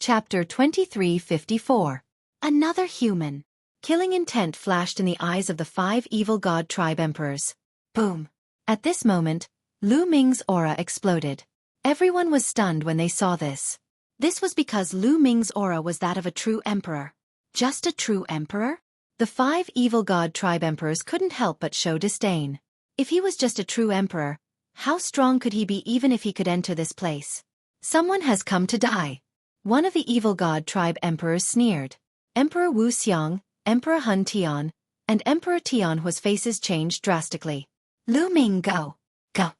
Chapter 2354. Another human. Killing intent flashed in the eyes of the 5 evil god tribe emperors. Boom. At this moment, Lu Ming's aura exploded. Everyone was stunned when they saw this. This was because Lu Ming's aura was that of a true emperor. Just a true emperor? The 5 evil god tribe emperors couldn't help but show disdain. If he was just a true emperor, how strong could he be even if he could enter this place? Someone has come to die. One of the evil god tribe emperors sneered. Emperor Wu Xiang, Emperor Hun Tian, and Emperor Tian Hua's faces changed drastically. Lu Ming, go. Go.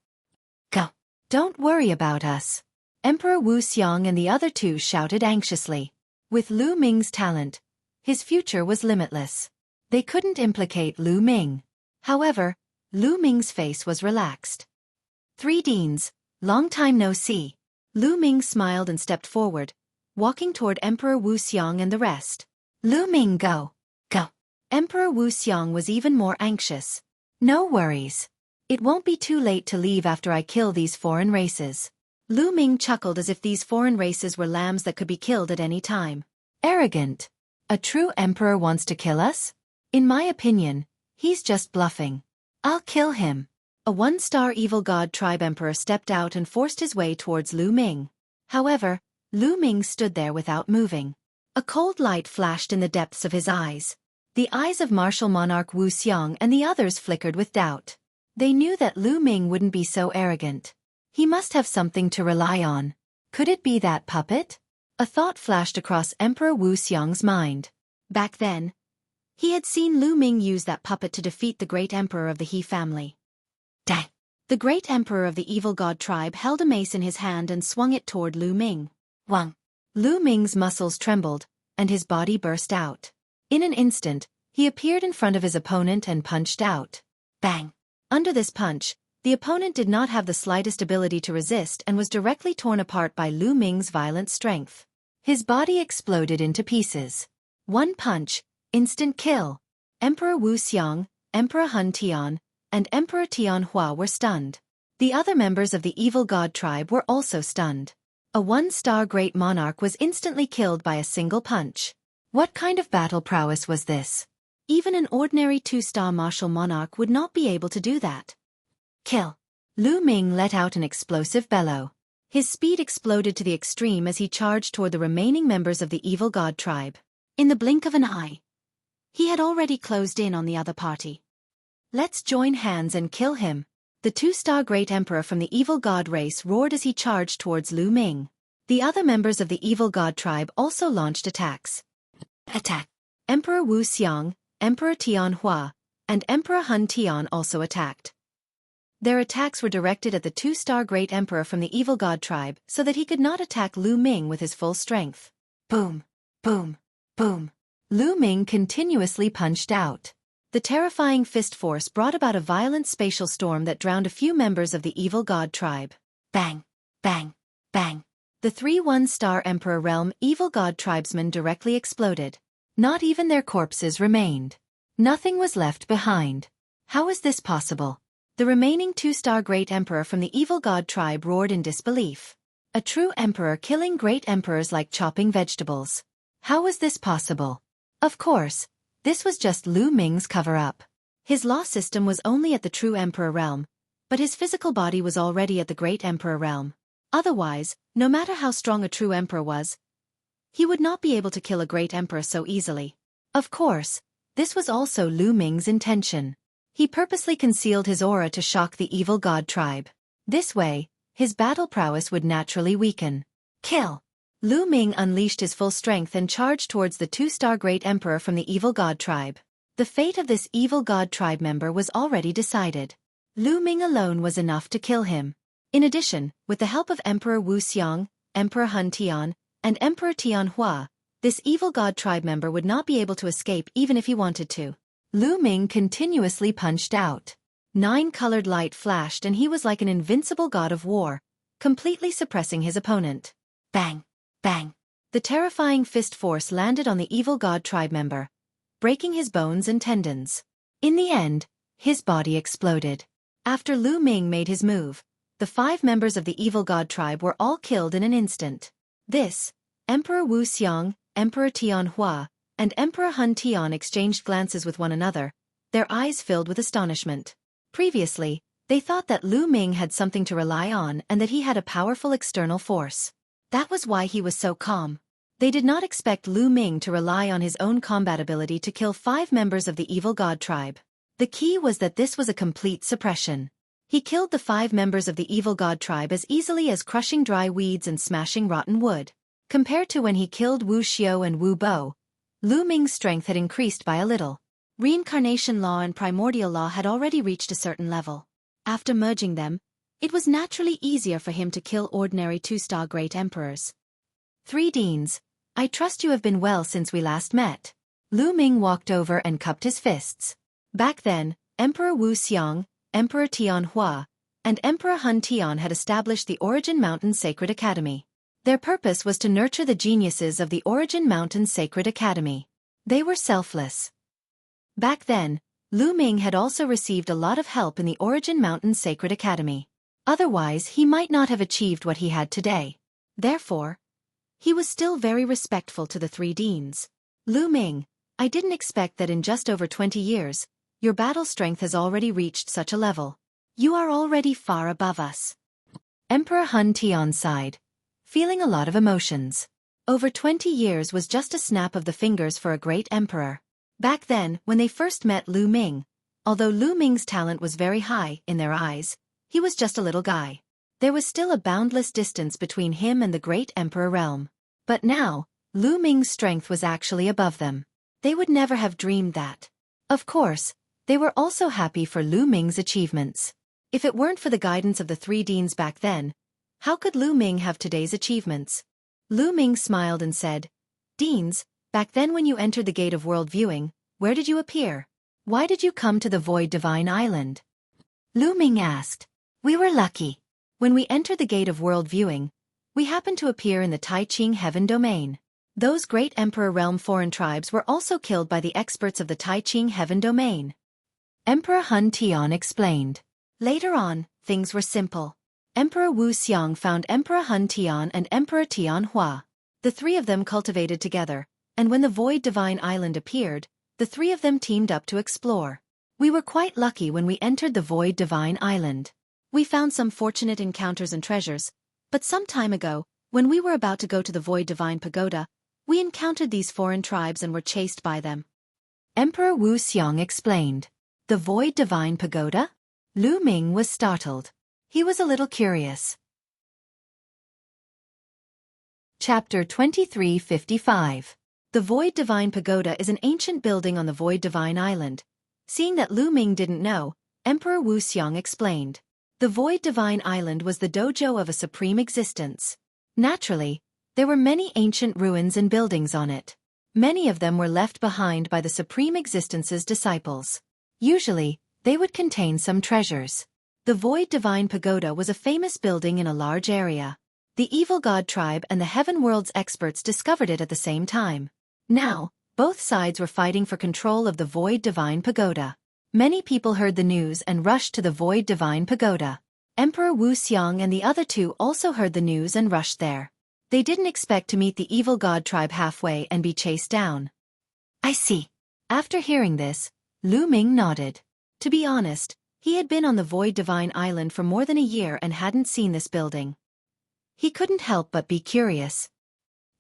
Go. Don't worry about us. Emperor Wu Xiang and the other 2 shouted anxiously. With Lu Ming's talent, his future was limitless. They couldn't implicate Lu Ming. However, Lu Ming's face was relaxed. 3 deans, long time no see. Lu Ming smiled and stepped forward, walking toward Emperor Wu Xiang and the rest. Lu Ming, go. Go. Emperor Wu Xiang was even more anxious. No worries. It won't be too late to leave after I kill these foreign races. Lu Ming chuckled as if these foreign races were lambs that could be killed at any time. Arrogant. A true emperor wants to kill us? In my opinion, he's just bluffing. I'll kill him. A 1-star evil god tribe emperor stepped out and forced his way towards Lu Ming. However, Lu Ming stood there without moving. A cold light flashed in the depths of his eyes. The eyes of martial monarch Wu Xiang and the others flickered with doubt. They knew that Lu Ming wouldn't be so arrogant. He must have something to rely on. Could it be that puppet? A thought flashed across Emperor Wu Xiang's mind. Back then, he had seen Lu Ming use that puppet to defeat the great emperor of the He family. Dang! The great emperor of the evil god tribe held a mace in his hand and swung it toward Lu Ming. Wang! Lu Ming's muscles trembled, and his body burst out. In an instant, he appeared in front of his opponent and punched out. Bang! Under this punch, the opponent did not have the slightest ability to resist and was directly torn apart by Lu Ming's violent strength. His body exploded into pieces. One punch, instant kill. Emperor Wu Xiang, Emperor Hun Tian, and Emperor Tian Hua were stunned. The other members of the evil god tribe were also stunned. A 1-star great monarch was instantly killed by a single punch. What kind of battle prowess was this? Even an ordinary 2-star martial monarch would not be able to do that. Kill. Lu Ming let out an explosive bellow. His speed exploded to the extreme as he charged toward the remaining members of the evil god tribe. In the blink of an eye, he had already closed in on the other party. Let's join hands and kill him. The 2-star great emperor from the evil god race roared as he charged towards Lu Ming. The other members of the evil god tribe also launched attacks. Attack! Emperor Wu Xiang, Emperor Tian Hua, and Emperor Hun Tian also attacked. Their attacks were directed at the 2-star great emperor from the evil god tribe so that he could not attack Lu Ming with his full strength. Boom! Boom! Boom! Lu Ming continuously punched out. The terrifying fist force brought about a violent spatial storm that drowned a few members of the evil god tribe. Bang! Bang! Bang! The 3 1-star Emperor Realm evil god tribesmen directly exploded. Not even their corpses remained. Nothing was left behind. How is this possible? The remaining 2-star great emperor from the evil god tribe roared in disbelief. A true emperor killing great emperors like chopping vegetables. How was this possible? Of course, this was just Lu Ming's cover-up. His law system was only at the true emperor realm, but his physical body was already at the great emperor realm. Otherwise, no matter how strong a true emperor was, he would not be able to kill a great emperor so easily. Of course, this was also Lu Ming's intention. He purposely concealed his aura to shock the evil god tribe. This way, his battle prowess would naturally weaken. Kill! Lu Ming unleashed his full strength and charged towards the 2-star great emperor from the evil god tribe. The fate of this evil god tribe member was already decided. Lu Ming alone was enough to kill him. In addition, with the help of Emperor Wu Xiang, Emperor Hun Tian, and Emperor Tian Hua, this evil god tribe member would not be able to escape even if he wanted to. Lu Ming continuously punched out. 9-colored light flashed and he was like an invincible god of war, completely suppressing his opponent. Bang! Bang! The terrifying fist force landed on the evil god tribe member, breaking his bones and tendons. In the end, his body exploded. After Lu Ming made his move, the 5 members of the evil god tribe were all killed in an instant. This, Emperor Wu Xiang, Emperor Tian Hua, and Emperor Hun Tian exchanged glances with one another, their eyes filled with astonishment. Previously, they thought that Lu Ming had something to rely on and that he had a powerful external force. That was why he was so calm. They did not expect Lu Ming to rely on his own combat ability to kill 5 members of the evil god tribe. The key was that this was a complete suppression. He killed the 5 members of the evil god tribe as easily as crushing dry weeds and smashing rotten wood. Compared to when he killed Wu Xiao and Wu Bo, Lu Ming's strength had increased by a little. Reincarnation law and primordial law had already reached a certain level. After merging them, it was naturally easier for him to kill ordinary 2-star great emperors. 3 Deans, I trust you have been well since we last met. Lu Ming walked over and cupped his fists. Back then, Emperor Wu Xiang, Emperor Tian Hua, and Emperor Hun Tian had established the Origin Mountain Sacred Academy. Their purpose was to nurture the geniuses of the Origin Mountain Sacred Academy. They were selfless. Back then, Lu Ming had also received a lot of help in the Origin Mountain Sacred Academy. Otherwise, he might not have achieved what he had today. Therefore, he was still very respectful to the 3 Deans. Lu Ming, I didn't expect that in just over 20 years, your battle strength has already reached such a level. You are already far above us. Emperor Hun Tian sighed, feeling a lot of emotions. Over 20 years was just a snap of the fingers for a great emperor. Back then, when they first met Lu Ming, although Lu Ming's talent was very high in their eyes, he was just a little guy. There was still a boundless distance between him and the great emperor realm. But now, Lu Ming's strength was actually above them. They would never have dreamed that. Of course, they were also happy for Lu Ming's achievements. If it weren't for the guidance of the 3 Deans back then, how could Lu Ming have today's achievements? Lu Ming smiled and said, Deans, back then when you entered the Gate of World Viewing, where did you appear? Why did you come to the Void Divine Island? Lu Ming asked. We were lucky. When we entered the Gate of World Viewing, we happened to appear in the Tai Ching Heaven Domain. Those great Emperor Realm foreign tribes were also killed by the experts of the Tai Ching Heaven Domain. Emperor Hun Tian explained. Later on, things were simple. Emperor Wu Xiang found Emperor Hun Tian and Emperor Tian Hua. The 3 of them cultivated together, and when the Void Divine Island appeared, the 3 of them teamed up to explore. We were quite lucky when we entered the Void Divine Island. We found some fortunate encounters and treasures, but some time ago, when we were about to go to the Void Divine Pagoda, we encountered these foreign tribes and were chased by them. Emperor Wu Xiang explained. The Void Divine Pagoda? Lu Ming was startled. He was a little curious. Chapter 2355. The Void Divine Pagoda is an ancient building on the Void Divine Island. Seeing that Lu Ming didn't know, Emperor Wu Xiang explained. The Void Divine Island was the dojo of a supreme existence. Naturally, there were many ancient ruins and buildings on it. Many of them were left behind by the Supreme Existence's disciples. Usually, they would contain some treasures. The Void Divine Pagoda was a famous building in a large area. The Evil God Tribe and the Heaven World's experts discovered it at the same time. Now, both sides were fighting for control of the Void Divine Pagoda. Many people heard the news and rushed to the Void Divine Pagoda. Emperor Wu Xiang and the other 2 also heard the news and rushed there. They didn't expect to meet the Evil God Tribe halfway and be chased down. I see. After hearing this, Lu Ming nodded. To be honest, he had been on the Void Divine Island for more than a year and hadn't seen this building. He couldn't help but be curious.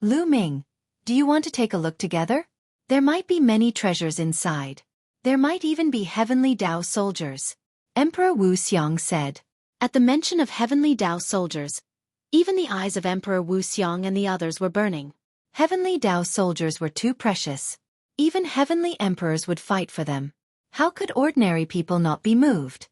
Lu Ming, do you want to take a look together? There might be many treasures inside. There might even be Heavenly Dao soldiers. Emperor Wu Xiang said. At the mention of Heavenly Dao soldiers, even the eyes of Emperor Wu Xiang and the others were burning. Heavenly Dao soldiers were too precious. Even heavenly emperors would fight for them. How could ordinary people not be moved?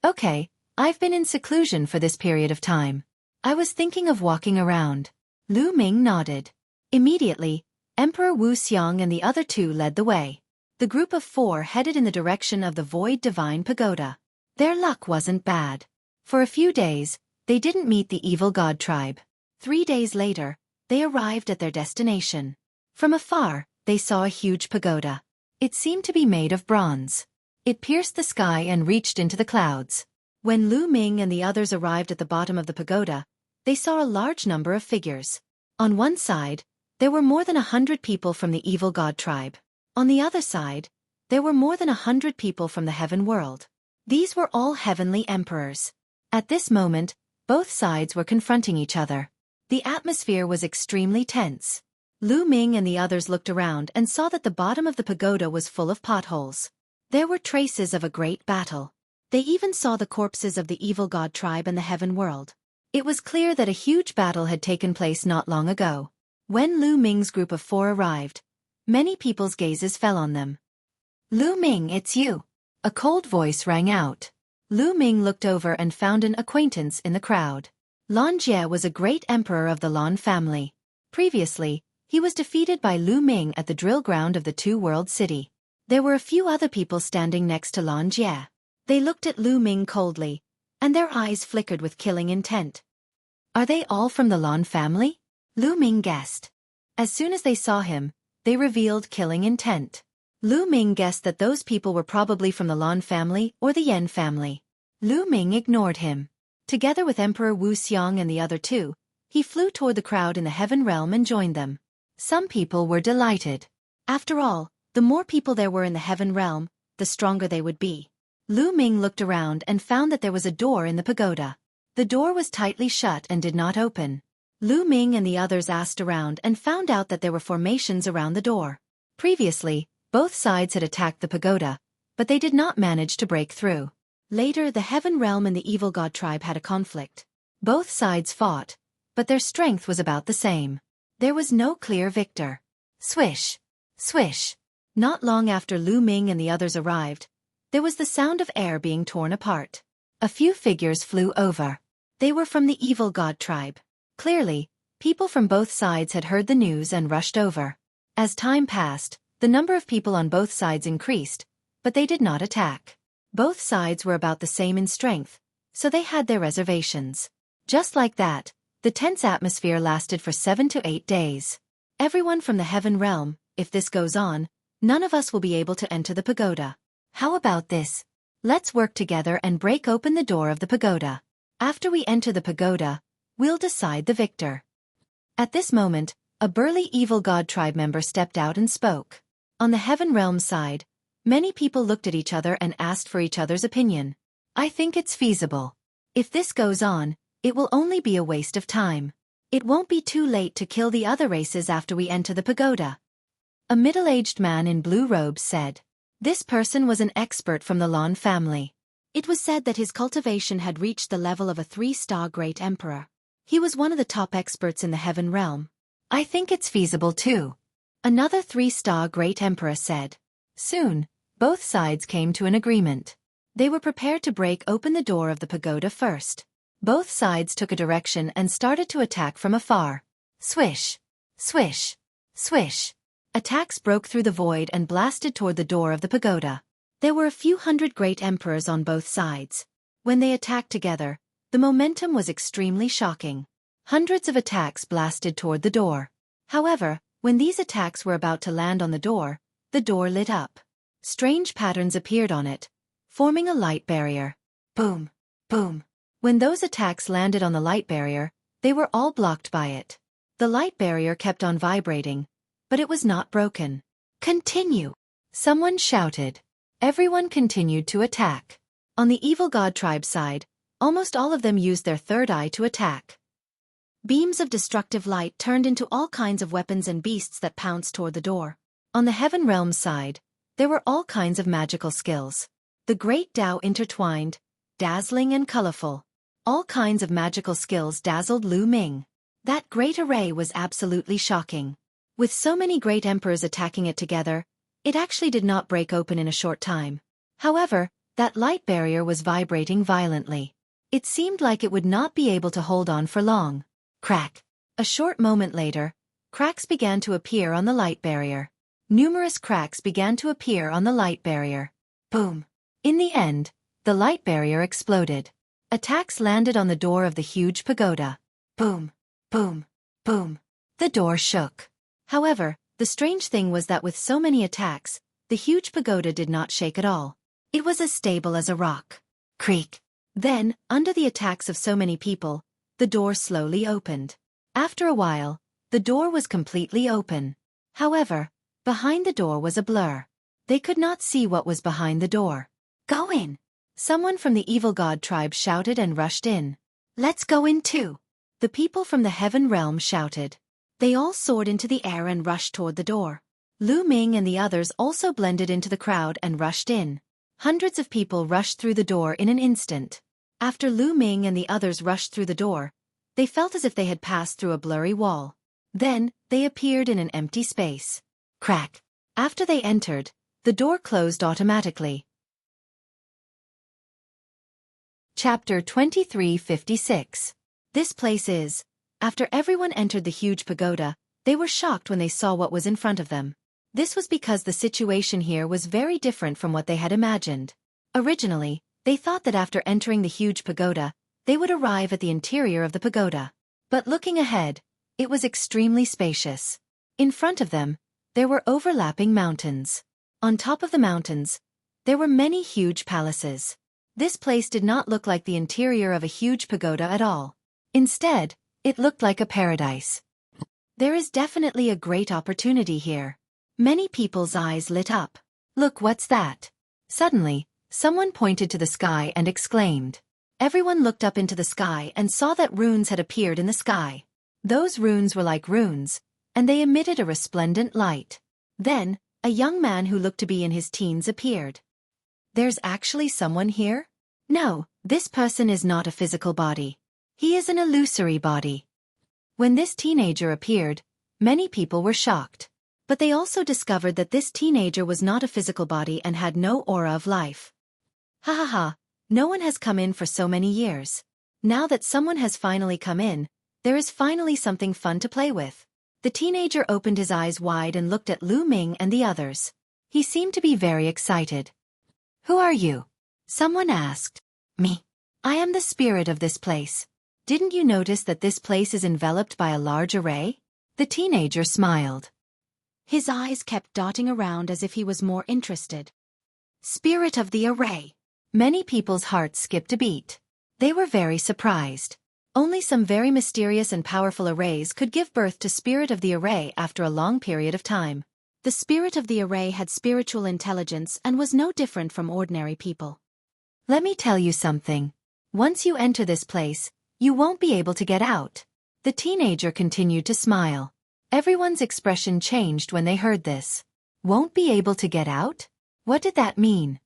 Okay, I've been in seclusion for this period of time. I was thinking of walking around. Lu Ming nodded. Immediately, Emperor Wu Xiang and the other 2 led the way. The group of 4 headed in the direction of the Void Divine Pagoda. Their luck wasn't bad. For a few days, they didn't meet the Evil God Tribe. 3 days later, they arrived at their destination. From afar, they saw a huge pagoda. It seemed to be made of bronze. It pierced the sky and reached into the clouds. When Lu Ming and the others arrived at the bottom of the pagoda, they saw a large number of figures. On one side, there were more than 100 people from the evil god tribe. On the other side, there were more than 100 people from the heaven world. These were all heavenly emperors. At this moment, both sides were confronting each other. The atmosphere was extremely tense. Lu Ming and the others looked around and saw that the bottom of the pagoda was full of potholes. There were traces of a great battle. They even saw the corpses of the evil god tribe and the heaven world. It was clear that a huge battle had taken place not long ago. When Lu Ming's group of 4 arrived, many people's gazes fell on them. "Lu Ming, it's you." A cold voice rang out. Lu Ming looked over and found an acquaintance in the crowd. Lan Jie was a great emperor of the Lan family. Previously, he was defeated by Lu Ming at the drill ground of the Two-World City. There were a few other people standing next to Lan Jie. They looked at Lu Ming coldly, and their eyes flickered with killing intent. "Are they all from the Lan family?" Lu Ming guessed. As soon as they saw him, they revealed killing intent. Lu Ming guessed that those people were probably from the Lan family or the Yan family. Lu Ming ignored him. Together with Emperor Wu Xiang and the other 2, he flew toward the crowd in the heaven realm and joined them. Some people were delighted. After all, the more people there were in the heaven realm, the stronger they would be. Lu Ming looked around and found that there was a door in the pagoda. The door was tightly shut and did not open. Lu Ming and the others asked around and found out that there were formations around the door. Previously, both sides had attacked the pagoda, but they did not manage to break through. Later, the heaven realm and the evil god tribe had a conflict. Both sides fought, but their strength was about the same. There was no clear victor. Swish! Swish! Not long after Lu Ming and the others arrived, there was the sound of air being torn apart. A few figures flew over. They were from the evil god tribe. Clearly, people from both sides had heard the news and rushed over. As time passed, the number of people on both sides increased, but they did not attack. Both sides were about the same in strength, so they had their reservations. Just like that, the tense atmosphere lasted for 7 to 8 days. Everyone from the heaven realm, if this goes on, none of us will be able to enter the pagoda. How about this? Let's work together and break open the door of the pagoda. After we enter the pagoda, we'll decide the victor. At this moment, a burly evil god tribe member stepped out and spoke. On the heaven realm side, many people looked at each other and asked for each other's opinion. "I think it's feasible. If this goes on, it will only be a waste of time. It won't be too late to kill the other races after we enter the pagoda." A middle-aged man in blue robes said. This person was an expert from the Lan family. It was said that his cultivation had reached the level of a 3-star great emperor. He was one of the top experts in the heaven realm. "I think it's feasible too," another 3-star great emperor said. Soon, both sides came to an agreement. They were prepared to break open the door of the pagoda first. Both sides took a direction and started to attack from afar. Swish! Swish! Swish! Attacks broke through the void and blasted toward the door of the pagoda. There were a few hundred great emperors on both sides. When they attacked together, the momentum was extremely shocking. Hundreds of attacks blasted toward the door. However, when these attacks were about to land on the door lit up. Strange patterns appeared on it, forming a light barrier. Boom! Boom! When those attacks landed on the light barrier, they were all blocked by it. The light barrier kept on vibrating, but it was not broken. "Continue!" someone shouted. Everyone continued to attack. On the evil god tribe side, almost all of them used their third eye to attack. Beams of destructive light turned into all kinds of weapons and beasts that pounced toward the door. On the heaven realm side, there were all kinds of magical skills. The great Tao intertwined, dazzling and colorful. All kinds of magical skills dazzled Lu Ming. That great array was absolutely shocking. With so many great emperors attacking it together, it actually did not break open in a short time. However, that light barrier was vibrating violently. It seemed like it would not be able to hold on for long. Crack! A short moment later, cracks began to appear on the light barrier. Numerous cracks began to appear on the light barrier. Boom! In the end, the light barrier exploded. Attacks landed on the door of the huge pagoda. Boom! Boom! Boom! The door shook. However, the strange thing was that with so many attacks, the huge pagoda did not shake at all. It was as stable as a rock. Creak! Then, under the attacks of so many people, the door slowly opened. After a while, The door was completely open. However, behind the door was a blur. They could not see what was behind the door. "Go in!" Someone from the evil god tribe shouted and rushed in. "Let's go in too!" The people from the heaven realm shouted. They all soared into the air and rushed toward the door. Lu Ming and the others also blended into the crowd and rushed in. Hundreds of people rushed through the door in an instant. After Lu Ming and the others rushed through the door, they felt as if they had passed through a blurry wall. Then, they appeared in an empty space. Crack! After they entered, the door closed automatically. Chapter 2356. This place is. After everyone entered the huge pagoda, they were shocked when they saw what was in front of them. This was because the situation here was very different from what they had imagined. Originally, they thought that after entering the huge pagoda, they would arrive at the interior of the pagoda. But looking ahead, it was extremely spacious. In front of them, there were overlapping mountains. On top of the mountains, there were many huge palaces. This place did not look like the interior of a huge pagoda at all. Instead, it looked like a paradise. There is definitely a great opportunity here. Many people's eyes lit up. "Look, what's that?" Suddenly, someone pointed to the sky and exclaimed. Everyone looked up into the sky and saw that runes had appeared in the sky. Those runes were like runes, and they emitted a resplendent light. Then, a young man who looked to be in his teens appeared. "There's actually someone here?" "No, this person is not a physical body. He is an illusory body." When this teenager appeared, many people were shocked. But they also discovered that this teenager was not a physical body and had no aura of life. "Ha ha ha, no one has come in for so many years. Now that someone has finally come in, there is finally something fun to play with." The teenager opened his eyes wide and looked at Lu Ming and the others. He seemed to be very excited. "Who are you?" someone asked. "Me. I am the spirit of this place. Didn't you notice that this place is enveloped by a large array?" The teenager smiled. His eyes kept dotting around as if he was more interested. "Spirit of the array." Many people's hearts skipped a beat. They were very surprised. Only some very mysterious and powerful arrays could give birth to Spirit of the Array after a long period of time. The Spirit of the Array had spiritual intelligence and was no different from ordinary people. "Let me tell you something. Once you enter this place, you won't be able to get out." The teenager continued to smile. Everyone's expression changed when they heard this. "Won't be able to get out?" What did that mean?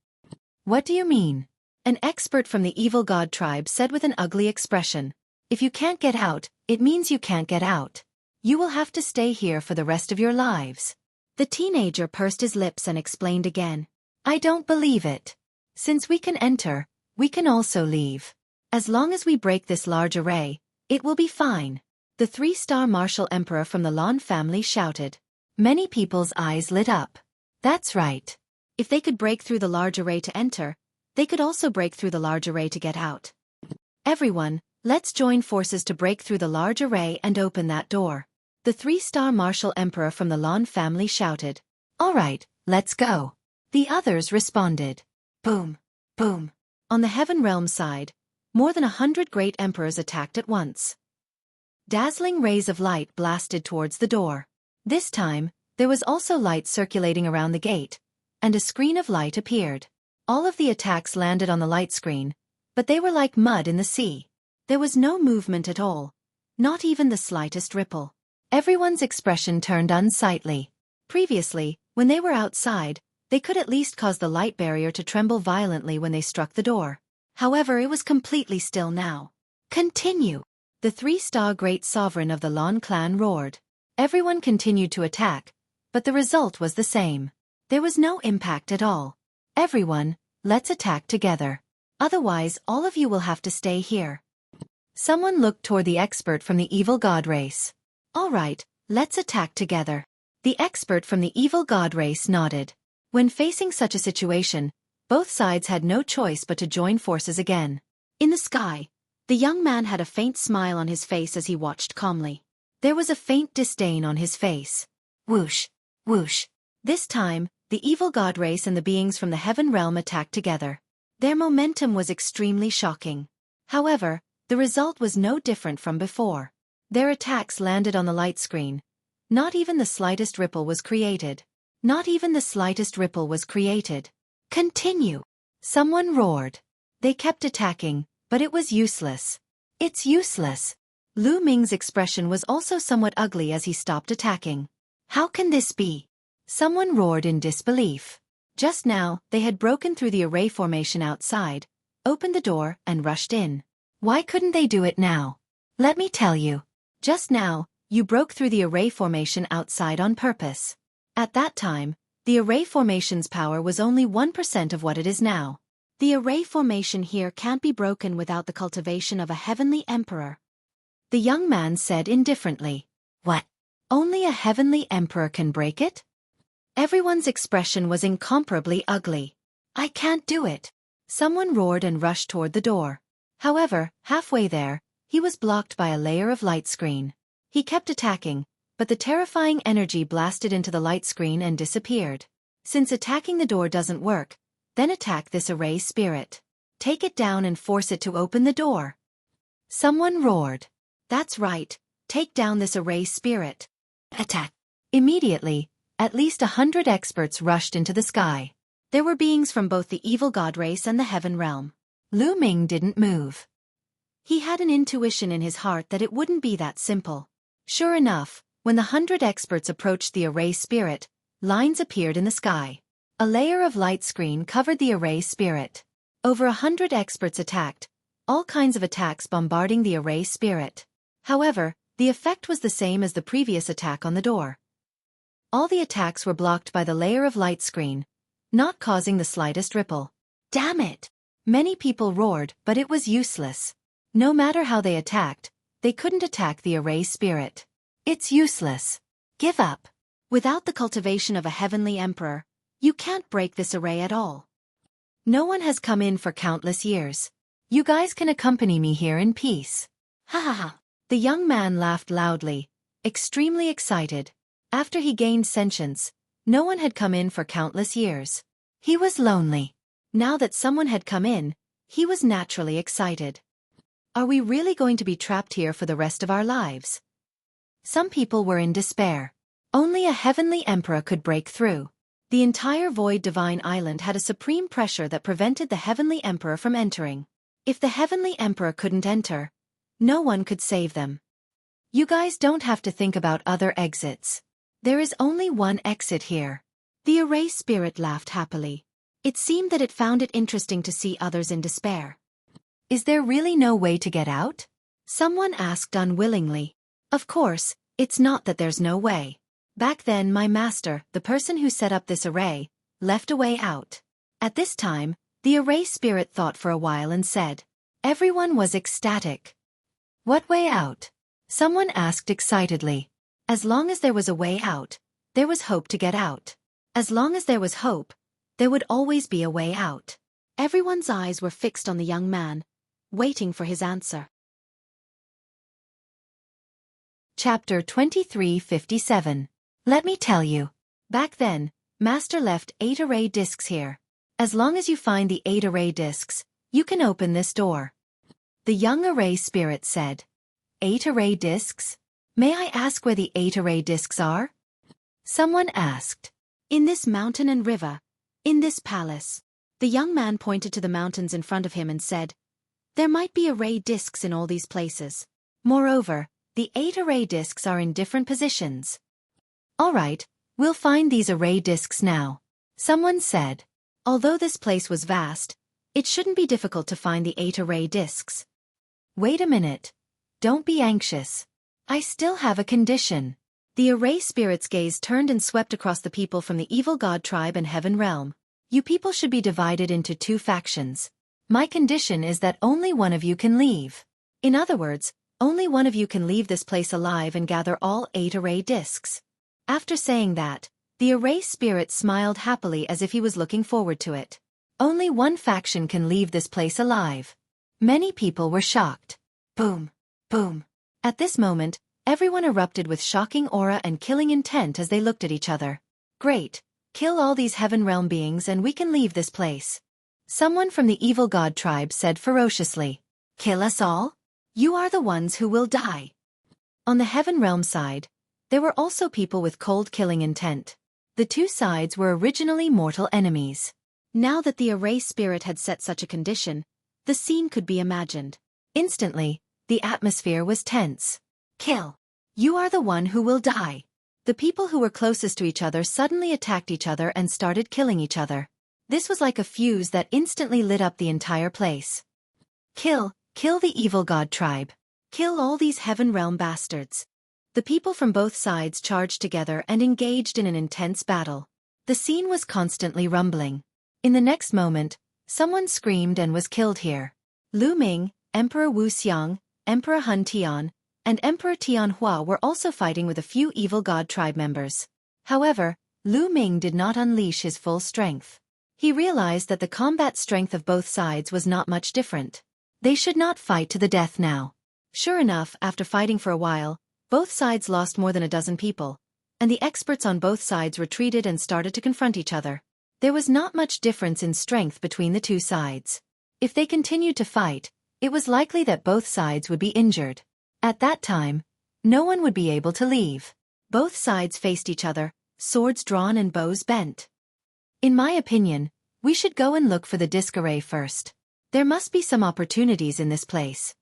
"What do you mean?" An expert from the evil god tribe said with an ugly expression. "If you can't get out, it means you can't get out. You will have to stay here for the rest of your lives." The teenager pursed his lips and explained again. "I don't believe it. Since we can enter, we can also leave. As long as we break this large array, it will be fine." The 3-star martial emperor from the Lan family shouted. Many people's eyes lit up. That's right. If they could break through the large array to enter, they could also break through the large array to get out. "Everyone, let's join forces to break through the large array and open that door." The 3-star martial emperor from the Lan family shouted. "All right, let's go." The others responded. Boom, boom. On the heaven realm side, more than 100 great emperors attacked at once. Dazzling rays of light blasted towards the door. This time, there was also light circulating around the gate, and a screen of light appeared. All of the attacks landed on the light screen, but they were like mud in the sea. There was no movement at all, not even the slightest ripple. Everyone's expression turned unsightly. Previously, when they were outside, they could at least cause the light barrier to tremble violently when they struck the door. However, it was completely still now. "Continue!" The 3-star great sovereign of the Lan clan roared. Everyone continued to attack, but the result was the same. There was no impact at all. "Everyone, let's attack together. Otherwise, all of you will have to stay here." Someone looked toward the expert from the evil god race. "All right, let's attack together." The expert from the evil god race nodded. When facing such a situation, both sides had no choice but to join forces again. In the sky, the young man had a faint smile on his face as he watched calmly. There was a faint disdain on his face. Whoosh, whoosh. This time, the evil god race and the beings from the heaven realm attacked together. Their momentum was extremely shocking. However, the result was no different from before. Their attacks landed on the light screen. Not even the slightest ripple was created. Not even the slightest ripple was created. Continue! Someone roared. They kept attacking, but it was useless. It's useless. Lu Ming's expression was also somewhat ugly as he stopped attacking. How can this be? Someone roared in disbelief. Just now, they had broken through the array formation outside, opened the door, and rushed in. Why couldn't they do it now? Let me tell you. Just now, you broke through the array formation outside on purpose. At that time, the array formation's power was only 1% of what it is now. The array formation here can't be broken without the cultivation of a heavenly emperor. The young man said indifferently. What? Only a heavenly emperor can break it? Everyone's expression was incomparably ugly. I can't do it. Someone roared and rushed toward the door. However, halfway there, he was blocked by a layer of light screen. He kept attacking, but the terrifying energy blasted into the light screen and disappeared. Since attacking the door doesn't work, then attack this array spirit. Take it down and force it to open the door. Someone roared. That's right, take down this array spirit. Attack. Immediately, at least 100 experts rushed into the sky. There were beings from both the evil god race and the heaven realm. Lu Ming didn't move. He had an intuition in his heart that it wouldn't be that simple. Sure enough, when the 100 experts approached the array spirit, lines appeared in the sky. A layer of light screen covered the array spirit. Over 100 experts attacked, all kinds of attacks bombarding the array spirit. However, the effect was the same as the previous attack on the door. All the attacks were blocked by the layer of light screen, not causing the slightest ripple. Damn it! Many people roared, but it was useless. No matter how they attacked, they couldn't attack the array spirit. It's useless. Give up. Without the cultivation of a heavenly emperor, you can't break this array at all. No one has come in for countless years. You guys can accompany me here in peace. Ha ha ha. The young man laughed loudly, extremely excited. After he gained sentience, no one had come in for countless years. He was lonely. Now that someone had come in, he was naturally excited. Are we really going to be trapped here for the rest of our lives? Some people were in despair. Only a heavenly emperor could break through. The entire Void Divine Island had a supreme pressure that prevented the heavenly emperor from entering. If the heavenly emperor couldn't enter, no one could save them. You guys don't have to think about other exits. There is only one exit here. The array spirit laughed happily. It seemed that it found it interesting to see others in despair. Is there really no way to get out? Someone asked unwillingly. Of course, it's not that there's no way. Back then my master, the person who set up this array, left a way out. At this time, the array spirit thought for a while and said. Everyone was ecstatic. What way out? Someone asked excitedly. As long as there was a way out, there was hope to get out. As long as there was hope, there would always be a way out. Everyone's eyes were fixed on the young man, waiting for his answer. Chapter 2357. Let me tell you. Back then, Master left 8 array discs here. As long as you find the 8 array discs, you can open this door. The young array spirit said. 8 array discs? May I ask where the 8 array discs are? Someone asked. In this mountain and river. In this palace. The young man pointed to the mountains in front of him and said, there might be array discs in all these places. Moreover, the 8 array discs are in different positions. All right, we'll find these array discs now. Someone said. Although this place was vast, it shouldn't be difficult to find the 8 array discs. Wait a minute. Don't be anxious. I still have a condition. The array spirit's gaze turned and swept across the people from the evil god tribe and heaven realm. You people should be divided into 2 factions. My condition is that only one of you can leave. In other words, only one of you can leave this place alive and gather all 8 array discs. After saying that, the array spirit smiled happily as if he was looking forward to it. Only one faction can leave this place alive. Many people were shocked. Boom. Boom. At this moment, everyone erupted with shocking aura and killing intent as they looked at each other. Great. Kill all these heaven realm beings and we can leave this place. Someone from the evil god tribe said ferociously. Kill us all? You are the ones who will die. On the Heaven Realm side, there were also people with cold killing intent. The two sides were originally mortal enemies. Now that the Array spirit had set such a condition, the scene could be imagined. Instantly, the atmosphere was tense. Kill. You are the one who will die. The people who were closest to each other suddenly attacked each other and started killing each other. This was like a fuse that instantly lit up the entire place. Kill the evil god tribe. Kill all these Heaven Realm bastards. The people from both sides charged together and engaged in an intense battle. The scene was constantly rumbling. In the next moment, someone screamed and was killed here. Lu Ming, Emperor Wu Xiang, Emperor Hun Tian, and Emperor Tian Hua were also fighting with a few evil god tribe members. However, Lu Ming did not unleash his full strength. He realized that the combat strength of both sides was not much different. They should not fight to the death now. Sure enough, after fighting for a while, both sides lost more than a dozen people, and the experts on both sides retreated and started to confront each other. There was not much difference in strength between the two sides. If they continued to fight, it was likely that both sides would be injured. At that time, no one would be able to leave. Both sides faced each other, swords drawn and bows bent. In my opinion, we should go and look for the disc array first. There must be some opportunities in this place.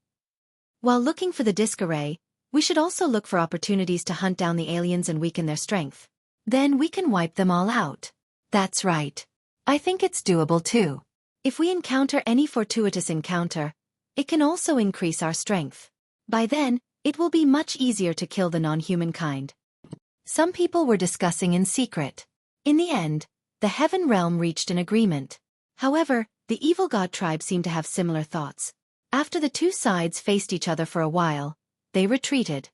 While looking for the disc array, we should also look for opportunities to hunt down the aliens and weaken their strength. Then we can wipe them all out. That's right. I think it's doable too. If we encounter any fortuitous encounter, it can also increase our strength. By then, it will be much easier to kill the non-human kind. Some people were discussing in secret. In the end, the Heaven Realm reached an agreement. However, the evil god tribe seemed to have similar thoughts. After the two sides faced each other for a while, they retreated.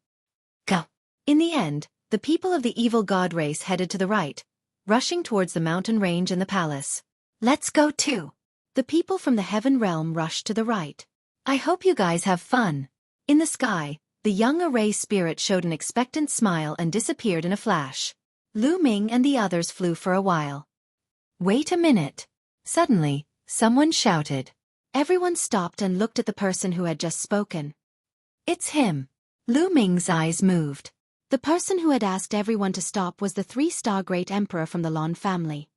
Go. In the end, the people of the evil god race headed to the right, rushing towards the mountain range and the palace. Let's go too. The people from the Heaven Realm rushed to the right. I hope you guys have fun. In the sky, the young Array spirit showed an expectant smile and disappeared in a flash. Lu Ming and the others flew for a while. Wait a minute. Suddenly, someone shouted. Everyone stopped and looked at the person who had just spoken. It's him. Lu Ming's eyes moved. The person who had asked everyone to stop was the 3-star Great Emperor from the Lan family.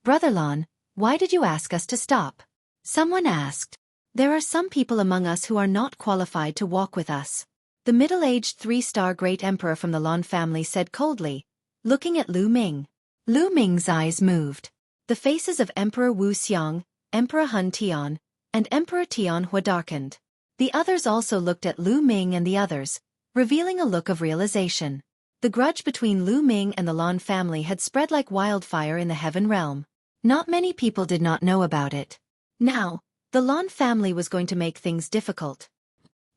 Brother Lan, why did you ask us to stop? Someone asked. There are some people among us who are not qualified to walk with us. The middle-aged 3-star Great Emperor from the Lan family said coldly, looking at Lu Ming. Lu Ming's eyes moved. The faces of Emperor Wu Xiang, Emperor Hun Tian, and Emperor Tian Hua darkened. The others also looked at Lu Ming and the others, revealing a look of realization. The grudge between Lu Ming and the Lan family had spread like wildfire in the Heaven Realm. Not many people did not know about it. Now, the Lan family was going to make things difficult.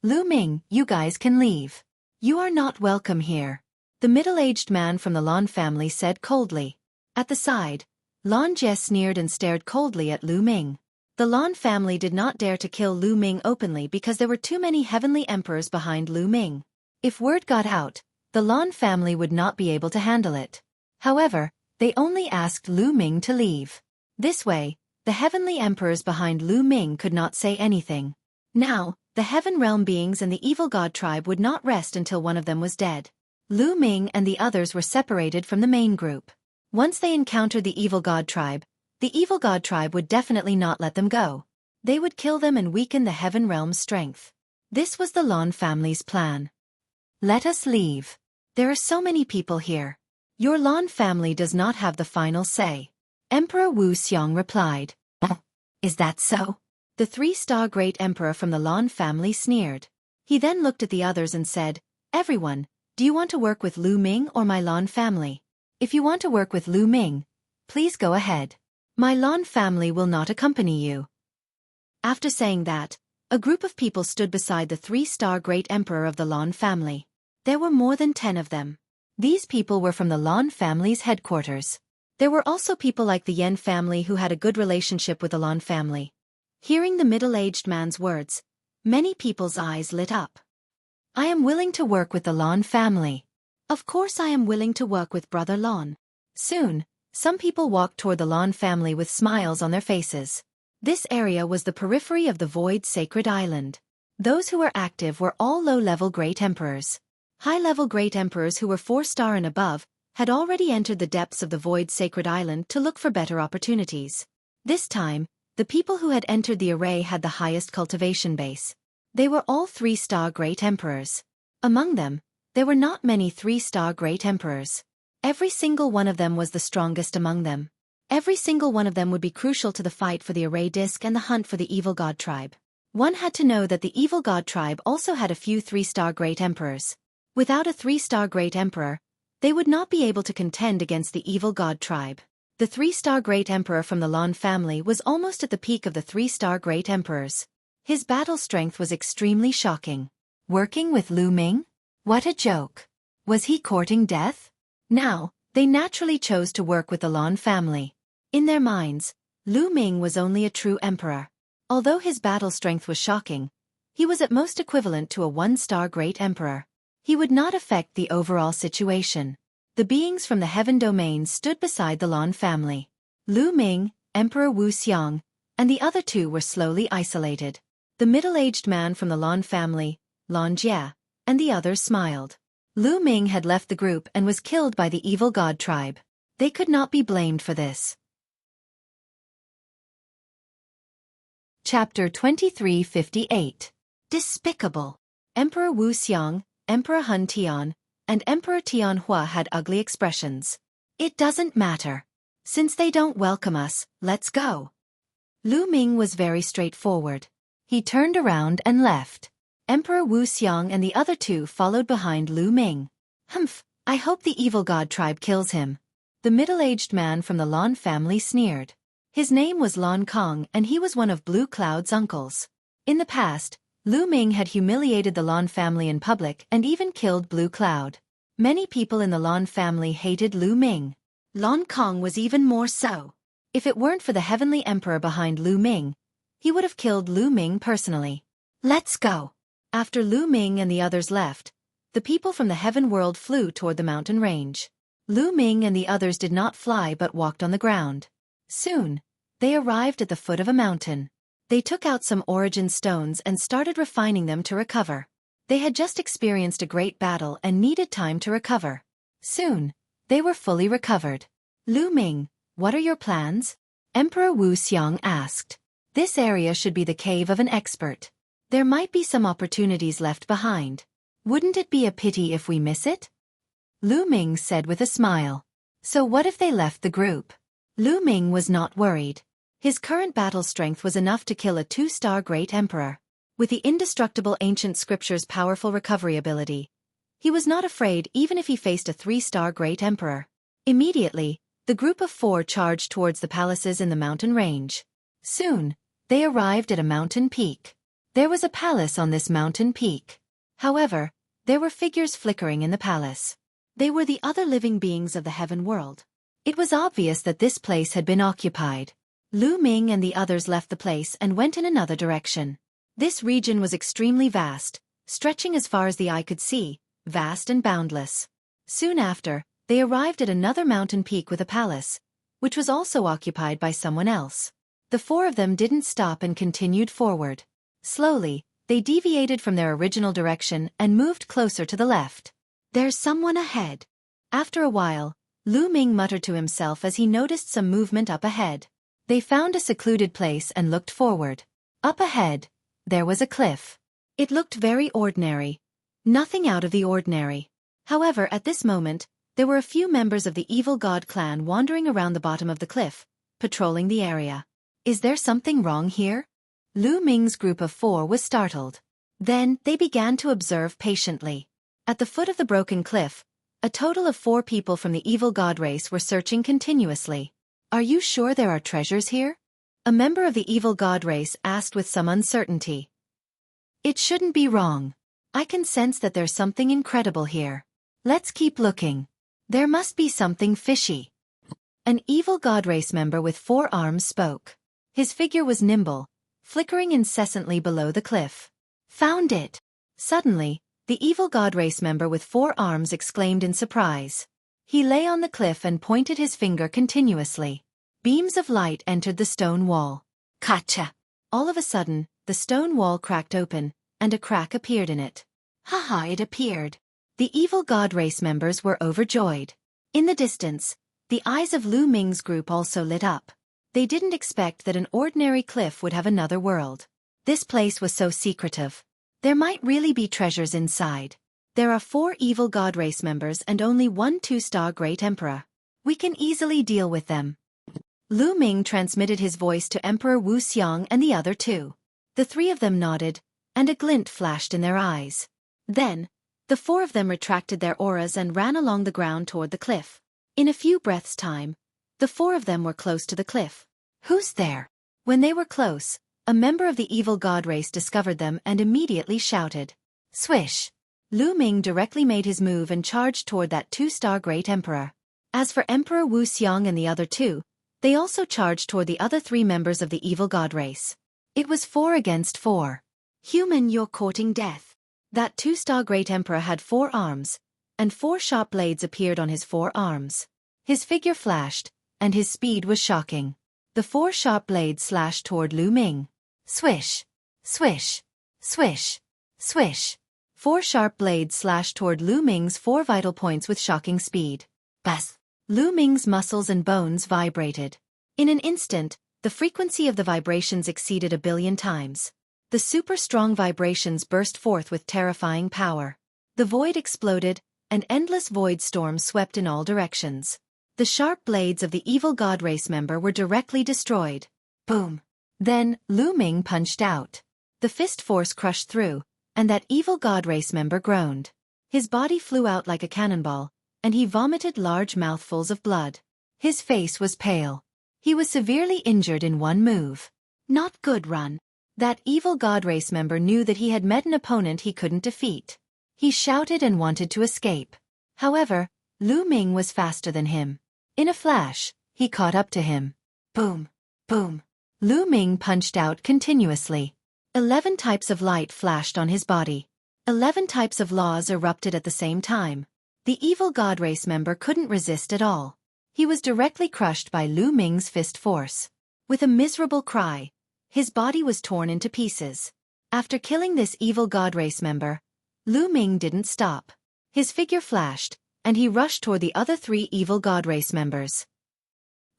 Lu Ming, you guys can leave. You are not welcome here. The middle-aged man from the Lan family said coldly. At the side, Lan Jie sneered and stared coldly at Lu Ming. The Lan family did not dare to kill Lu Ming openly because there were too many heavenly emperors behind Lu Ming. If word got out, the Lan family would not be able to handle it. However, they only asked Lu Ming to leave. This way, the heavenly emperors behind Lu Ming could not say anything. Now, the Heaven Realm beings and the evil god tribe would not rest until one of them was dead. Lu Ming and the others were separated from the main group. Once they encountered the evil god tribe would definitely not let them go. They would kill them and weaken the Heaven Realm's strength. This was the Lan family's plan. Let us leave. There are so many people here. Your Lan family does not have the final say. Emperor Wu Xiang replied. Is that so? The 3-star Great Emperor from the Lan family sneered. He then looked at the others and said, Everyone, do you want to work with Lu Ming or my Lan family? If you want to work with Lu Ming, please go ahead. My Lan family will not accompany you. After saying that, a group of people stood beside the 3-star Great Emperor of the Lan family. There were more than 10 of them. These people were from the Lan family's headquarters. There were also people like the Yen family who had a good relationship with the Lan family. Hearing the middle-aged man's words, many people's eyes lit up. I am willing to work with the Lan family. Of course I am willing to work with Brother Lan. Soon, some people walked toward the Lan family with smiles on their faces. This area was the periphery of the Void Sacred Island. Those who were active were all low-level Great Emperors. High-level great emperors who were 4-star and above had already entered the depths of the void sacred island to look for better opportunities. This time, the people who had entered the array had the highest cultivation base. They were all 3-star great emperors. Among them, there were not many 3-star great emperors. Every single one of them was the strongest among them. Every single one of them would be crucial to the fight for the array disc and the hunt for the evil god tribe. One had to know that the evil god tribe also had a few 3-star great emperors. Without a 3-star great emperor, they would not be able to contend against the evil god tribe. The 3-star great emperor from the Lan family was almost at the peak of the 3-star great emperors. His battle strength was extremely shocking. Working with Lu Ming? What a joke. Was he courting death? Now, they naturally chose to work with the Lan family. In their minds, Lu Ming was only a true emperor. Although his battle strength was shocking, he was at most equivalent to a 1-star great emperor. He would not affect the overall situation. The beings from the heaven domain stood beside the Lan family. Lu Ming, Emperor Wu Xiang, and the other two were slowly isolated. The middle-aged man from the Lan family, Lan Jie, and the others smiled. Lu Ming had left the group and was killed by the evil god tribe. They could not be blamed for this. Chapter 2358. Despicable. Emperor Wu Xiang, Emperor Hun Tian, and Emperor Tian Hua had ugly expressions. It doesn't matter. Since they don't welcome us, let's go. Lu Ming was very straightforward. He turned around and left. Emperor Wu Xiang and the other two followed behind Lu Ming. Humph, I hope the evil god tribe kills him. The middle-aged man from the Lan family sneered. His name was Lan Kong and he was one of Blue Cloud's uncles. In the past, Lu Ming had humiliated the Lan family in public and even killed Blue Cloud. Many people in the Lan family hated Lu Ming. Lan Kong was even more so. If it weren't for the heavenly emperor behind Lu Ming, he would have killed Lu Ming personally. Let's go. After Lu Ming and the others left, the people from the heaven world flew toward the mountain range. Lu Ming and the others did not fly but walked on the ground. Soon, they arrived at the foot of a mountain. They took out some origin stones and started refining them to recover. They had just experienced a great battle and needed time to recover. Soon, they were fully recovered. Lu Ming, what are your plans? Emperor Wu Xiang asked. This area should be the cave of an expert. There might be some opportunities left behind. Wouldn't it be a pity if we miss it? Lu Ming said with a smile. So what if they left the group? Lu Ming was not worried. His current battle strength was enough to kill a 2-star great emperor. With the indestructible ancient scripture's powerful recovery ability, he was not afraid even if he faced a 3-star great emperor. Immediately, the group of 4 charged towards the palaces in the mountain range. Soon, they arrived at a mountain peak. There was a palace on this mountain peak. However, there were figures flickering in the palace. They were the other living beings of the heaven world. It was obvious that this place had been occupied. Lu Ming and the others left the place and went in another direction. This region was extremely vast, stretching as far as the eye could see, vast and boundless. Soon after, they arrived at another mountain peak with a palace, which was also occupied by someone else. The 4 of them didn't stop and continued forward. Slowly, they deviated from their original direction and moved closer to the left. There's someone ahead. After a while, Lu Ming muttered to himself as he noticed some movement up ahead. They found a secluded place and looked forward. Up ahead, there was a cliff. It looked very ordinary. Nothing out of the ordinary. However, at this moment, there were a few members of the evil god clan wandering around the bottom of the cliff, patrolling the area. Is there something wrong here? Lu Ming's group of 4 was startled. Then, they began to observe patiently. At the foot of the broken cliff, a total of 4 people from the evil god race were searching continuously. Are you sure there are treasures here? A member of the evil god race asked with some uncertainty. It shouldn't be wrong. I can sense that there's something incredible here. Let's keep looking. There must be something fishy. An evil god race member with 4 arms spoke. His figure was nimble, flickering incessantly below the cliff. Found it! Suddenly, the evil god race member with 4 arms exclaimed in surprise. He lay on the cliff and pointed his finger continuously. Beams of light entered the stone wall. Gotcha! All of a sudden, the stone wall cracked open, and a crack appeared in it. Haha, it appeared. The evil god race members were overjoyed. In the distance, the eyes of Lu Ming's group also lit up. They didn't expect that an ordinary cliff would have another world. This place was so secretive. There might really be treasures inside. There are 4 evil god race members and only 1 2-star great emperor. We can easily deal with them. Lu Ming transmitted his voice to Emperor Wu Xiang and the other 2. The 3 of them nodded, and a glint flashed in their eyes. Then, the 4 of them retracted their auras and ran along the ground toward the cliff. In a few breaths' time, the 4 of them were close to the cliff. Who's there? When they were close, a member of the evil god race discovered them and immediately shouted. Swish! Lu Ming directly made his move and charged toward that 2-star great emperor. As for Emperor Wu Xiang and the other 2, they also charged toward the other 3 members of the evil god race. It was 4 against 4. Human, you're courting death. That 2-star great emperor had 4 arms, and 4 sharp blades appeared on his 4 arms. His figure flashed, and his speed was shocking. The 4 sharp blades slashed toward Lu Ming. Swish! Swish! Swish! Swish! 4 sharp blades slashed toward Lu Ming's 4 vital points with shocking speed. Buzz! Lu Ming's muscles and bones vibrated. In an instant, the frequency of the vibrations exceeded 1 billion times. The super-strong vibrations burst forth with terrifying power. The void exploded, and endless void storms swept in all directions. The sharp blades of the evil god race member were directly destroyed. Boom! Then, Lu Ming punched out. The fist force crushed through, and that evil god race member groaned. His body flew out like a cannonball, and he vomited large mouthfuls of blood. His face was pale. He was severely injured in one move. Not good, run. That evil god race member knew that he had met an opponent he couldn't defeat. He shouted and wanted to escape. However, Lu Ming was faster than him. In a flash, he caught up to him. Boom! Boom! Lu Ming punched out continuously. 11 types of light flashed on his body. 11 types of laws erupted at the same time. The evil god race member couldn't resist at all. He was directly crushed by Lu Ming's fist force. With a miserable cry, his body was torn into pieces. After killing this evil god race member, Lu Ming didn't stop. His figure flashed, and he rushed toward the other 3 evil god race members.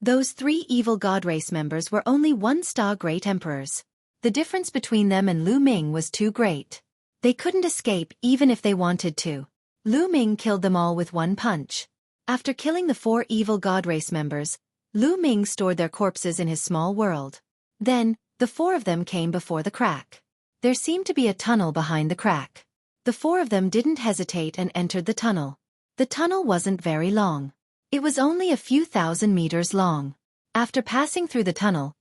Those 3 evil god race members were only 1-star great emperors. The difference between them and Lu Ming was too great. They couldn't escape even if they wanted to. Lu Ming killed them all with 1 punch. After killing the 4 evil god race members, Lu Ming stored their corpses in his small world. Then, the 4 of them came before the crack. There seemed to be a tunnel behind the crack. The 4 of them didn't hesitate and entered the tunnel. The tunnel wasn't very long. It was only a few thousand meters long. After passing through the tunnel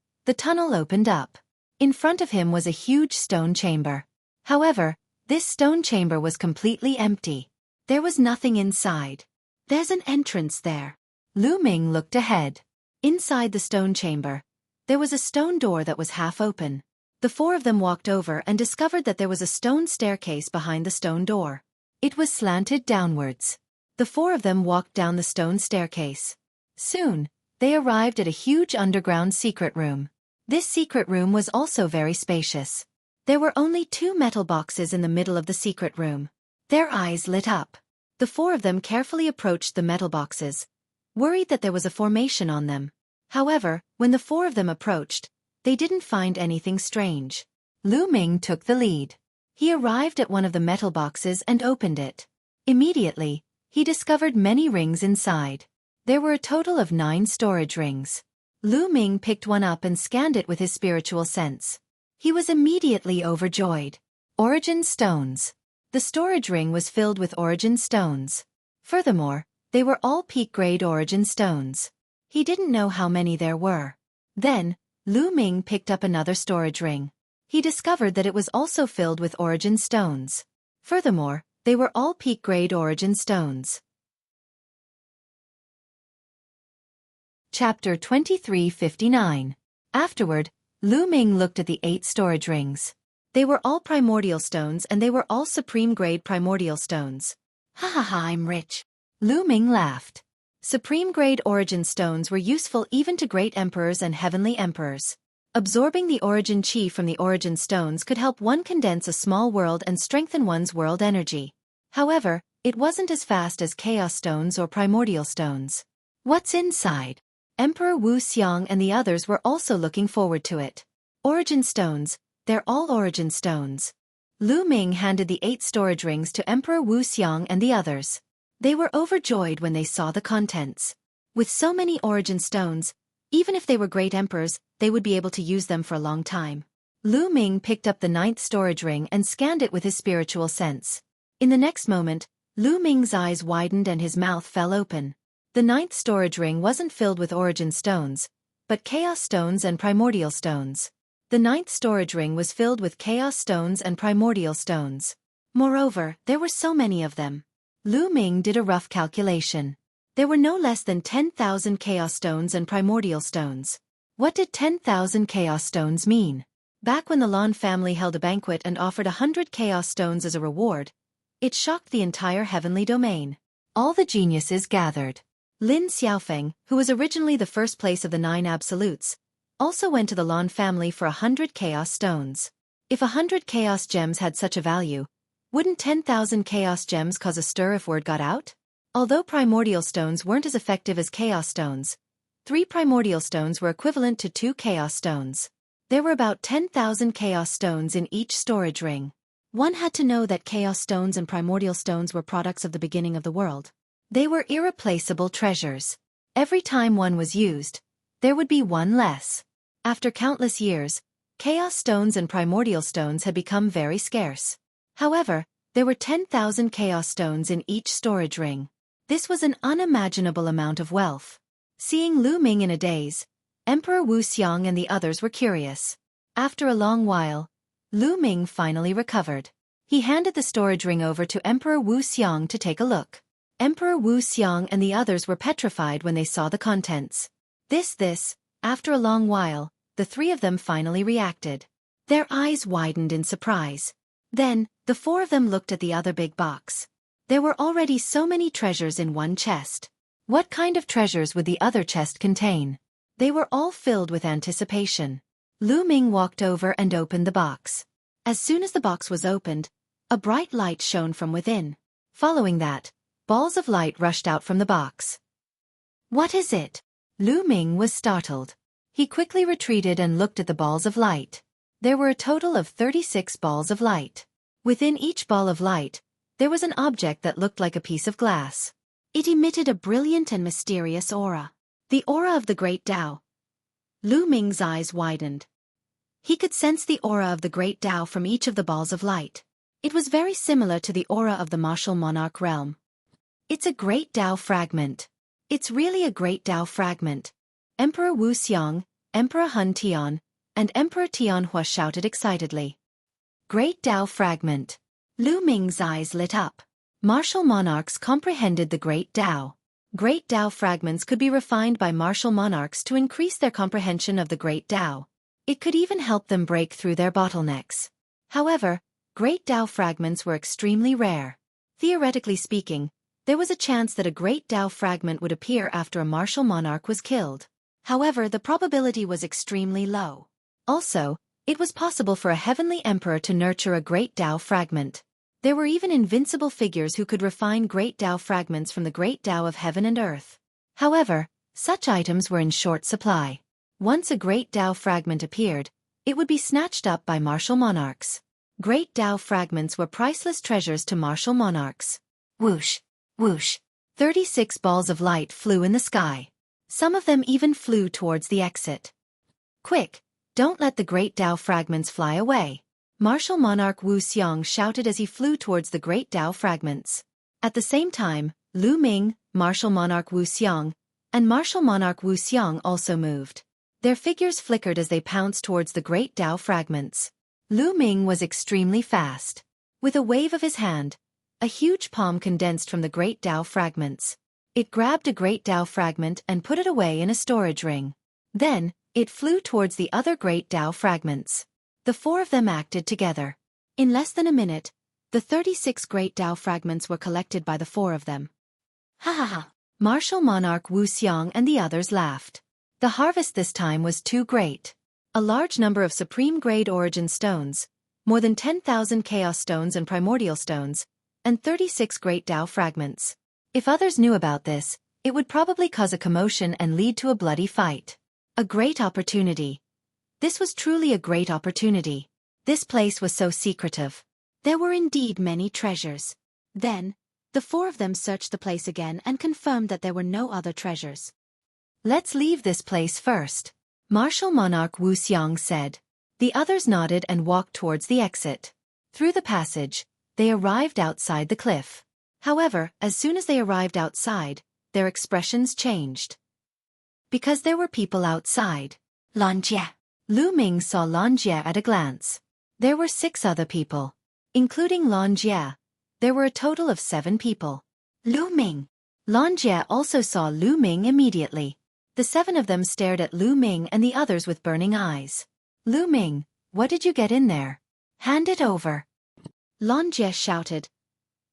opened up. In front of him was a huge stone chamber. However, this stone chamber was completely empty. There was nothing inside. There's an entrance there. Lu Ming looked ahead. Inside the stone chamber, there was a stone door that was half open. The 4 of them walked over and discovered that there was a stone staircase behind the stone door. It was slanted downwards. The 4 of them walked down the stone staircase. Soon, they arrived at a huge underground secret room. This secret room was also very spacious. There were only 2 metal boxes in the middle of the secret room. Their eyes lit up. The 4 of them carefully approached the metal boxes, worried that there was a formation on them. However, when the 4 of them approached, they didn't find anything strange. Lu Ming took the lead. He arrived at one of the metal boxes and opened it. Immediately, he discovered many rings inside. There were a total of 9 storage rings. Lu Ming picked one up and scanned it with his spiritual sense. He was immediately overjoyed. Origin stones. The storage ring was filled with origin stones. Furthermore, they were all peak-grade origin stones. He didn't know how many there were. Then, Lu Ming picked up another storage ring. He discovered that it was also filled with origin stones. Furthermore, they were all peak-grade origin stones. Chapter 2359. Afterward, Lu Ming looked at the 8 storage rings. They were all primordial stones and they were all supreme-grade primordial stones. Ha ha ha, I'm rich. Lu Ming laughed. Supreme-grade origin stones were useful even to great emperors and heavenly emperors. Absorbing the origin chi from the origin stones could help one condense a small world and strengthen one's world energy. However, It wasn't as fast as Chaos Stones or Primordial Stones. What's inside? Emperor Wu Xiang and the others were also looking forward to it. Origin Stones, they're all Origin Stones. Lu Ming handed the 8 storage rings to Emperor Wu Xiang and the others. They were overjoyed when they saw the contents. With so many Origin Stones, even if they were great emperors, they would be able to use them for a long time. Lu Ming picked up the 9th storage ring and scanned it with his spiritual sense. In the next moment, Lu Ming's eyes widened and his mouth fell open. The 9th storage ring wasn't filled with Origin Stones, but Chaos Stones and Primordial Stones. The 9th storage ring was filled with Chaos Stones and Primordial Stones. Moreover, there were so many of them. Lu Ming did a rough calculation. There were no less than 10,000 Chaos Stones and Primordial Stones. What did 10,000 Chaos Stones mean? Back when the Lan family held a banquet and offered 100 Chaos Stones as a reward, it shocked the entire heavenly domain. All the geniuses gathered. Lin Xiaofeng, who was originally the first place of the 9 absolutes, also went to the Lan family for 100 Chaos Stones. If 100 Chaos Gems had such a value, wouldn't 10,000 Chaos Gems cause a stir if word got out? Although Primordial Stones weren't as effective as Chaos Stones, 3 Primordial Stones were equivalent to 2 Chaos Stones. There were about 10,000 Chaos Stones in each storage ring. One had to know that Chaos Stones and Primordial Stones were products of the beginning of the world. They were irreplaceable treasures. Every time one was used, there would be one less. After countless years, Chaos Stones and Primordial Stones had become very scarce. However, there were 10,000 Chaos Stones in each storage ring. This was an unimaginable amount of wealth. Seeing Lu Ming in a daze, Emperor Wu Xiang and the others were curious. After a long while, Lu Ming finally recovered. He handed the storage ring over to Emperor Wu Xiang to take a look. Emperor Wu Xiang and the others were petrified when they saw the contents. After a long while, the 3 of them finally reacted. Their eyes widened in surprise. Then, the 4 of them looked at the other big box. There were already so many treasures in one chest. What kind of treasures would the other chest contain? They were all filled with anticipation. Lu Ming walked over and opened the box. As soon as the box was opened, a bright light shone from within. Following that, balls of light rushed out from the box. What is it? Lu Ming was startled. He quickly retreated and looked at the balls of light. There were a total of 36 balls of light. Within each ball of light, there was an object that looked like a piece of glass. It emitted a brilliant and mysterious aura. The aura of the Great Tao. Lu Ming's eyes widened. He could sense the aura of the Great Tao from each of the balls of light. It was very similar to the aura of the martial monarch realm. It's a Great Tao fragment. It's really a Great Tao fragment. Emperor Wu Xiang, Emperor Hun Tian, and Emperor Tianhua shouted excitedly. Great Tao fragment. Lu Ming's eyes lit up. Martial monarchs comprehended the Great Tao. Great Tao fragments could be refined by martial monarchs to increase their comprehension of the Great Tao. It could even help them break through their bottlenecks. However, Great Tao fragments were extremely rare. Theoretically speaking, there was a chance that a Great Tao fragment would appear after a martial monarch was killed. However, the probability was extremely low. Also, it was possible for a heavenly emperor to nurture a Great Tao fragment. There were even invincible figures who could refine Great Tao fragments from the Great Tao of heaven and earth. However, such items were in short supply. Once a Great Tao fragment appeared, it would be snatched up by martial monarchs. Great Tao fragments were priceless treasures to martial monarchs. Whoosh, whoosh. 36 balls of light flew in the sky. Some of them even flew towards the exit. Quick, don't let the Great Tao fragments fly away. Martial monarch Wu Xiang shouted as he flew towards the Great Tao fragments. At the same time, Lu Ming, martial monarch Wu Xiang, and martial monarch Wu Xiang also moved. Their figures flickered as they pounced towards the Great Tao fragments. Lu Ming was extremely fast. With a wave of his hand, a huge palm condensed from the Great Tao fragments. It grabbed a Great Tao fragment and put it away in a storage ring. Then, it flew towards the other Great Tao fragments. The 4 of them acted together. In less than a minute, the 36 Great Tao fragments were collected by the 4 of them. Ha ha ha! Martial monarch Wu Xiang and the others laughed. The harvest this time was too great. A large number of supreme grade origin stones, more than 10,000 chaos stones and primordial stones, and 36 great Tao fragments. If others knew about this, it would probably cause a commotion and lead to a bloody fight. A great opportunity. This was truly a great opportunity. This place was so secretive. There were indeed many treasures. Then, the four of them searched the place again and confirmed that there were no other treasures. Let's leave this place first, Martial Monarch Wu Xiang said. The others nodded and walked towards the exit. Through the passage, they arrived outside the cliff. However, as soon as they arrived outside, their expressions changed. Because there were people outside. Lan Jie. Lu Ming saw Lan Jie at a glance. There were 6 other people. Including Lan Jie, there were a total of 7 people. Lu Ming. Lan Jie also saw Lu Ming immediately. The 7 of them stared at Lu Ming and the others with burning eyes. Lu Ming, what did you get in there? Hand it over. Lan Jie shouted,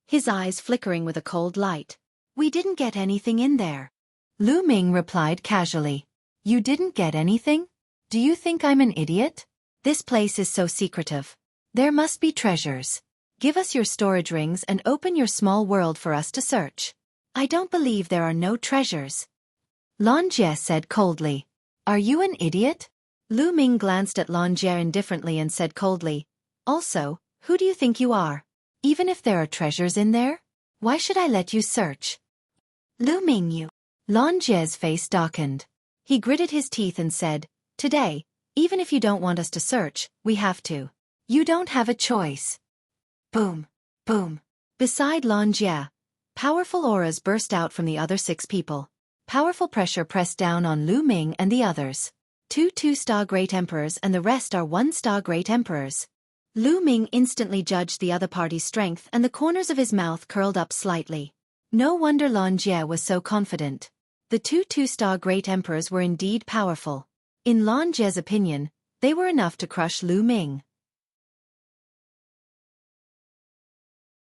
his eyes flickering with a cold light. We didn't get anything in there. Lu Ming replied casually. You didn't get anything? Do you think I'm an idiot? This place is so secretive. There must be treasures. Give us your storage rings and open your small world for us to search. I don't believe there are no treasures. Lan Jie said coldly. Are you an idiot? Lu Ming glanced at Lan Jie indifferently and said coldly, also, who do you think you are? Even if there are treasures in there? Why should I let you search? Lu Ming, you. Lan Jie's face darkened. He gritted his teeth and said, today, even if you don't want us to search, we have to. You don't have a choice. Boom. Boom. Beside Lan Jie, powerful auras burst out from the other 6 people. Powerful pressure pressed down on Lu Ming and the others. 2 2-star Great Emperors and the rest are 1-star Great Emperors. Lu Ming instantly judged the other party's strength and the corners of his mouth curled up slightly. No wonder Lan Jie was so confident. The 2 2-star Great Emperors were indeed powerful. In Lan Jie's opinion, they were enough to crush Lu Ming.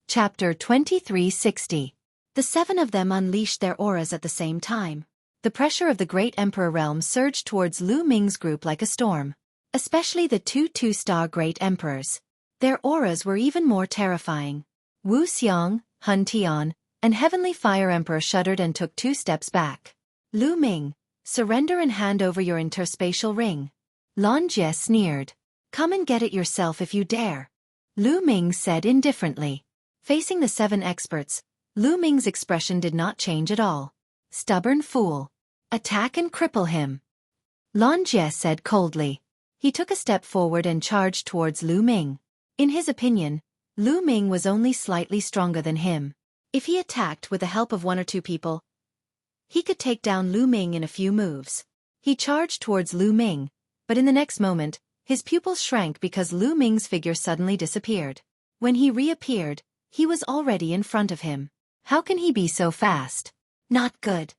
Chapter 2360. The 7 of them unleashed their auras at the same time. The pressure of the Great Emperor realm surged towards Lu Ming's group like a storm. Especially the 2 2-star Great Emperors. Their auras were even more terrifying. Wu Xiang, Hun Tian, and Heavenly Fire Emperor shuddered and took 2 steps back. Lu Ming, surrender and hand over your interspatial ring. Lan Jie sneered. Come and get it yourself if you dare. Lu Ming said indifferently. Facing the 7 experts, Lu Ming's expression did not change at all. Stubborn fool. Attack and cripple him. Lan Jie said coldly. He took a step forward and charged towards Lu Ming. In his opinion, Lu Ming was only slightly stronger than him. If he attacked with the help of 1 or 2 people, he could take down Lu Ming in a few moves. He charged towards Lu Ming, but in the next moment, his pupils shrank because Lu Ming's figure suddenly disappeared. When he reappeared, he was already in front of him. How can he be so fast? Not good.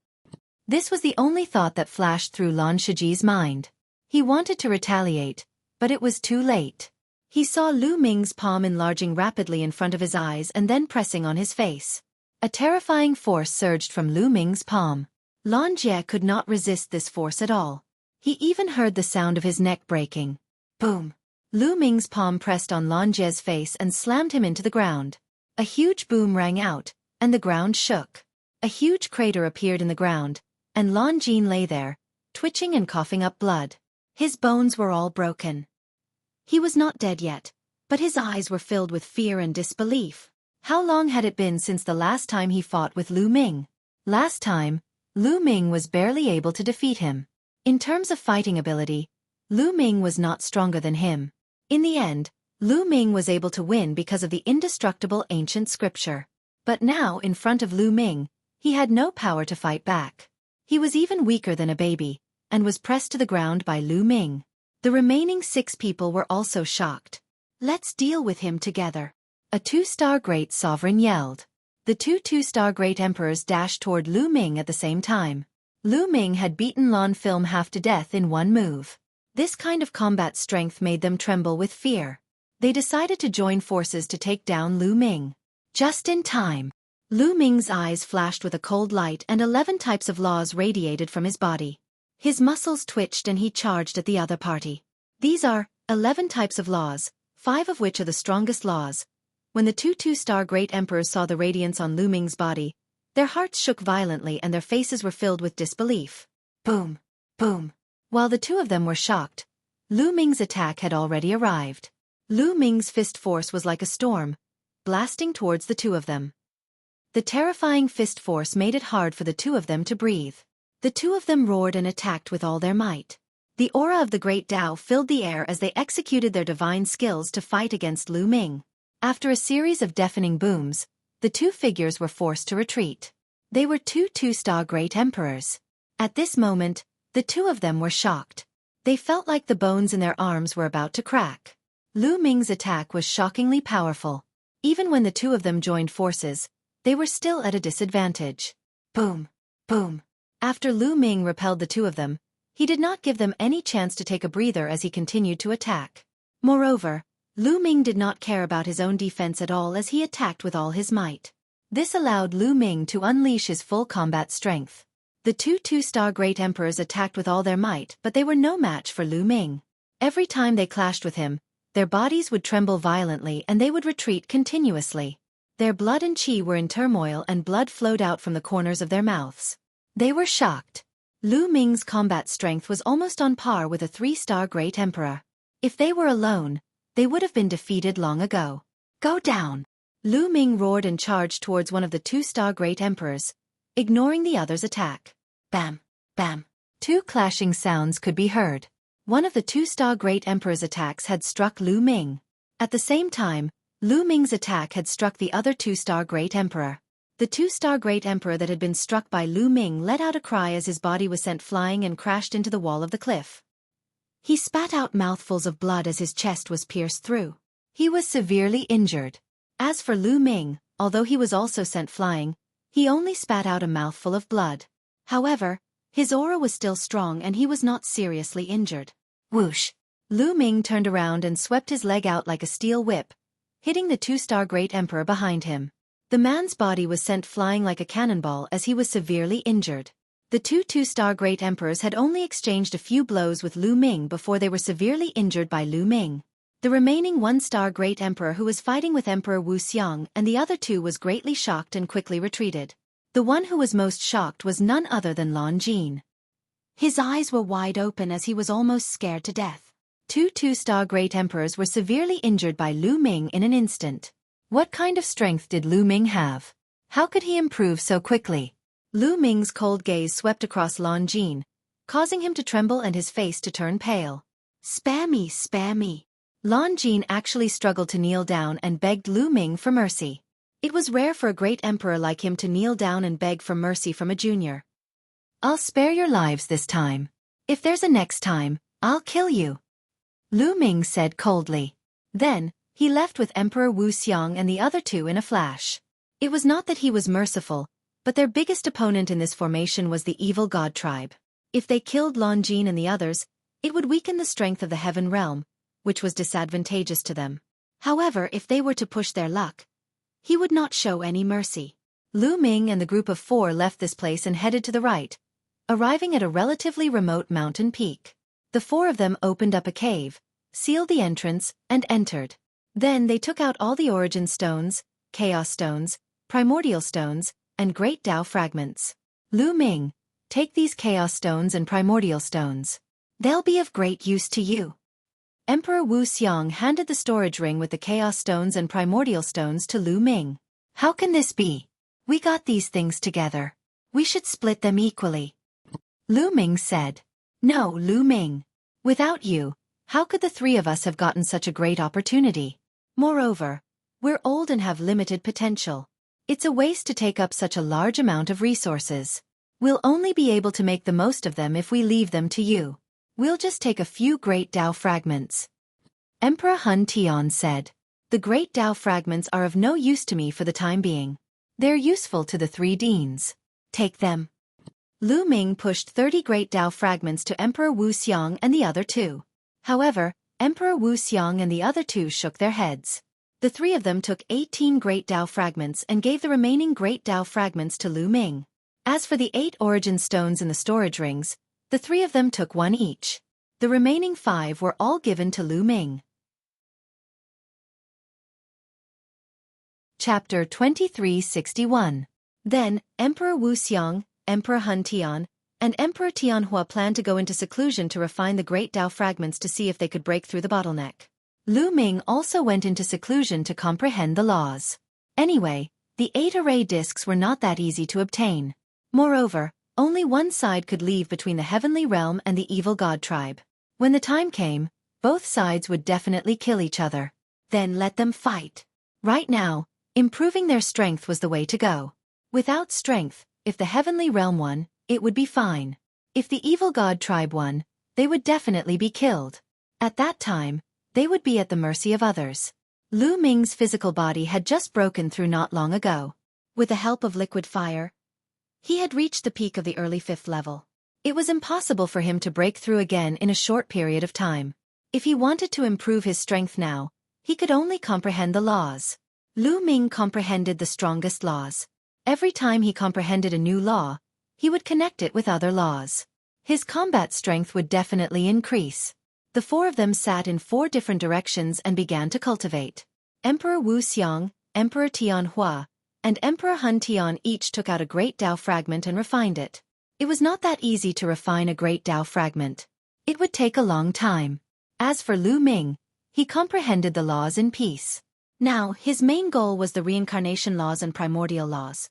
This was the only thought that flashed through Lan Shiji's mind. He wanted to retaliate, but it was too late. He saw Lu Ming's palm enlarging rapidly in front of his eyes and then pressing on his face. A terrifying force surged from Lu Ming's palm. Lan Jie could not resist this force at all. He even heard the sound of his neck breaking. Boom! Lu Ming's palm pressed on Lan Jie's face and slammed him into the ground. A huge boom rang out, and the ground shook. A huge crater appeared in the ground, and Lan Jin lay there, twitching and coughing up blood. His bones were all broken. He was not dead yet, but his eyes were filled with fear and disbelief. How long had it been since the last time he fought with Lu Ming? Last time, Lu Ming was barely able to defeat him. In terms of fighting ability, Lu Ming was not stronger than him. In the end, Lu Ming was able to win because of the indestructible ancient scripture. But now, in front of Lu Ming, he had no power to fight back. He was even weaker than a baby, and was pressed to the ground by Lu Ming. The remaining 6 people were also shocked. Let's deal with him together. A 2-star Great Sovereign yelled. The 2 2-star Great Emperors dashed toward Lu Ming at the same time. Lu Ming had beaten Lan Film half to death in 1 move. This kind of combat strength made them tremble with fear. They decided to join forces to take down Lu Ming. Just in time. Lu Ming's eyes flashed with a cold light and 11 types of laws radiated from his body. His muscles twitched and he charged at the other party. These are 11 types of laws, 5 of which are the strongest laws, When the two-star great emperors saw the radiance on Lu Ming's body, their hearts shook violently and their faces were filled with disbelief. Boom! Boom! While the two of them were shocked, Lu Ming's attack had already arrived. Lu Ming's fist force was like a storm, blasting towards the two of them. The terrifying fist force made it hard for the two of them to breathe. The two of them roared and attacked with all their might. The aura of the Great Tao filled the air as they executed their divine skills to fight against Lu Ming. After a series of deafening booms, the two figures were forced to retreat. They were two-star great emperors. At this moment, the two of them were shocked. They felt like the bones in their arms were about to crack. Lu Ming's attack was shockingly powerful. Even when the two of them joined forces, they were still at a disadvantage. Boom! Boom! After Lu Ming repelled the two of them, he did not give them any chance to take a breather as he continued to attack. Moreover, Lu Ming did not care about his own defense at all as he attacked with all his might. This allowed Lu Ming to unleash his full combat strength. The two-star great emperors attacked with all their might, but they were no match for Lu Ming. Every time they clashed with him, their bodies would tremble violently and they would retreat continuously. Their blood and qi were in turmoil and blood flowed out from the corners of their mouths. They were shocked. Lu Ming's combat strength was almost on par with a three-star great emperor. If they were alone, they would have been defeated long ago. Go down! Lu Ming roared and charged towards one of the two-star great emperors, ignoring the other's attack. Bam! Bam! Two clashing sounds could be heard. One of the two-star great emperor's attacks had struck Lu Ming. At the same time, Lu Ming's attack had struck the other two-star great emperor. The two-star great emperor that had been struck by Lu Ming let out a cry as his body was sent flying and crashed into the wall of the cliff. He spat out mouthfuls of blood as his chest was pierced through. He was severely injured. As for Lu Ming, although he was also sent flying, he only spat out a mouthful of blood. However, his aura was still strong and he was not seriously injured. Whoosh! Lu Ming turned around and swept his leg out like a steel whip, hitting the two-star great emperor behind him. The man's body was sent flying like a cannonball as he was severely injured. The two-star great emperors had only exchanged a few blows with Lu Ming before they were severely injured by Lu Ming. The remaining one-star great emperor who was fighting with Emperor Wu Xiang and the other two was greatly shocked and quickly retreated. The one who was most shocked was none other than Lan Jin. His eyes were wide open as he was almost scared to death. Two-star great emperors were severely injured by Lu Ming in an instant. What kind of strength did Lu Ming have? How could he improve so quickly? Lu Ming's cold gaze swept across Lan Jin, causing him to tremble and his face to turn pale. Spare me, spare me. Lan Jin actually struggled to kneel down and begged Lu Ming for mercy. It was rare for a great emperor like him to kneel down and beg for mercy from a junior. I'll spare your lives this time. If there's a next time, I'll kill you, Lu Ming said coldly. Then, he left with Emperor Wu Xiang and the other two in a flash. It was not that he was merciful, but their biggest opponent in this formation was the evil god tribe. If they killed Lan Jin and the others, it would weaken the strength of the heaven realm, which was disadvantageous to them. However, if they were to push their luck, he would not show any mercy. Lu Ming and the group of four left this place and headed to the right, arriving at a relatively remote mountain peak. The four of them opened up a cave, sealed the entrance, and entered. Then they took out all the origin stones, chaos stones, primordial stones, and great Tao fragments. Lu Ming, take these chaos stones and primordial stones. They'll be of great use to you. Emperor Wu Xiang handed the storage ring with the chaos stones and primordial stones to Lu Ming. How can this be? We got these things together. We should split them equally. Lu Ming said. No, Lu Ming. Without you, how could the three of us have gotten such a great opportunity? Moreover, we're old and have limited potential. It's a waste to take up such a large amount of resources. We'll only be able to make the most of them if we leave them to you. We'll just take a few great Tao fragments. Emperor Hun Tian said. The great Tao fragments are of no use to me for the time being. They're useful to the three deans. Take them. Lu Ming pushed 30 great Tao fragments to Emperor Wu Xiang and the other two. However, Emperor Wu Xiang and the other two shook their heads. The three of them took 18 great Tao fragments and gave the remaining great Tao fragments to Lu Ming. As for the 8 origin stones in the storage rings, the three of them took one each. The remaining 5 were all given to Lu Ming. Chapter 2361. Then, Emperor Wu Xiang, Emperor Hun Tian, and Emperor Tianhua planned to go into seclusion to refine the great Tao fragments to see if they could break through the bottleneck. Lu Ming also went into seclusion to comprehend the laws. Anyway, the 8 array discs were not that easy to obtain. Moreover, only one side could leave between the heavenly realm and the evil god tribe. When the time came, both sides would definitely kill each other. Then let them fight. Right now, improving their strength was the way to go. Without strength, if the heavenly realm won, it would be fine. If the evil god tribe won, they would definitely be killed. At that time, they would be at the mercy of others. Lu Ming's physical body had just broken through not long ago. With the help of liquid fire, he had reached the peak of the early 5th level. It was impossible for him to break through again in a short period of time. If he wanted to improve his strength now, he could only comprehend the laws. Lu Ming comprehended the strongest laws. Every time he comprehended a new law, he would connect it with other laws. His combat strength would definitely increase. The 4 of them sat in 4 different directions and began to cultivate. Emperor Wu Xiang, Emperor Tianhua, and Emperor Hun Tian each took out a great Tao fragment and refined it. It was not that easy to refine a great Tao fragment. It would take a long time. As for Lu Ming, he comprehended the laws in peace. Now, his main goal was the reincarnation laws and primordial laws.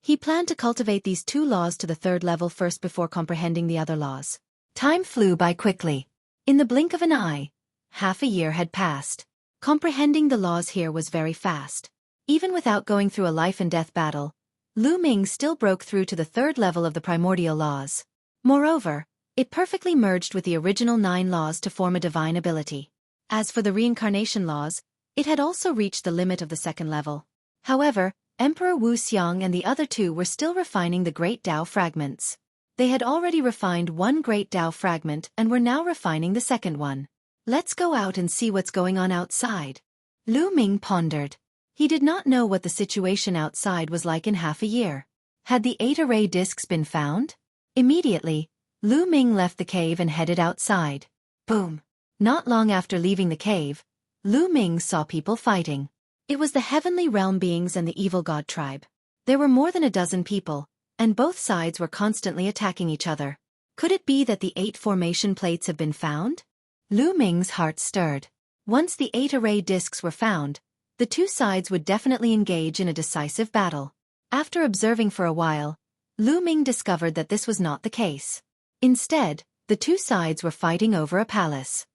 He planned to cultivate these 2 laws to the 3rd level first before comprehending the other laws. Time flew by quickly. In the blink of an eye, half a year had passed. Comprehending the laws here was very fast. Even without going through a life-and-death battle, Lu Ming still broke through to the 3rd level of the primordial laws. Moreover, it perfectly merged with the original 9 laws to form a divine ability. As for the reincarnation laws, it had also reached the limit of the 2nd level. However, Emperor Wu Xiang and the other 2 were still refining the great Tao fragments. They had already refined one great Tao fragment and were now refining the 2nd one. Let's go out and see what's going on outside. Lu Ming pondered. He did not know what the situation outside was like in half a year. Had the 8 array discs been found? Immediately, Lu Ming left the cave and headed outside. Boom! Not long after leaving the cave, Lu Ming saw people fighting. It was the heavenly realm beings and the evil god tribe. There were more than a dozen people, and both sides were constantly attacking each other. Could it be that the 8 formation plates have been found? Lu Ming's heart stirred. Once the 8 array discs were found, the 2 sides would definitely engage in a decisive battle. After observing for a while, Lu Ming discovered that this was not the case. Instead, the 2 sides were fighting over a palace.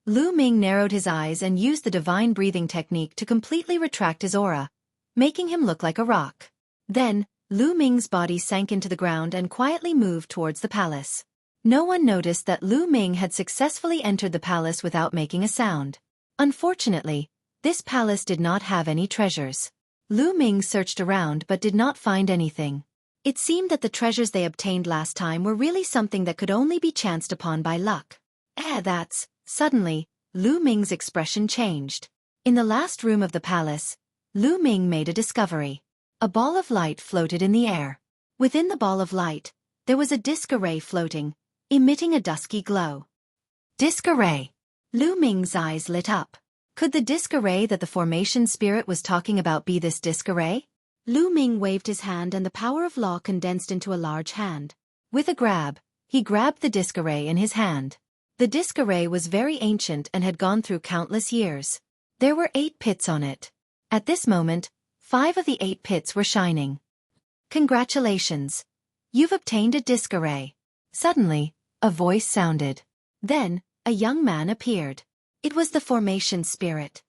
Lu Ming narrowed his eyes and used the divine breathing technique to completely retract his aura, making him look like a rock. Then, Lu Ming's body sank into the ground and quietly moved towards the palace. No one noticed that Lu Ming had successfully entered the palace without making a sound. Unfortunately, this palace did not have any treasures. Lu Ming searched around but did not find anything. It seemed that the treasures they obtained last time were really something that could only be chanced upon by luck. Suddenly, Lu Ming's expression changed. In the last room of the palace, Lu Ming made a discovery. A ball of light floated in the air. Within the ball of light, there was a disc array floating, emitting a dusky glow. Disc array! Lu Ming's eyes lit up. Could the disc array that the formation spirit was talking about be this disc array? Lu Ming waved his hand and the power of law condensed into a large hand. With a grab, he grabbed the disc array in his hand. The disc array was very ancient and had gone through countless years. There were 8 pits on it. At this moment, 5 of the 8 pits were shining. Congratulations! You've obtained a disc array. Suddenly, a voice sounded. Then, a young man appeared. It was the formation spirit.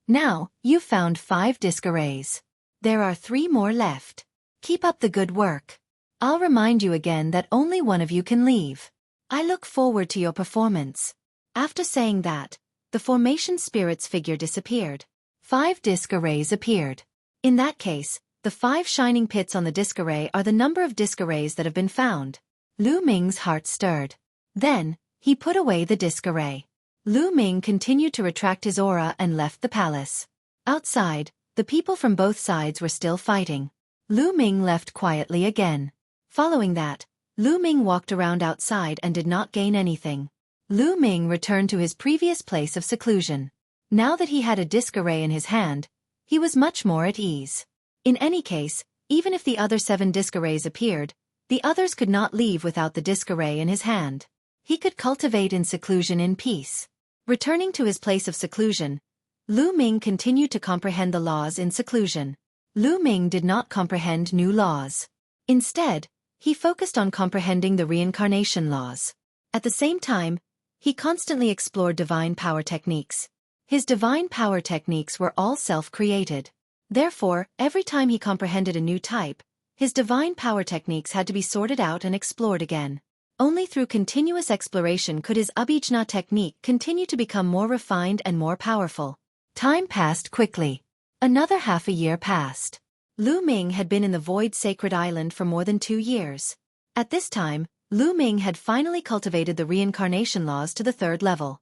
Now, you've found 5 disc arrays. There are 3 more left. Keep up the good work. I'll remind you again that only one of you can leave. I look forward to your performance. After saying that, the formation spirit's figure disappeared. 5 disc arrays appeared. In that case, the 5 shining pits on the disc array are the number of disc arrays that have been found. Lu Ming's heart stirred. Then, he put away the disc array. Lu Ming continued to retract his aura and left the palace. Outside, the people from both sides were still fighting. Lu Ming left quietly again. Following that, Lu Ming walked around outside and did not gain anything. Lu Ming returned to his previous place of seclusion. Now that he had a disc array in his hand, he was much more at ease. In any case, even if the other 7 disc arrays appeared, the others could not leave without the disc array in his hand. He could cultivate in seclusion in peace. Returning to his place of seclusion, Lu Ming continued to comprehend the laws in seclusion. Lu Ming did not comprehend new laws. Instead, he focused on comprehending the reincarnation laws. At the same time, he constantly explored divine power techniques. His divine power techniques were all self-created. Therefore, every time he comprehended a new type, his divine power techniques had to be sorted out and explored again. Only through continuous exploration could his Abhijna technique continue to become more refined and more powerful. Time passed quickly. Another half a year passed. Lu Ming had been in the Void Sacred Island for more than 2 years. At this time, Lu Ming had finally cultivated the reincarnation laws to the 3rd level.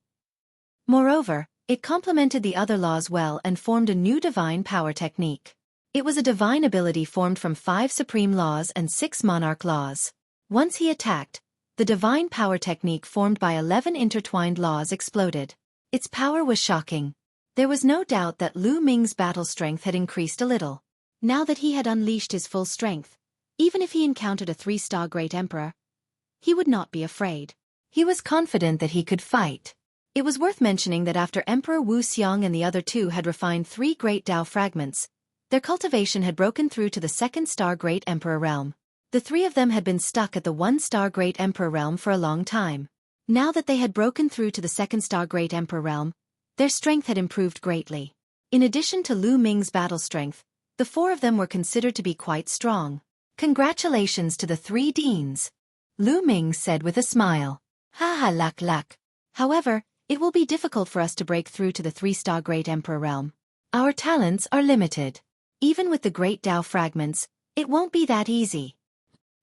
Moreover, it complemented the other laws well and formed a new divine power technique. It was a divine ability formed from 5 supreme laws and 6 monarch laws. Once he attacked, the divine power technique formed by 11 intertwined laws exploded. Its power was shocking. There was no doubt that Lu Ming's battle strength had increased a little. Now that he had unleashed his full strength, even if he encountered a 3-star Great Emperor, he would not be afraid. He was confident that he could fight. It was worth mentioning that after Emperor Wu Xiang and the other 2 had refined 3 great Tao fragments, their cultivation had broken through to the 2nd-star Great Emperor realm. The 3 of them had been stuck at the 1-star Great Emperor realm for a long time. Now that they had broken through to the 2nd-star Great Emperor realm, their strength had improved greatly. In addition to Lu Ming's battle strength, the 4 of them were considered to be quite strong. Congratulations to the 3 deans, Lu Ming said with a smile. Ha luck. However, it will be difficult for us to break through to the 3-star Great Emperor realm. Our talents are limited. Even with the great Tao fragments, it won't be that easy.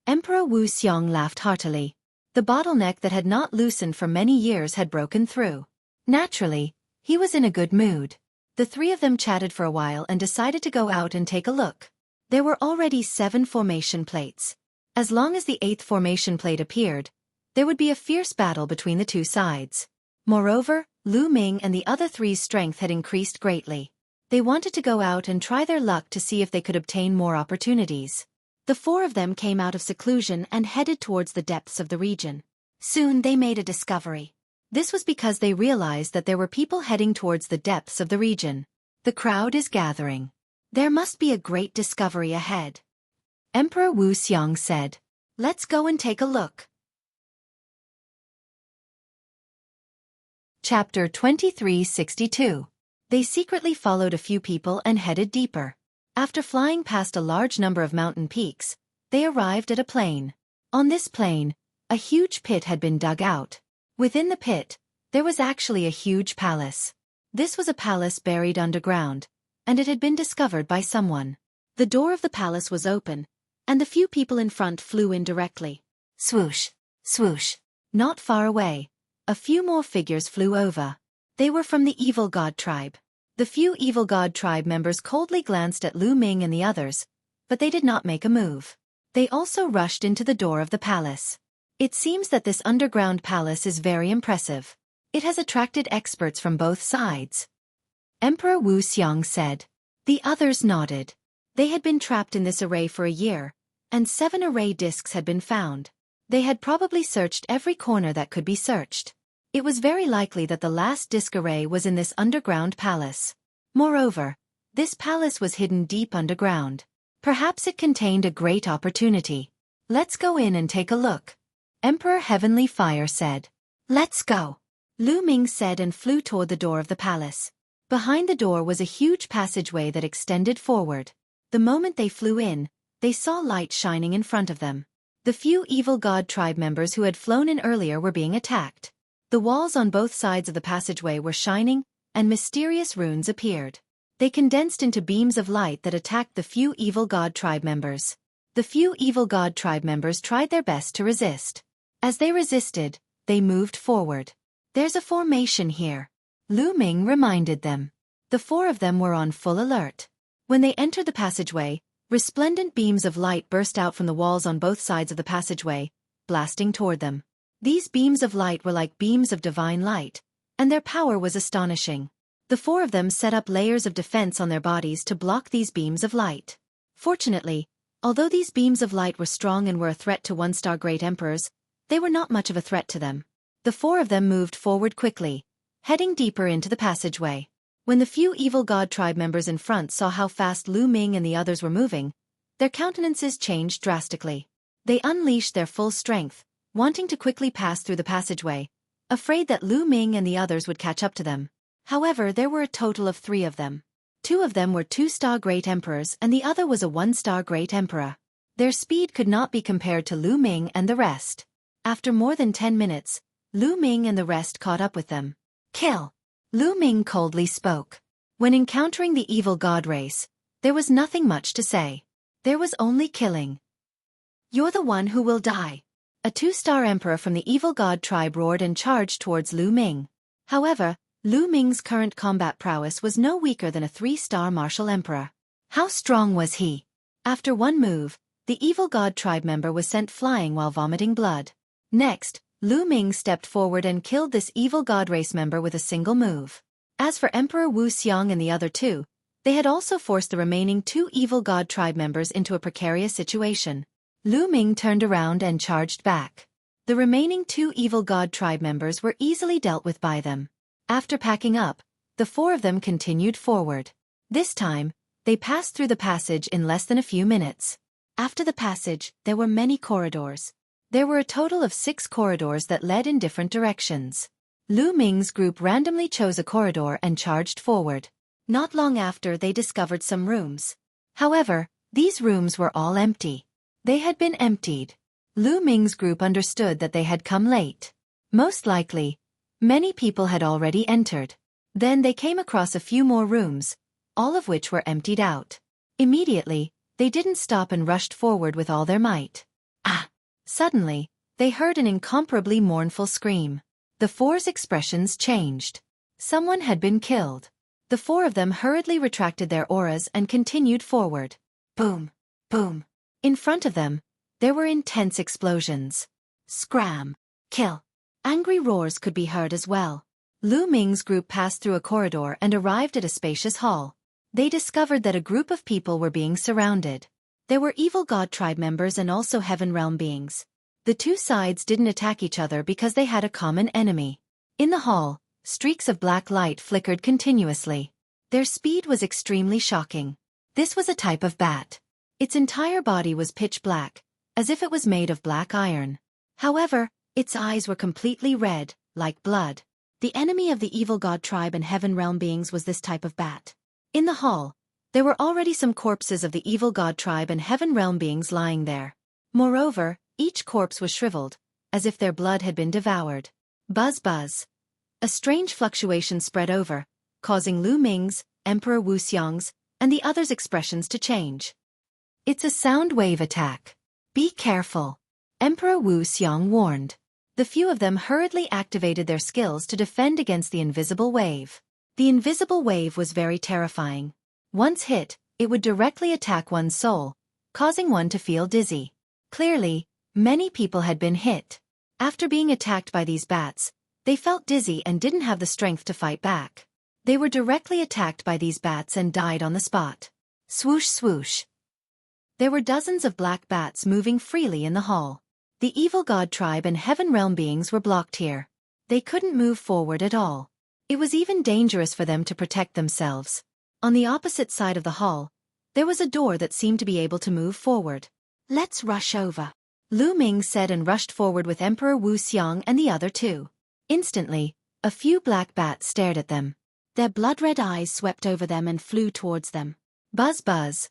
Emperor Wu Xiang laughed heartily. The bottleneck that had not loosened for many years had broken through. Naturally, he was in a good mood. The 3 of them chatted for a while and decided to go out and take a look. There were already 7 formation plates. As long as the 8th formation plate appeared, there would be a fierce battle between the 2 sides. Moreover, Lu Ming and the other 3's strength had increased greatly. They wanted to go out and try their luck to see if they could obtain more opportunities. The 4 of them came out of seclusion and headed towards the depths of the region. Soon they made a discovery. This was because they realized that there were people heading towards the depths of the region. The crowd is gathering. There must be a great discovery ahead. Emperor Wu Xiang said. Let's go and take a look. Chapter 2362. They secretly followed a few people and headed deeper. After flying past a large number of mountain peaks, they arrived at a plain. On this plain, a huge pit had been dug out. Within the pit, there was actually a huge palace. This was a palace buried underground, and it had been discovered by someone. The door of the palace was open, and the few people in front flew in directly. Swoosh, swoosh. Not far away, a few more figures flew over. They were from the Evil God tribe. The few Evil God tribe members coldly glanced at Lu Ming and the others, but they did not make a move. They also rushed into the door of the palace. It seems that this underground palace is very impressive. It has attracted experts from both sides. Emperor Wu Xiang said. The others nodded. They had been trapped in this array for a year, and 7 array discs had been found. They had probably searched every corner that could be searched. It was very likely that the last disc array was in this underground palace. Moreover, this palace was hidden deep underground. Perhaps it contained a great opportunity. Let's go in and take a look. Emperor Heavenly Fire said. Let's go. Lu Ming said and flew toward the door of the palace. Behind the door was a huge passageway that extended forward. The moment they flew in, they saw light shining in front of them. The few Evil God tribe members who had flown in earlier were being attacked. The walls on both sides of the passageway were shining, and mysterious runes appeared. They condensed into beams of light that attacked the few Evil God tribe members. The few Evil God tribe members tried their best to resist. As they resisted, they moved forward. There's a formation here, Lu Ming reminded them. The 4 of them were on full alert. When they entered the passageway, resplendent beams of light burst out from the walls on both sides of the passageway, blasting toward them. These beams of light were like beams of divine light, and their power was astonishing. The four of them set up layers of defense on their bodies to block these beams of light. Fortunately, although these beams of light were strong and were a threat to one-star great emperors, they were not much of a threat to them. The four of them moved forward quickly, heading deeper into the passageway. When the few evil god tribe members in front saw how fast Lu Ming and the others were moving, their countenances changed drastically. They unleashed their full strength, wanting to quickly pass through the passageway, afraid that Lu Ming and the others would catch up to them. However, there were a total of 3 of them. 2 of them were 2-star great emperors and the other was a 1-star great emperor. Their speed could not be compared to Lu Ming and the rest. After more than 10 minutes, Lu Ming and the rest caught up with them. Kill! Lu Ming coldly spoke. When encountering the evil god race, there was nothing much to say. There was only killing. You're the one who will die. A 2-star emperor from the evil god tribe roared and charged towards Lu Ming. However, Lu Ming's current combat prowess was no weaker than a 3-star martial emperor. How strong was he? After one move, the evil god tribe member was sent flying while vomiting blood. Next, Lu Ming stepped forward and killed this evil god race member with a single move. As for Emperor Wu Xiang and the other 2, they had also forced the remaining 2 evil god tribe members into a precarious situation. Lu Ming turned around and charged back. The remaining 2 evil god tribe members were easily dealt with by them. After packing up, the 4 of them continued forward. This time, they passed through the passage in less than a few minutes. After the passage, there were many corridors. There were a total of 6 corridors that led in different directions. Lu Ming's group randomly chose a corridor and charged forward. Not long after, they discovered some rooms. However, these rooms were all empty. They had been emptied. Lu Ming's group understood that they had come late. Most likely, many people had already entered. Then they came across a few more rooms, all of which were emptied out. Immediately, they didn't stop and rushed forward with all their might. Ah! Suddenly, they heard an incomparably mournful scream. The 4's expressions changed. Someone had been killed. The 4 of them hurriedly retracted their auras and continued forward. Boom! Boom! In front of them, there were intense explosions. Scram! Kill! Angry roars could be heard as well. Lu Ming's group passed through a corridor and arrived at a spacious hall. They discovered that a group of people were being surrounded. There were evil god tribe members and also heaven realm beings. The 2 sides didn't attack each other because they had a common enemy. In the hall, streaks of black light flickered continuously. Their speed was extremely shocking. This was a type of bat. Its entire body was pitch black, as if it was made of black iron. However, its eyes were completely red, like blood. The enemy of the evil god tribe and heaven realm beings was this type of bat. In the hall, there were already some corpses of the evil god tribe and heaven realm beings lying there. Moreover, each corpse was shriveled, as if their blood had been devoured. Buzz buzz. A strange fluctuation spread over, causing Lu Ming's, Emperor Wu Xiang's, and the others' expressions to change. It's a sound wave attack. Be careful. Emperor Wu Xiang warned. The few of them hurriedly activated their skills to defend against the invisible wave. The invisible wave was very terrifying. Once hit, it would directly attack one's soul, causing one to feel dizzy. Clearly, many people had been hit. After being attacked by these bats, they felt dizzy and didn't have the strength to fight back. They were directly attacked by these bats and died on the spot. Swoosh swoosh. There were dozens of black bats moving freely in the hall. The evil god tribe and heaven realm beings were blocked here. They couldn't move forward at all. It was even dangerous for them to protect themselves. On the opposite side of the hall, there was a door that seemed to be able to move forward. Let's rush over, Lu Ming said and rushed forward with Emperor Wu Xiang and the other 2. Instantly, a few black bats stared at them. Their blood-red eyes swept over them and flew towards them. Buzz buzz.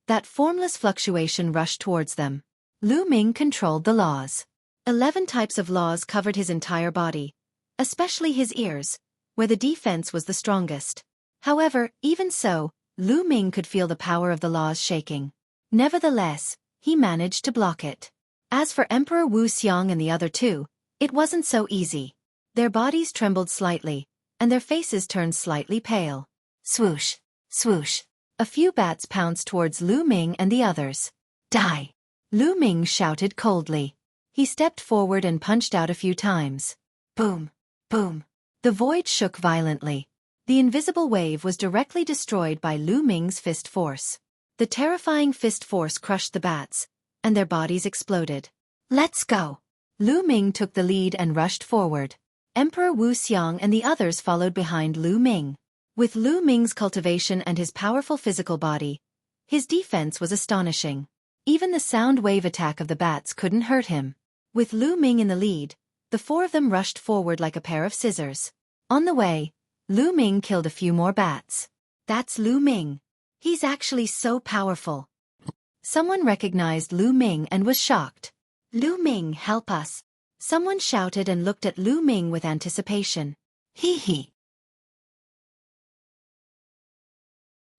That formless fluctuation rushed towards them. Lu Ming controlled the laws. 11 types of laws covered his entire body, especially his ears, where the defense was the strongest. However, even so, Lu Ming could feel the power of the laws shaking. Nevertheless, he managed to block it. As for Emperor Wu Xiang and the other 2, it wasn't so easy. Their bodies trembled slightly, and their faces turned slightly pale. Swoosh, swoosh. A few bats pounced towards Lu Ming and the others. Die! Lu Ming shouted coldly. He stepped forward and punched out a few times. Boom, boom. The void shook violently. The invisible wave was directly destroyed by Lu Ming's fist force. The terrifying fist force crushed the bats, and their bodies exploded. "Let's go!" Lu Ming took the lead and rushed forward. Emperor Wu Xiang and the others followed behind Lu Ming. With Lu Ming's cultivation and his powerful physical body, his defense was astonishing. Even the sound wave attack of the bats couldn't hurt him. With Lu Ming in the lead, the four of them rushed forward like a pair of scissors. On the way, Lu Ming killed a few more bats. "That's Lu Ming. He's actually so powerful." Someone recognized Lu Ming and was shocked. "Lu Ming, help us!" Someone shouted and looked at Lu Ming with anticipation. Hee hee.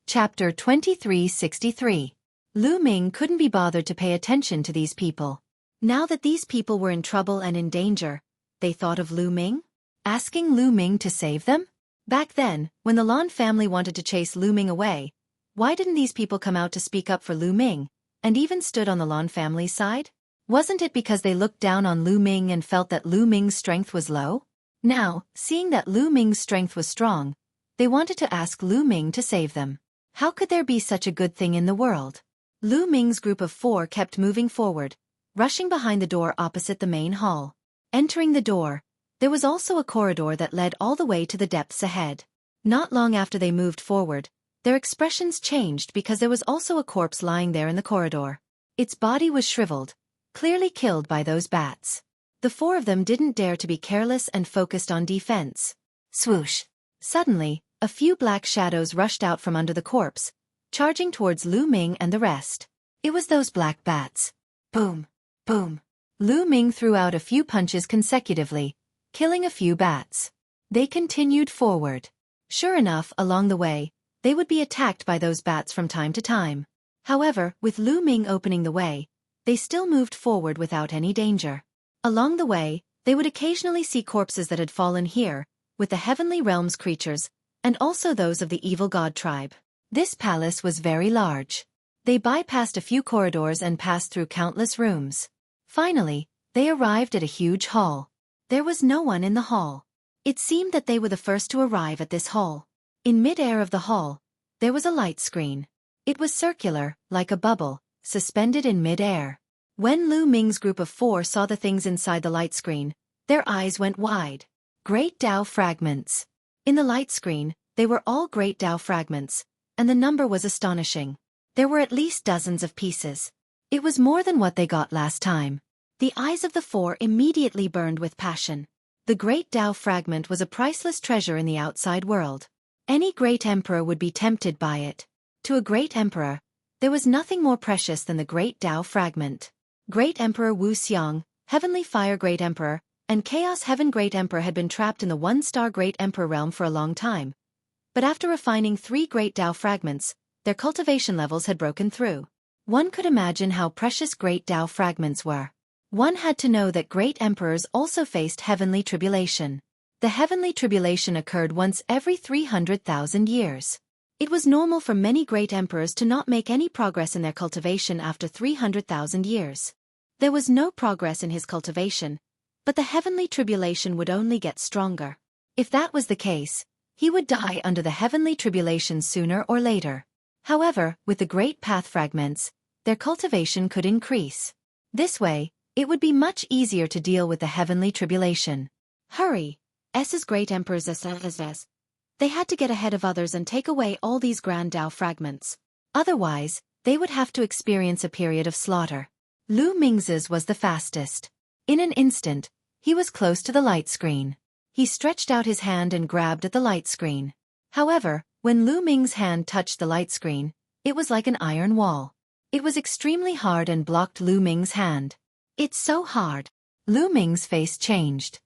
Chapter 2363. Lu Ming couldn't be bothered to pay attention to these people. Now that these people were in trouble and in danger, they thought of Lu Ming? Asking Lu Ming to save them? Back then, when the Lan family wanted to chase Lu Ming away, why didn't these people come out to speak up for Lu Ming, and even stood on the Lan family's side? Wasn't it because they looked down on Lu Ming and felt that Lu Ming's strength was low? Now, seeing that Lu Ming's strength was strong, they wanted to ask Lu Ming to save them. How could there be such a good thing in the world? Lu Ming's group of four kept moving forward, rushing behind the door opposite the main hall. Entering the door, there was also a corridor that led all the way to the depths ahead. Not long after they moved forward, their expressions changed because there was also a corpse lying there in the corridor. Its body was shriveled, clearly killed by those bats. The four of them didn't dare to be careless and focused on defense. Swoosh! Suddenly, a few black shadows rushed out from under the corpse, charging towards Lu Ming and the rest. It was those black bats. Boom! Boom! Lu Ming threw out a few punches consecutively, killing a few bats. They continued forward. Sure enough, along the way, they would be attacked by those bats from time to time. However, with Lu Ming opening the way, they still moved forward without any danger. Along the way, they would occasionally see corpses that had fallen here, with the heavenly realms creatures, and also those of the evil god tribe. This palace was very large. They bypassed a few corridors and passed through countless rooms. Finally, they arrived at a huge hall. There was no one in the hall. It seemed that they were the first to arrive at this hall. In mid-air of the hall, there was a light screen. It was circular, like a bubble, suspended in mid-air. When Lu Ming's group of four saw the things inside the light screen, their eyes went wide. Great Tao fragments. In the light screen, they were all Great Tao fragments, and the number was astonishing. There were at least dozens of pieces. It was more than what they got last time. The eyes of the four immediately burned with passion. The Great Tao fragment was a priceless treasure in the outside world. Any great emperor would be tempted by it. To a great emperor, there was nothing more precious than the Great Tao fragment. Great Emperor Wu Xiang, Heavenly Fire Great Emperor, and Chaos Heaven Great Emperor had been trapped in the one-star Great Emperor realm for a long time. But after refining 3 Great Tao fragments, their cultivation levels had broken through. One could imagine how precious Great Tao fragments were. One had to know that great emperors also faced heavenly tribulation. The heavenly tribulation occurred once every 300,000 years. It was normal for many great emperors to not make any progress in their cultivation after 300,000 years. There was no progress in his cultivation, but the heavenly tribulation would only get stronger. If that was the case, he would die under the heavenly tribulation sooner or later. However, with the great path fragments, their cultivation could increase. This way, it would be much easier to deal with the heavenly tribulation. Hurry! S's great emperors SS. They had to get ahead of others and take away all these grand Tao fragments. Otherwise, they would have to experience a period of slaughter. Lu Ming's was the fastest. In an instant, he was close to the light screen. He stretched out his hand and grabbed at the light screen. However, when Lu Ming's hand touched the light screen, it was like an iron wall. It was extremely hard and blocked Lu Ming's hand. It's so hard. Lu Ming's face changed.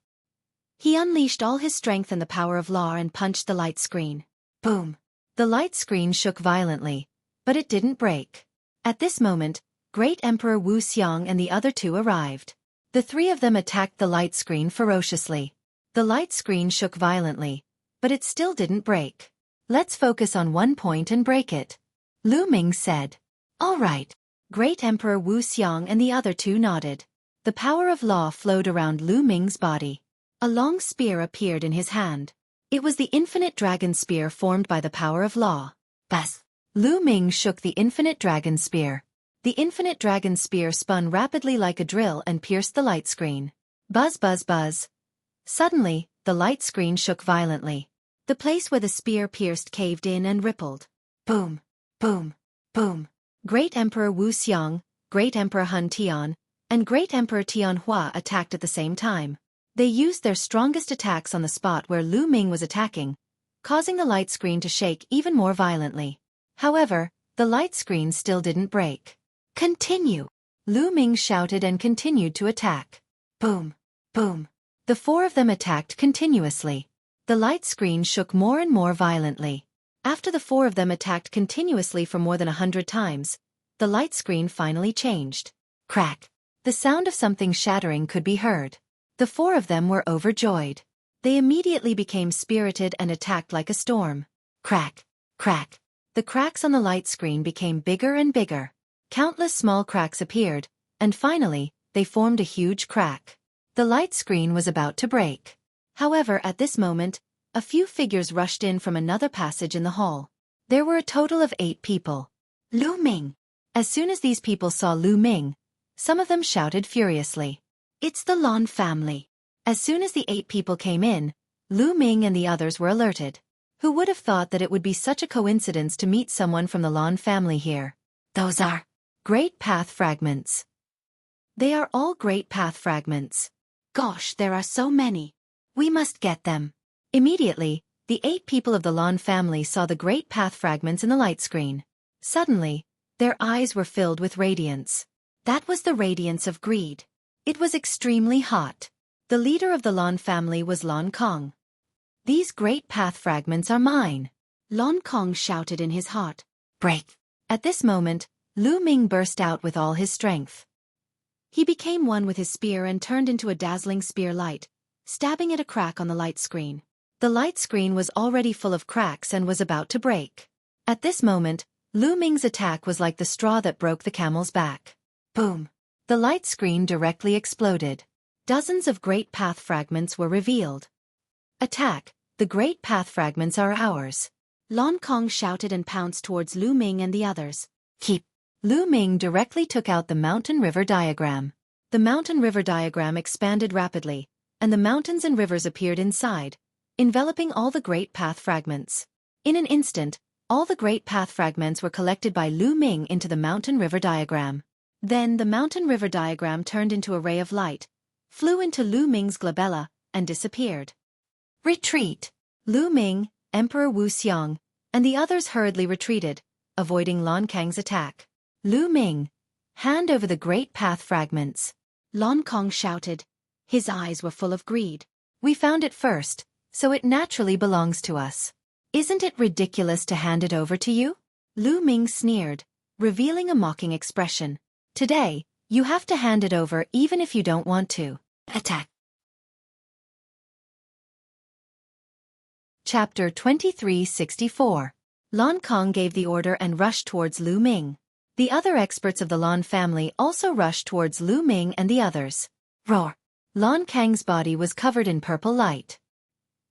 He unleashed all his strength and the power of law and punched the light screen. Boom! The light screen shook violently, but it didn't break. At this moment, Great Emperor Wu Xiang and the other two arrived. The 3 of them attacked the light screen ferociously. The light screen shook violently, but it still didn't break. Let's focus on one point and break it. Lu Ming said. All right. Great Emperor Wu Xiang and the other 2 nodded. The power of law flowed around Lu Ming's body. A long spear appeared in his hand. It was the infinite dragon spear formed by the power of law. Buzz! Lu Ming shook the infinite dragon spear. The infinite dragon spear spun rapidly like a drill and pierced the light screen. Buzz buzz buzz. Suddenly, the light screen shook violently. The place where the spear pierced caved in and rippled. Boom! Boom! Boom! Great Emperor Wu Xiang, Great Emperor Hun Tian, and Great Emperor Tian Hua attacked at the same time. They used their strongest attacks on the spot where Lu Ming was attacking, causing the light screen to shake even more violently. However, the light screen still didn't break. Continue! Lu Ming shouted and continued to attack. Boom! Boom! The four of them attacked continuously. The light screen shook more and more violently. After the four of them attacked continuously for more than 100 times, the light screen finally changed. Crack! The sound of something shattering could be heard. The four of them were overjoyed. They immediately became spirited and attacked like a storm. Crack! Crack! The cracks on the light screen became bigger and bigger. Countless small cracks appeared, and finally, they formed a huge crack. The light screen was about to break. However, at this moment, a few figures rushed in from another passage in the hall. There were a total of 8 people. Lu Ming! As soon as these people saw Lu Ming, some of them shouted furiously. It's the Lan family. As soon as the 8 people came in, Lu Ming and the others were alerted. Who would have thought that it would be such a coincidence to meet someone from the Lan family here? Those are great path fragments. They are all great path fragments. Gosh, there are so many. We must get them. Immediately, the 8 people of the Lan family saw the great path fragments in the light screen. Suddenly, their eyes were filled with radiance. That was the radiance of greed. It was extremely hot. The leader of the Lan family was Lan Kong. These great path fragments are mine. Lan Kong shouted in his heart. Break! At this moment, Lu Ming burst out with all his strength. He became one with his spear and turned into a dazzling spear light, stabbing at a crack on the light screen. The light screen was already full of cracks and was about to break. At this moment, Lu Ming's attack was like the straw that broke the camel's back. Boom! The light screen directly exploded. Dozens of great path fragments were revealed. Attack! The great path fragments are ours. Lan Kong shouted and pounced towards Lu Ming and the others. Keep! Lu Ming directly took out the mountain river diagram. The mountain river diagram expanded rapidly, and the mountains and rivers appeared inside, enveloping all the great path fragments. In an instant, all the great path fragments were collected by Lu Ming into the mountain river diagram. Then the mountain river diagram turned into a ray of light, flew into Lu Ming's glabella, and disappeared. Retreat! Lu Ming, Emperor Wu Xiang, and the others hurriedly retreated, avoiding Lan Kang's attack. Lu Ming, hand over the great path fragments. Lan Kong shouted. His eyes were full of greed. We found it first, so it naturally belongs to us. Isn't it ridiculous to hand it over to you? Lu Ming sneered, revealing a mocking expression. Today, you have to hand it over even if you don't want to. Attack! Chapter 2364. Lan Kong gave the order and rushed towards Lu Ming. The other experts of the Lan family also rushed towards Lu Ming and the others. Roar! Lan Kang's body was covered in purple light.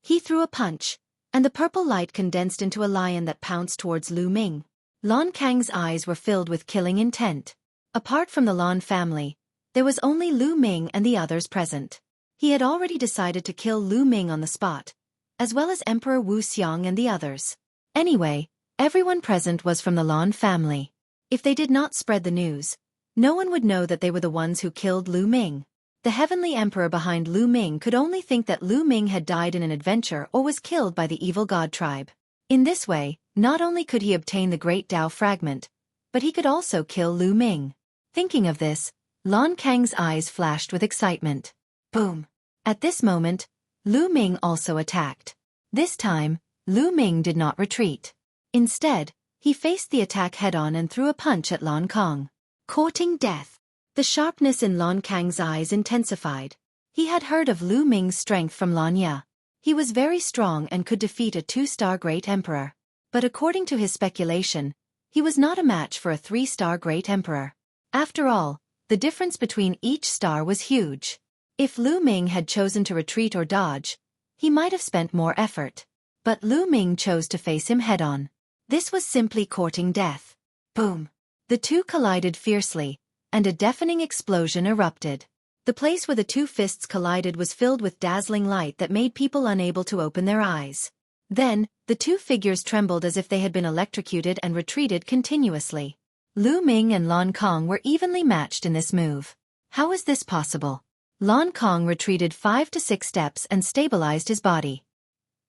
He threw a punch, and the purple light condensed into a lion that pounced towards Lu Ming. Lan Kang's eyes were filled with killing intent. Apart from the Lan family, there was only Lu Ming and the others present. He had already decided to kill Lu Ming on the spot, as well as Emperor Wu Xiang and the others. Anyway, everyone present was from the Lan family. If they did not spread the news, no one would know that they were the ones who killed Lu Ming. The heavenly emperor behind Lu Ming could only think that Lu Ming had died in an adventure or was killed by the evil god tribe. In this way, not only could he obtain the great Tao fragment, but he could also kill Lu Ming. Thinking of this, Lan Kang's eyes flashed with excitement. Boom! At this moment, Lu Ming also attacked. This time, Lu Ming did not retreat. Instead, he faced the attack head-on and threw a punch at Lan Kong. Courting death. The sharpness in Lan Kang's eyes intensified. He had heard of Lu Ming's strength from Lan Ya. He was very strong and could defeat a 2-star great emperor. But according to his speculation, he was not a match for a 3-star great emperor. After all, the difference between each star was huge. If Lu Ming had chosen to retreat or dodge, he might have spent more effort. But Lu Ming chose to face him head-on. This was simply courting death. Boom! The two collided fiercely, and a deafening explosion erupted. The place where the two fists collided was filled with dazzling light that made people unable to open their eyes. Then, the two figures trembled as if they had been electrocuted and retreated continuously. Lu Ming and Lan Kong were evenly matched in this move. How is this possible? Lan Kong retreated 5 to 6 steps and stabilized his body.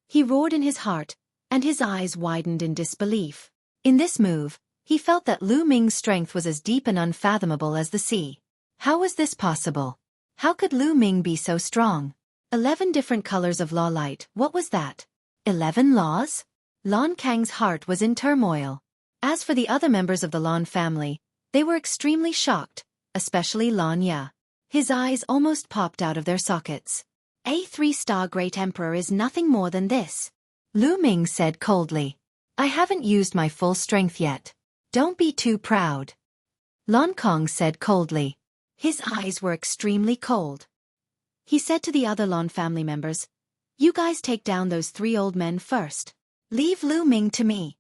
He roared in his heart, and his eyes widened in disbelief. In this move, he felt that Lu Ming's strength was as deep and unfathomable as the sea. How was this possible? How could Lu Ming be so strong? 11 different colors of law light, what was that? 11 laws? Lan Kang's heart was in turmoil. As for the other members of the Lan family, they were extremely shocked, especially Lan Ya. His eyes almost popped out of their sockets. A 3-star Great Emperor is nothing more than this. Lu Ming said coldly. I haven't used my full strength yet. Don't be too proud. Lan Kong said coldly. His eyes were extremely cold. He said to the other Lan family members, you guys take down those 3 old men first. Leave Lu Ming to me.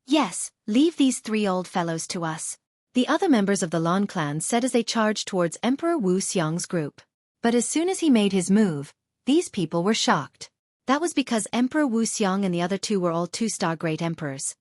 Yes, leave these 3 old fellows to us. The other members of the Lan clan said as they charged towards Emperor Wu Xiang's group. But as soon as he made his move, these people were shocked. That was because Emperor Wu Xiang and the other 2 were all 2-star Great Emperors.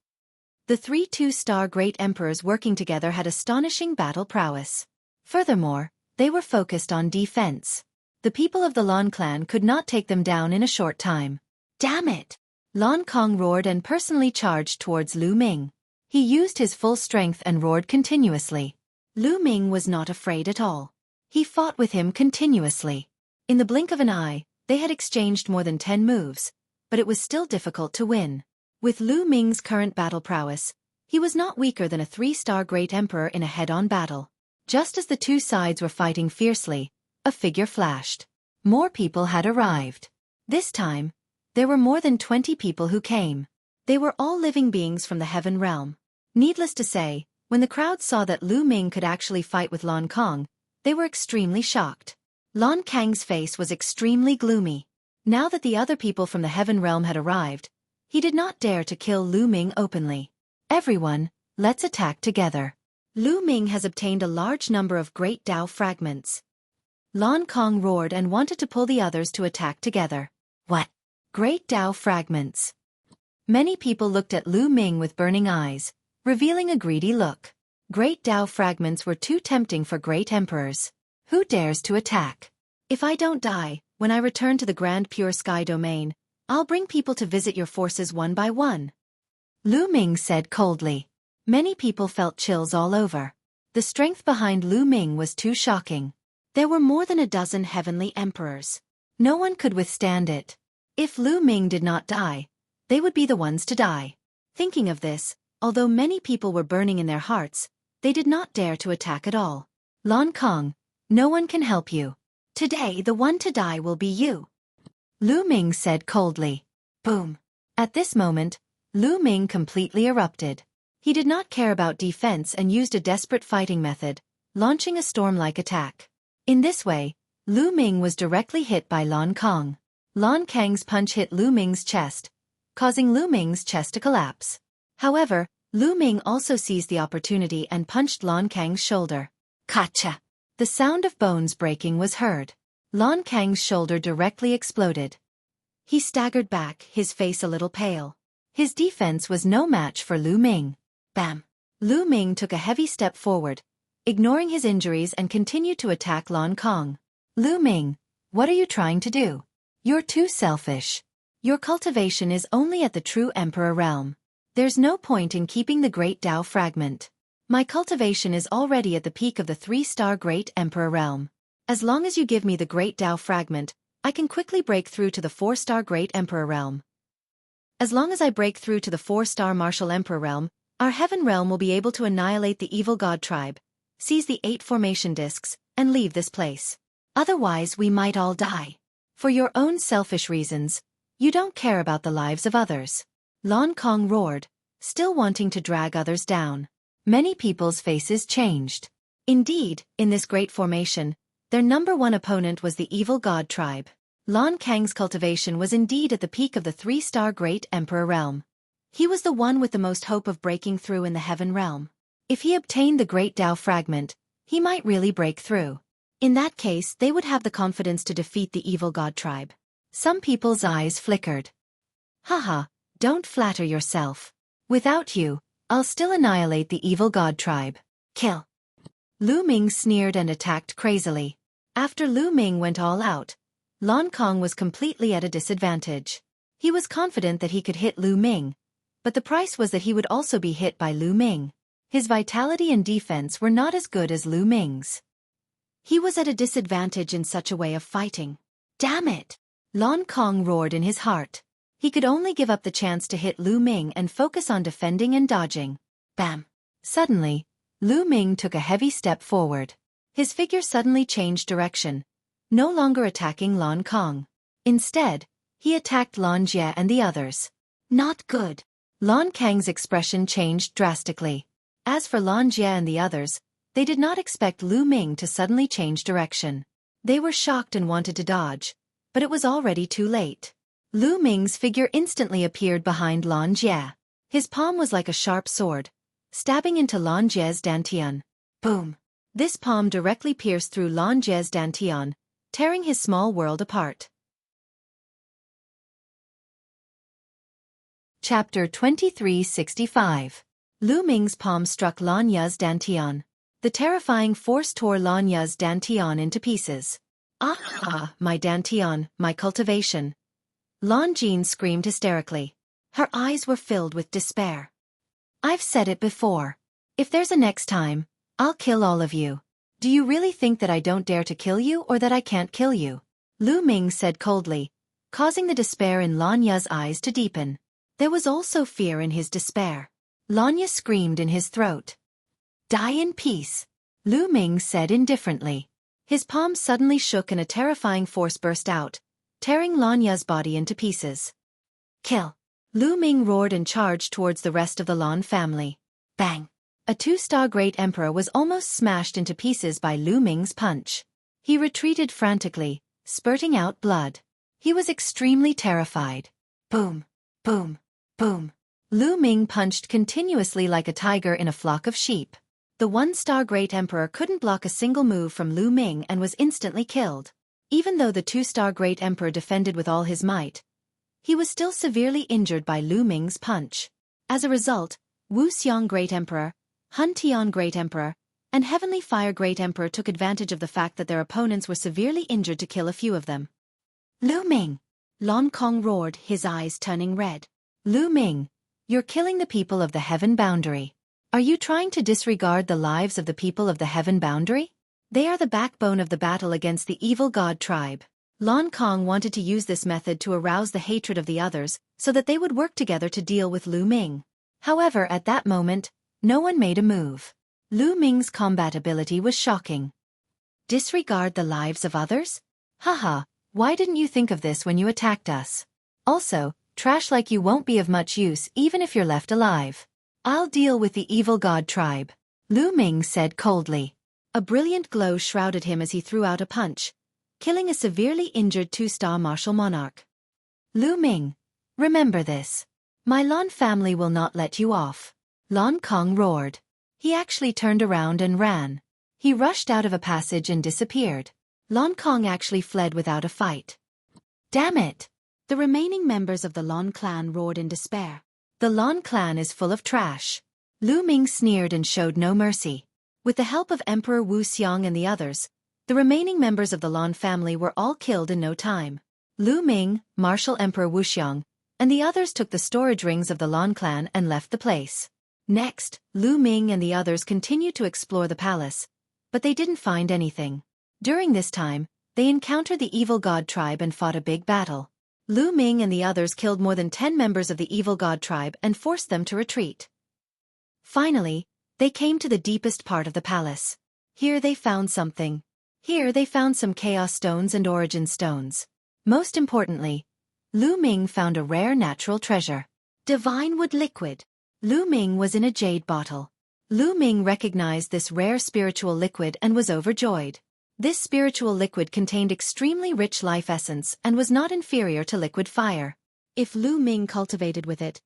The 3 2-star Great Emperors working together had astonishing battle prowess. Furthermore, they were focused on defense. The people of the Lan clan could not take them down in a short time. Damn it! Lan Kong roared and personally charged towards Lu Ming. He used his full strength and roared continuously. Lu Ming was not afraid at all. He fought with him continuously. In the blink of an eye, they had exchanged more than 10 moves, but it was still difficult to win. With Lu Ming's current battle prowess, he was not weaker than a 3-star Great Emperor in a head-on battle. Just as the two sides were fighting fiercely, a figure flashed. More people had arrived. This time, there were more than 20 people who came. They were all living beings from the heaven realm. Needless to say, when the crowd saw that Lu Ming could actually fight with Lan Kong, they were extremely shocked. Lan Kang's face was extremely gloomy. Now that the other people from the heaven realm had arrived, he did not dare to kill Lu Ming openly. Everyone, let's attack together. Lu Ming has obtained a large number of great Tao fragments. Lan Kong roared and wanted to pull the others to attack together. What? Great Tao fragments. Many people looked at Lu Ming with burning eyes, revealing a greedy look. Great Tao fragments were too tempting for great emperors. Who dares to attack? If I don't die, when I return to the Grand Pure Sky domain, I'll bring people to visit your forces one by one. Lu Ming said coldly. Many people felt chills all over. The strength behind Lu Ming was too shocking. There were more than a dozen heavenly emperors. No one could withstand it. If Lu Ming did not die, they would be the ones to die. Thinking of this, although many people were burning in their hearts, they did not dare to attack at all. Lan Kong, no one can help you. Today the one to die will be you. Lu Ming said coldly. Boom. At this moment, Lu Ming completely erupted. He did not care about defense and used a desperate fighting method, launching a storm-like attack. In this way, Lu Ming was directly hit by Lan Kong. Lan Kang's punch hit Lu Ming's chest, causing Lu Ming's chest to collapse. However, Lu Ming also seized the opportunity and punched Lan Kang's shoulder. Kacha! The sound of bones breaking was heard. Lan Kang's shoulder directly exploded. He staggered back, his face a little pale. His defense was no match for Lu Ming. Bam! Lu Ming took a heavy step forward, ignoring his injuries and continued to attack Lan Kong. Lu Ming, what are you trying to do? You're too selfish. Your cultivation is only at the true Emperor realm. There's no point in keeping the Great Tao fragment. My cultivation is already at the peak of the 3-star Great Emperor realm. As long as you give me the Great Tao fragment, I can quickly break through to the 4-star Great Emperor realm. As long as I break through to the 4-star Martial Emperor realm, our heaven realm will be able to annihilate the evil god tribe, seize the 8 formation discs, and leave this place. Otherwise we might all die. For your own selfish reasons, you don't care about the lives of others. Lan Kong roared, still wanting to drag others down. Many people's faces changed. Indeed, in this great formation, their number one opponent was the evil god tribe. Lan Kang's cultivation was indeed at the peak of the 3-star Great Emperor realm. He was the one with the most hope of breaking through in the Heaven realm. If he obtained the Great Tao fragment, he might really break through. In that case, they would have the confidence to defeat the evil god tribe. Some people's eyes flickered. Haha, don't flatter yourself. Without you, I'll still annihilate the evil god tribe. Kill. Lu Ming sneered and attacked crazily. After Lu Ming went all out, Lan Kang was completely at a disadvantage. He was confident that he could hit Lu Ming, but the price was that he would also be hit by Lu Ming. His vitality and defense were not as good as Lu Ming's. He was at a disadvantage in such a way of fighting. Damn it! Lan Kang roared in his heart. He could only give up the chance to hit Lu Ming and focus on defending and dodging. Bam! Suddenly, Lu Ming took a heavy step forward. His figure suddenly changed direction, no longer attacking Lan Kang. Instead, he attacked Lan Jie and the others. Not good. Lan Kang's expression changed drastically. As for Lan Jie and the others, they did not expect Lu Ming to suddenly change direction. They were shocked and wanted to dodge, but it was already too late. Lu Ming's figure instantly appeared behind Lan Jie. His palm was like a sharp sword, stabbing into Lan Jie's dantian. Boom! This palm directly pierced through Lan Jie's dantian, tearing his small world apart. Chapter 2365. Lu Ming's palm struck Lan Ye's dantian. The terrifying force tore Lan Ye's dantian into pieces. Ah, my dantian, my cultivation. Lan Jin screamed hysterically. Her eyes were filled with despair. I've said it before. If there's a next time, I'll kill all of you. Do you really think that I don't dare to kill you or that I can't kill you? Lu Ming said coldly, causing the despair in Lan Ye's eyes to deepen. There was also fear in his despair. Lan Ye screamed in his throat. Die in peace, Lu Ming said indifferently. His palms suddenly shook and a terrifying force burst out, tearing Lan Ye's body into pieces. Kill! Lu Ming roared and charged towards the rest of the Lan family. Bang! A 2-star Great Emperor was almost smashed into pieces by Lu Ming's punch. He retreated frantically, spurting out blood. He was extremely terrified. Boom! Boom! Boom! Lu Ming punched continuously like a tiger in a flock of sheep. The 1-star Great Emperor couldn't block a single move from Lu Ming and was instantly killed. Even though the 2-star Great Emperor defended with all his might, he was still severely injured by Lu Ming's punch. As a result, Wu Xiang Great Emperor, Hun Tian Great Emperor, and Heavenly Fire Great Emperor took advantage of the fact that their opponents were severely injured to kill a few of them. Lu Ming! Lan Kang roared, his eyes turning red. Lu Ming, you're killing the people of the Heaven Boundary. Are you trying to disregard the lives of the people of the Heaven Boundary? They are the backbone of the battle against the evil god tribe. Lan Kang wanted to use this method to arouse the hatred of the others so that they would work together to deal with Lu Ming. However, at that moment, no one made a move. Lu Ming's combat ability was shocking. Disregard the lives of others? Haha, why didn't you think of this when you attacked us? Also, trash like you won't be of much use even if you're left alive. I'll deal with the evil god tribe, Lu Ming said coldly. A brilliant glow shrouded him as he threw out a punch, killing a severely injured 2-star martial monarch. Lu Ming, remember this. My Lan family will not let you off. Lan Kang roared. He actually turned around and ran. He rushed out of a passage and disappeared. Lan Kang actually fled without a fight. Damn it! The remaining members of the Lan clan roared in despair. The Lan clan is full of trash. Lu Ming sneered and showed no mercy. With the help of Emperor Wu Xiang and the others, the remaining members of the Lan family were all killed in no time. Lu Ming, Martial Emperor Wu Xiang, and the others took the storage rings of the Lan clan and left the place. Next, Lu Ming and the others continued to explore the palace, but they didn't find anything. During this time, they encountered the evil god tribe and fought a big battle. Lu Ming and the others killed more than 10 members of the evil god tribe and forced them to retreat. Finally, they came to the deepest part of the palace. Here they found something. Here they found some chaos stones and origin stones. Most importantly, Lu Ming found a rare natural treasure. Divine wood liquid. Lu Ming was in a jade bottle. Lu Ming recognized this rare spiritual liquid and was overjoyed. This spiritual liquid contained extremely rich life essence and was not inferior to liquid fire. If Lu Ming cultivated with it,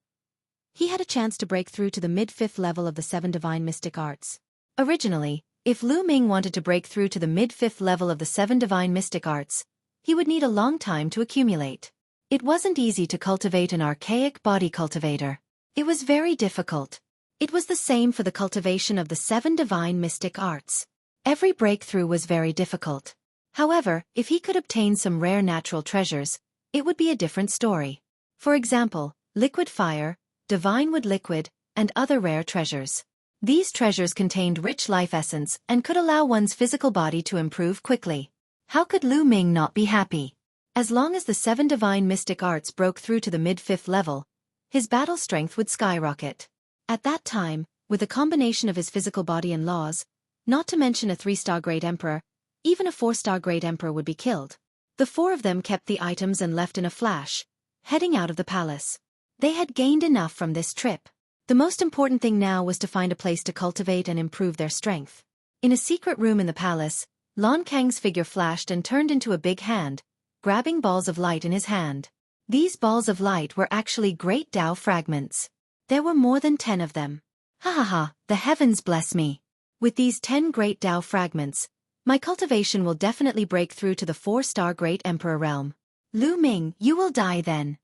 he had a chance to break through to the mid-fifth level of the 7 divine mystic arts. Originally, if Lu Ming wanted to break through to the mid-fifth level of the 7 divine mystic arts, he would need a long time to accumulate. It wasn't easy to cultivate an archaic body cultivator. It was very difficult. It was the same for the cultivation of the 7 divine mystic arts. Every breakthrough was very difficult. However, if he could obtain some rare natural treasures, it would be a different story. For example, liquid fire, divine wood liquid, and other rare treasures. These treasures contained rich life essence and could allow one's physical body to improve quickly. How could Lu Ming not be happy? As long as the 7 divine mystic arts broke through to the mid-fifth level, his battle strength would skyrocket. At that time, with a combination of his physical body and laws, not to mention a 3-star great emperor, even a 4-star great emperor would be killed. The 4 of them kept the items and left in a flash, heading out of the palace. They had gained enough from this trip. The most important thing now was to find a place to cultivate and improve their strength. In a secret room in the palace, Lan Kang's figure flashed and turned into a big hand, grabbing balls of light in his hand. These balls of light were actually great Tao fragments. There were more than 10 of them. Ha ha ha, the heavens bless me. With these 10 great Tao fragments, my cultivation will definitely break through to the 4-star great emperor realm. Lu Ming, you will die then.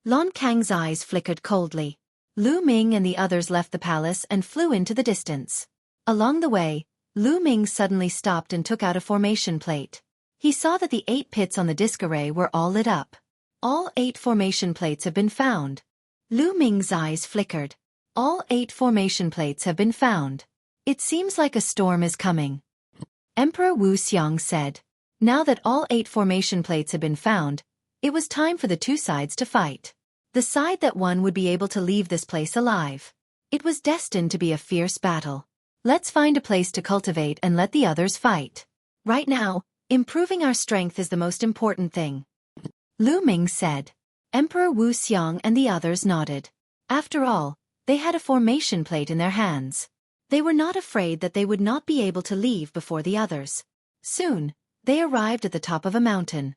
Lan Kang's eyes flickered coldly. Lu Ming and the others left the palace and flew into the distance. Along the way, Lu Ming suddenly stopped and took out a formation plate. He saw that the 8 pits on the disc array were all lit up. All 8 formation plates have been found. Lu Ming's eyes flickered. All 8 formation plates have been found. It seems like a storm is coming. Emperor Wu Xiang said. Now that all 8 formation plates had been found, it was time for the 2 sides to fight. The side that won would be able to leave this place alive. It was destined to be a fierce battle. Let's find a place to cultivate and let the others fight. Right now, improving our strength is the most important thing. Lu Ming said. Emperor Wu Xiang and the others nodded. After all, they had a formation plate in their hands. They were not afraid that they would not be able to leave before the others. Soon, they arrived at the top of a mountain.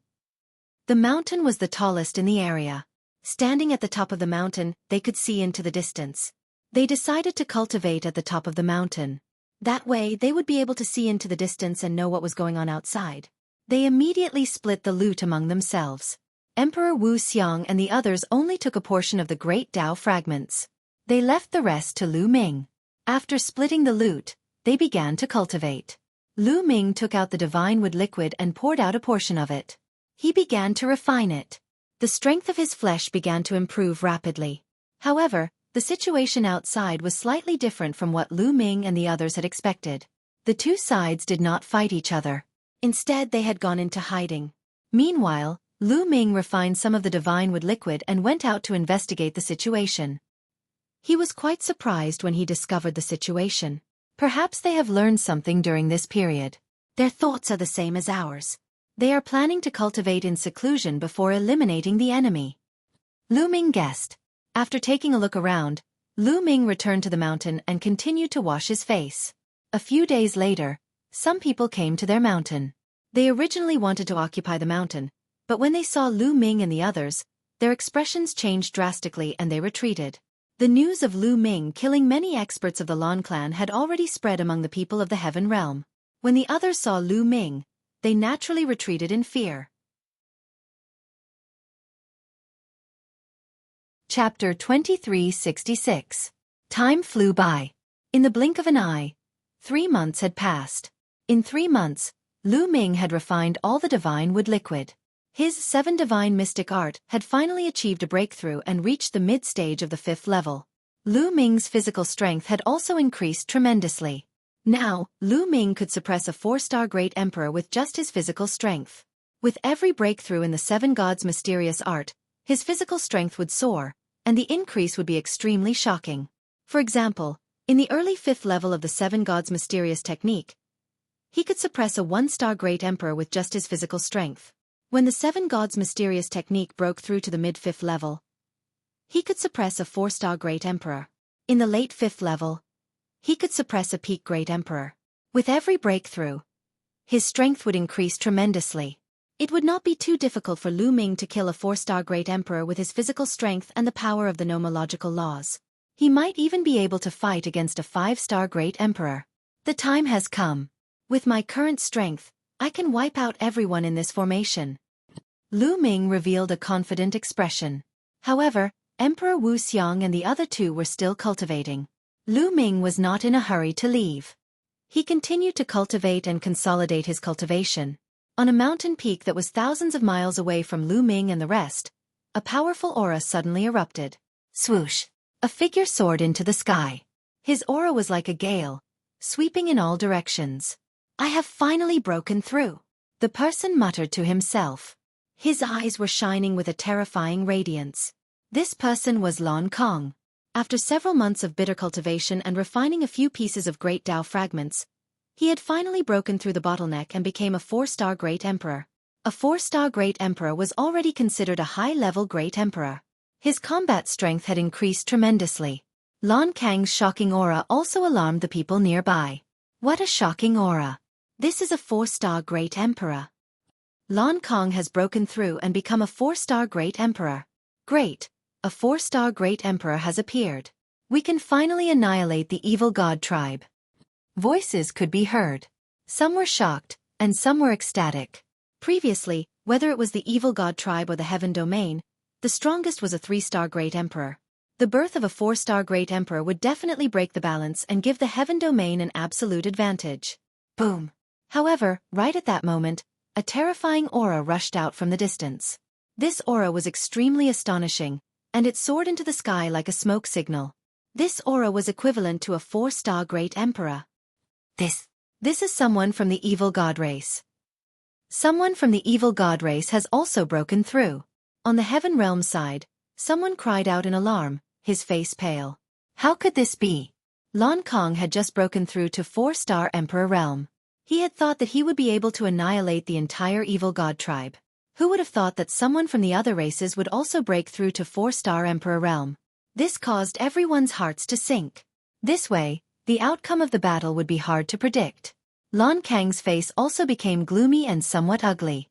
The mountain was the tallest in the area. Standing at the top of the mountain, they could see into the distance. They decided to cultivate at the top of the mountain. That way, they would be able to see into the distance and know what was going on outside. They immediately split the loot among themselves. Emperor Wu Xiang and the others only took a portion of the great Tao fragments. They left the rest to Lu Ming. After splitting the loot, they began to cultivate. Lu Ming took out the divine wood liquid and poured out a portion of it. He began to refine it. The strength of his flesh began to improve rapidly. However, the situation outside was slightly different from what Lu Ming and the others had expected. The 2 sides did not fight each other. Instead, they had gone into hiding. Meanwhile, Lu Ming refined some of the divine wood liquid and went out to investigate the situation. He was quite surprised when he discovered the situation. Perhaps they have learned something during this period. Their thoughts are the same as ours. They are planning to cultivate in seclusion before eliminating the enemy. Lu Ming guessed. After taking a look around, Lu Ming returned to the mountain and continued to wash his face. A few days later, some people came to their mountain. They originally wanted to occupy the mountain, but when they saw Lu Ming and the others, their expressions changed drastically and they retreated. The news of Lu Ming killing many experts of the Lan clan had already spread among the people of the Heaven Realm. When the others saw Lu Ming, they naturally retreated in fear. Chapter 2366. Time flew by. In the blink of an eye, 3 months had passed. In 3 months, Lu Ming had refined all the divine wood liquid. His 7 divine mystic art had finally achieved a breakthrough and reached the mid-stage of the 5th level. Lu Ming's physical strength had also increased tremendously. Now, Lu Ming could suppress a 4-star great emperor with just his physical strength. With every breakthrough in the 7 gods' mysterious art, his physical strength would soar, and the increase would be extremely shocking. For example, in the early 5th level of the 7 gods' mysterious technique, he could suppress a 1-star great emperor with just his physical strength. When the 7 gods' mysterious technique broke through to the mid-5th level, he could suppress a 4-star great emperor. In the late 5th level, he could suppress a peak great emperor. With every breakthrough, his strength would increase tremendously. It would not be too difficult for Lu Ming to kill a 4-star great emperor with his physical strength and the power of the nomological laws. He might even be able to fight against a 5-star great emperor. The time has come. With my current strength, I can wipe out everyone in this formation. Lu Ming revealed a confident expression. However, Emperor Wu Xiang and the other two were still cultivating. Lu Ming was not in a hurry to leave. He continued to cultivate and consolidate his cultivation. On a mountain peak that was thousands of miles away from Lu Ming and the rest, a powerful aura suddenly erupted. Swoosh! A figure soared into the sky. His aura was like a gale, sweeping in all directions. I have finally broken through, the person muttered to himself. His eyes were shining with a terrifying radiance. This person was Lan Kong. After several months of bitter cultivation and refining a few pieces of great Tao fragments, he had finally broken through the bottleneck and became a 4-star great emperor. A 4-star great emperor was already considered a high-level great emperor. His combat strength had increased tremendously. Lan Kang's shocking aura also alarmed the people nearby. What a shocking aura! This is a 4-star great emperor. Lan Kong has broken through and become a 4-star great emperor. Great! A 4-star great emperor has appeared. We can finally annihilate the evil god tribe. Voices could be heard. Some were shocked, and some were ecstatic. Previously, whether it was the evil god tribe or the heaven domain, the strongest was a 3-star great emperor. The birth of a 4-star great emperor would definitely break the balance and give the heaven domain an absolute advantage. Boom! However, right at that moment, a terrifying aura rushed out from the distance. This aura was extremely astonishing, and it soared into the sky like a smoke signal. This aura was equivalent to a 4-star great emperor. This is someone from the evil god race. Someone from the evil god race has also broken through. On the heaven realm side, someone cried out in alarm, his face pale. How could this be? Lan Kong had just broken through to 4-star emperor realm. He had thought that he would be able to annihilate the entire evil god tribe. Who would have thought that someone from the other races would also break through to 4-star emperor realm? This caused everyone's hearts to sink. This way, the outcome of the battle would be hard to predict. Lan Kang's face also became gloomy and somewhat ugly.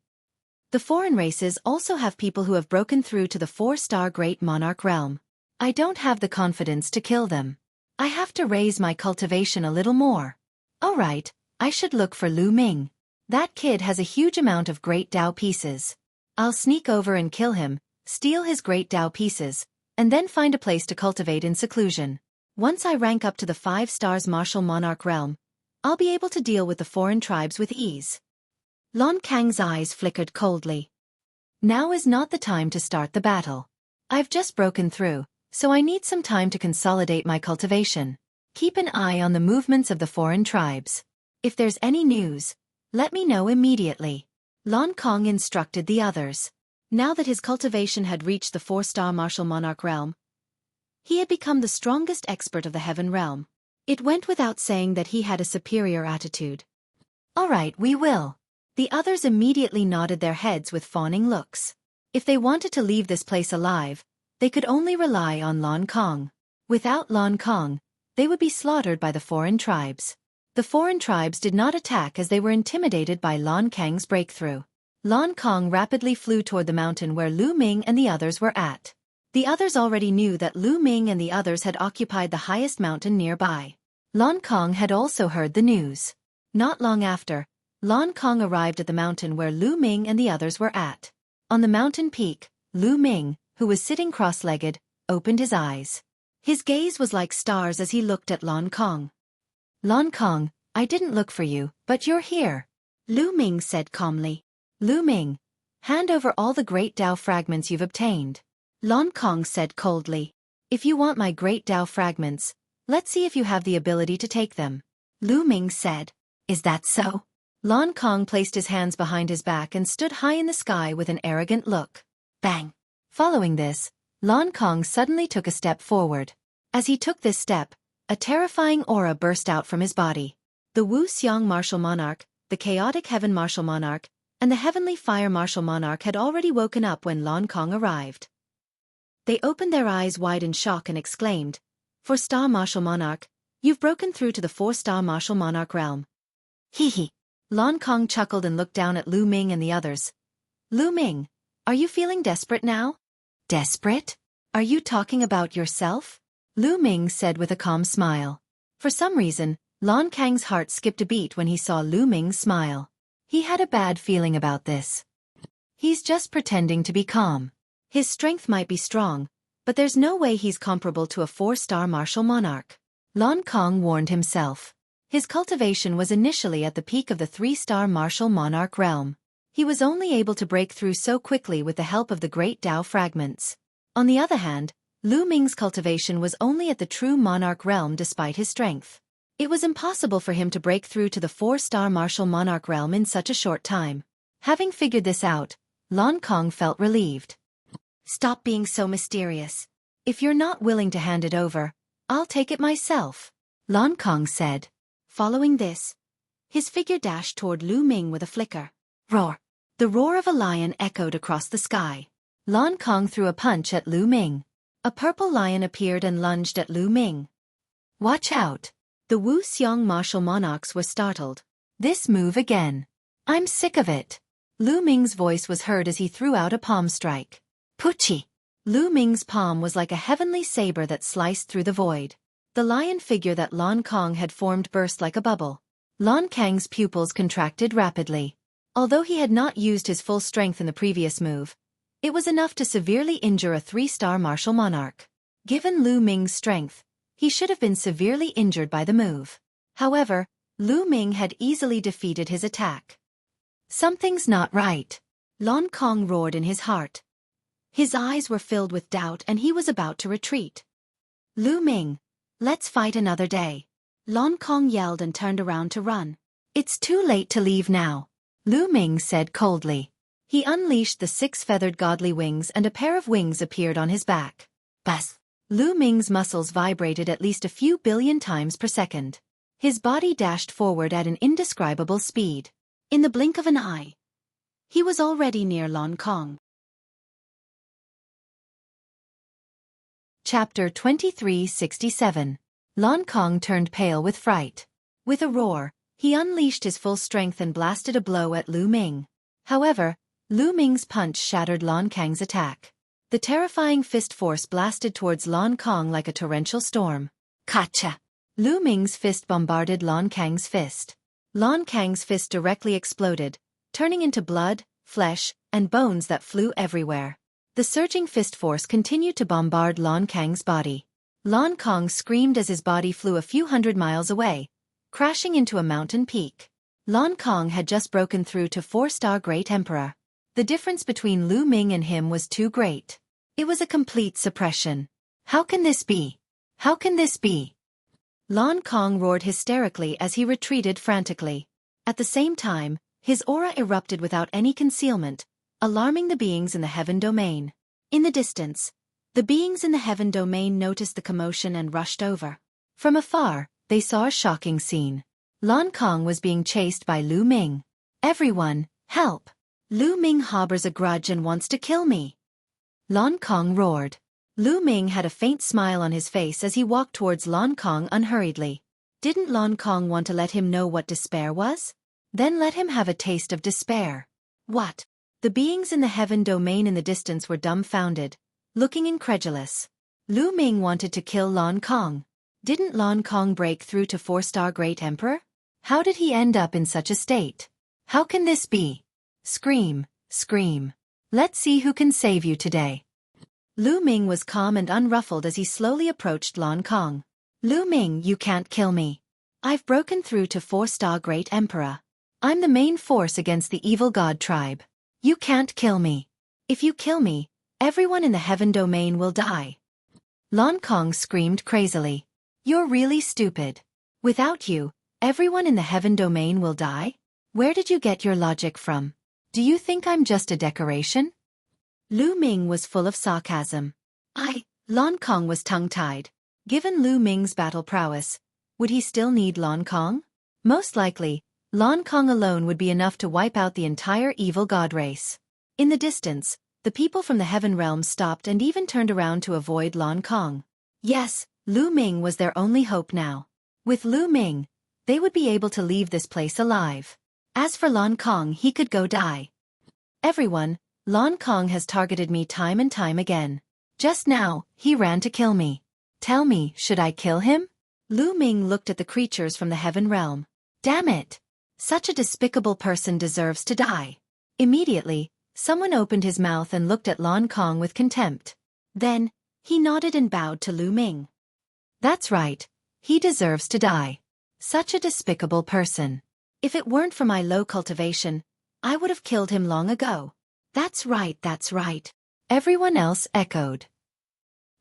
The foreign races also have people who have broken through to the 4-star great monarch realm. I don't have the confidence to kill them. I have to raise my cultivation a little more. Alright, I should look for Lu Ming. That kid has a huge amount of great Tao pieces. I'll sneak over and kill him, steal his great Tao pieces, and then find a place to cultivate in seclusion. Once I rank up to the 5 stars martial monarch realm, I'll be able to deal with the foreign tribes with ease. Lan Kang's eyes flickered coldly. Now is not the time to start the battle. I've just broken through, so I need some time to consolidate my cultivation. Keep an eye on the movements of the foreign tribes. If there's any news, let me know immediately. Lan Kong instructed the others. Now that his cultivation had reached the 4-star martial monarch realm, he had become the strongest expert of the heaven realm. It went without saying that he had a superior attitude. Alright, we will. The others immediately nodded their heads with fawning looks. If they wanted to leave this place alive, they could only rely on Lan Kong. Without Lan Kong, they would be slaughtered by the foreign tribes. The foreign tribes did not attack as they were intimidated by Lan Kang's breakthrough. Lan Kong rapidly flew toward the mountain where Lu Ming and the others were at. The others already knew that Lu Ming and the others had occupied the highest mountain nearby. Lan Kong had also heard the news. Not long after, Lan Kong arrived at the mountain where Lu Ming and the others were at. On the mountain peak, Lu Ming, who was sitting cross-legged, opened his eyes. His gaze was like stars as he looked at Lan Kong. Lan Kong, I didn't look for you, but you're here. Lu Ming said calmly. Lu Ming, hand over all the great Tao fragments you've obtained. Lan Kong said coldly. If you want my great Tao fragments, let's see if you have the ability to take them. Lu Ming said. Is that so? Lan Kong placed his hands behind his back and stood high in the sky with an arrogant look. Bang! Following this, Lan Kong suddenly took a step forward. As he took this step, a terrifying aura burst out from his body. The Wu Xiang martial monarch, the chaotic heaven martial monarch, and the heavenly fire martial monarch had already woken up when Lan Kong arrived. They opened their eyes wide in shock and exclaimed, 4-star martial monarch, you've broken through to the 4-star martial monarch realm. Hee hee. Lan Kong chuckled and looked down at Lu Ming and the others. Lu Ming, are you feeling desperate now? Desperate? Are you talking about yourself? Lu Ming said with a calm smile. For some reason, Lan Kang's heart skipped a beat when he saw Lu Ming's smile. He had a bad feeling about this. He's just pretending to be calm. His strength might be strong, but there's no way he's comparable to a 4-star martial monarch. Lan Kong warned himself. His cultivation was initially at the peak of the 3-star martial monarch realm. He was only able to break through so quickly with the help of the great Dao fragments. On the other hand, Lu Ming's cultivation was only at the true monarch realm despite his strength. It was impossible for him to break through to the 4-star martial monarch realm in such a short time. Having figured this out, Lan Kong felt relieved. Stop being so mysterious. If you're not willing to hand it over, I'll take it myself, Lan Kong said. Following this, his figure dashed toward Lu Ming with a flicker. Roar! The roar of a lion echoed across the sky. Lan Kong threw a punch at Lu Ming. A purple lion appeared and lunged at Lu Ming. Watch out! The Wu Xiong martial monarchs were startled. This move again. I'm sick of it. Lu Ming's voice was heard as he threw out a palm strike. Puchi! Lu Ming's palm was like a heavenly saber that sliced through the void. The lion figure that Lan Kong had formed burst like a bubble. Lan Kang's pupils contracted rapidly. Although he had not used his full strength in the previous move, it was enough to severely injure a 3-star martial monarch. Given Lu Ming's strength, he should have been severely injured by the move. However, Lu Ming had easily defeated his attack. Something's not right. Lan Kong roared in his heart. His eyes were filled with doubt and he was about to retreat. Lu Ming, let's fight another day. Lan Kong yelled and turned around to run. It's too late to leave now, Lu Ming said coldly. He unleashed the 6-feathered godly wings and a pair of wings appeared on his back. Buzz! Lu Ming's muscles vibrated at least a few billion times per second. His body dashed forward at an indescribable speed. In the blink of an eye, he was already near Lan Kong. Chapter 2367. Lan Kong turned pale with fright. With a roar, he unleashed his full strength and blasted a blow at Lu Ming. However, Lu Ming's punch shattered Lan Kang's attack. The terrifying fist force blasted towards Lan Kong like a torrential storm. Kacha! Lu Ming's fist bombarded Lan Kang's fist. Lan Kang's fist directly exploded, turning into blood, flesh, and bones that flew everywhere. The surging fist force continued to bombard Lan Kang's body. Lan Kong screamed as his body flew a few hundred miles away, crashing into a mountain peak. Lan Kong had just broken through to 4-star Great Emperor. The difference between Lu Ming and him was too great. It was a complete suppression. How can this be? How can this be? Lan Kong roared hysterically as he retreated frantically. At the same time, his aura erupted without any concealment, alarming the beings in the heaven domain. In the distance, the beings in the heaven domain noticed the commotion and rushed over. From afar, they saw a shocking scene. Lan Kong was being chased by Lu Ming. Everyone, help! Lu Ming harbors a grudge and wants to kill me. Lan Kong roared. Lu Ming had a faint smile on his face as he walked towards Lan Kong unhurriedly. Didn't Lan Kong want to let him know what despair was? Then let him have a taste of despair. What? The beings in the heaven domain in the distance were dumbfounded, looking incredulous. Lu Ming wanted to kill Lan Kong. Didn't Lan Kong break through to 4-star Great Emperor? How did he end up in such a state? How can this be? Scream, scream. Let's see who can save you today. Lu Ming was calm and unruffled as he slowly approached Lan Kong. Lu Ming, you can't kill me. I've broken through to 4-star Great Emperor. I'm the main force against the evil god tribe. You can't kill me. If you kill me, everyone in the heaven domain will die. Lan Kong screamed crazily. You're really stupid. Without you, everyone in the heaven domain will die? Where did you get your logic from? Do you think I'm just a decoration? Lu Ming was full of sarcasm. Lan Kong was tongue-tied. Given Lu Ming's battle prowess, would he still need Lan Kong? Most likely, Lan Kong alone would be enough to wipe out the entire evil god race. In the distance, the people from the heaven realm stopped and even turned around to avoid Lan Kong. Yes, Lu Ming was their only hope now. With Lu Ming, they would be able to leave this place alive. As for Lon Kong, he could go die. Everyone, Lon Kong has targeted me time and time again. Just now, he ran to kill me. Tell me, should I kill him? Lu Ming looked at the creatures from the heaven realm. Damn it! Such a despicable person deserves to die. Immediately, someone opened his mouth and looked at Lon Kong with contempt. Then, he nodded and bowed to Lu Ming. That's right. He deserves to die. Such a despicable person. If it weren't for my low cultivation, I would have killed him long ago. That's right, that's right. Everyone else echoed.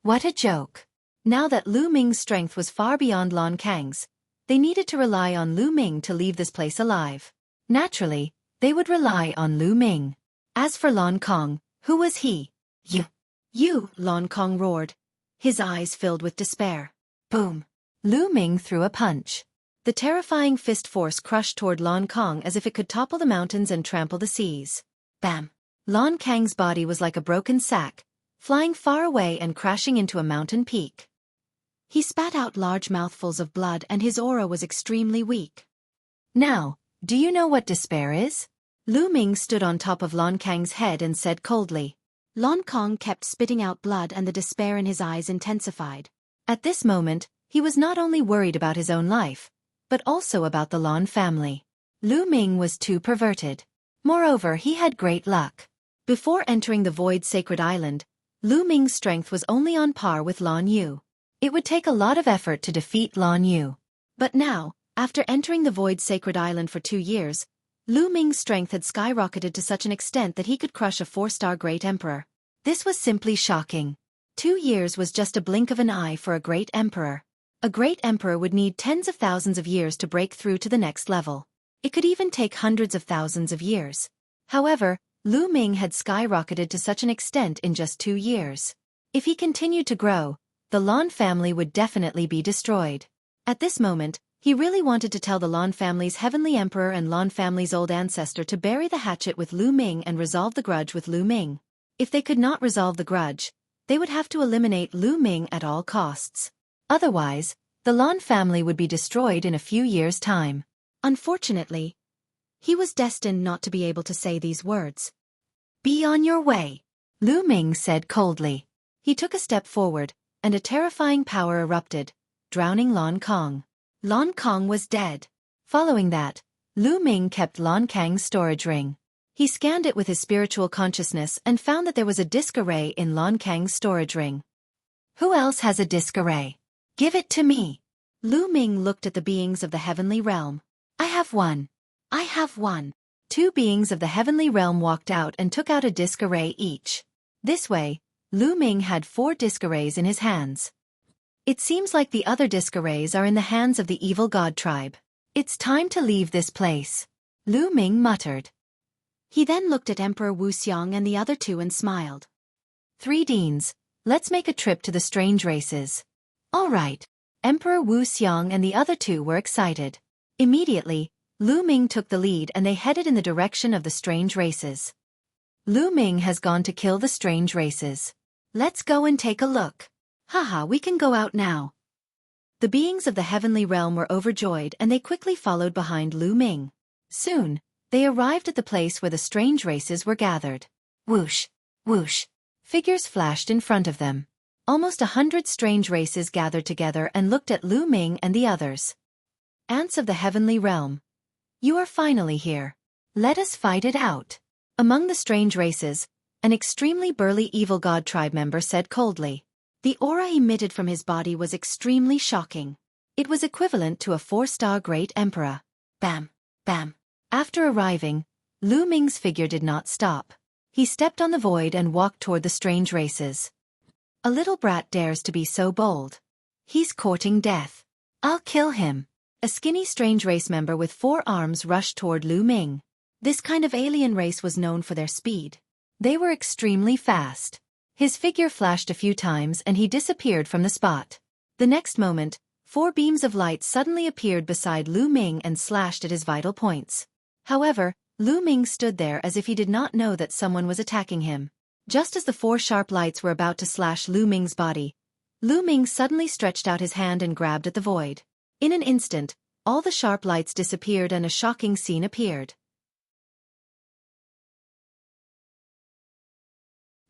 What a joke. Now that Lu Ming's strength was far beyond Lon Kang's, they needed to rely on Lu Ming to leave this place alive. Naturally, they would rely on Lu Ming. As for Lon Kong, who was he? You, Lon Kong roared, his eyes filled with despair. Boom. Lu Ming threw a punch. The terrifying fist force crushed toward Lon Kong as if it could topple the mountains and trample the seas. Bam. Lon Kang's body was like a broken sack, flying far away and crashing into a mountain peak. He spat out large mouthfuls of blood and his aura was extremely weak. Now, do you know what despair is? Lu Ming stood on top of Lon Kang's head and said coldly. Lon Kong kept spitting out blood and the despair in his eyes intensified. At this moment, he was not only worried about his own life, but also about the Lon family. Lu Ming was too perverted. Moreover, he had great luck. Before entering the Void Sacred Island, Lu Ming's strength was only on par with Lon Yu. It would take a lot of effort to defeat Lon Yu. But now, after entering the Void Sacred Island for 2 years, Lu Ming's strength had skyrocketed to such an extent that he could crush a 4-star Great Emperor. This was simply shocking. 2 years was just a blink of an eye for a Great Emperor. A Great Emperor would need tens of thousands of years to break through to the next level. It could even take hundreds of thousands of years. However, Lu Ming had skyrocketed to such an extent in just 2 years. If he continued to grow, the Lon family would definitely be destroyed. At this moment, he really wanted to tell the Lon family's heavenly emperor and Lon family's old ancestor to bury the hatchet with Lu Ming and resolve the grudge with Lu Ming. If they could not resolve the grudge, they would have to eliminate Lu Ming at all costs. Otherwise, the Lon family would be destroyed in a few years' time. Unfortunately, he was destined not to be able to say these words. Be on your way, Lu Ming said coldly. He took a step forward, and a terrifying power erupted, drowning Lon Kong. Lon Kong was dead. Following that, Lu Ming kept Lon Kang's storage ring. He scanned it with his spiritual consciousness and found that there was a disc array in Lon Kang's storage ring. Who else has a disc array? Give it to me. Lu Ming looked at the beings of the heavenly realm. I have one. I have one. 2 beings of the heavenly realm walked out and took out a disc array each. This way, Lu Ming had 4 disc arrays in his hands. It seems like the other disc arrays are in the hands of the evil god tribe. It's time to leave this place, Lu Ming muttered. He then looked at Emperor Wu Xiang and the other 2 and smiled. 3 deans, let's make a trip to the strange races. All right. Emperor Wu Xiang and the other 2 were excited. Immediately, Lu Ming took the lead and they headed in the direction of the strange races. Lu Ming has gone to kill the strange races. Let's go and take a look. Haha, we can go out now. The beings of the heavenly realm were overjoyed and they quickly followed behind Lu Ming. Soon, they arrived at the place where the strange races were gathered. Whoosh, whoosh. Figures flashed in front of them. Almost 100 strange races gathered together and looked at Lu Ming and the others. Ants of the heavenly realm. You are finally here. Let us fight it out. Among the strange races, an extremely burly evil god tribe member said coldly. The aura emitted from his body was extremely shocking. It was equivalent to a 4-star Great Emperor. Bam, bam. After arriving, Lu Ming's figure did not stop. He stepped on the void and walked toward the strange races. A little brat dares to be so bold. He's courting death. I'll kill him. A skinny strange race member with 4 arms rushed toward Lu Ming. This kind of alien race was known for their speed. They were extremely fast. His figure flashed a few times and he disappeared from the spot. The next moment, 4 beams of light suddenly appeared beside Lu Ming and slashed at his vital points. However, Lu Ming stood there as if he did not know that someone was attacking him. Just as the 4 sharp lights were about to slash Lu Ming's body, Lu Ming suddenly stretched out his hand and grabbed at the void. In an instant, all the sharp lights disappeared and a shocking scene appeared.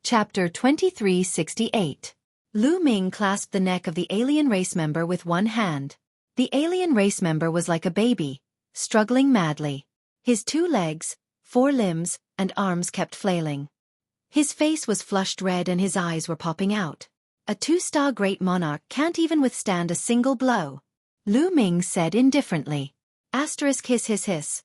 Chapter 2368. Lu Ming clasped the neck of the alien race member with one hand. The alien race member was like a baby, struggling madly. His 2 legs, 4 limbs, and arms kept flailing. His face was flushed red and his eyes were popping out. A 2-star great monarch can't even withstand a single blow, Lu Ming said indifferently. Asterisk hiss hiss hiss.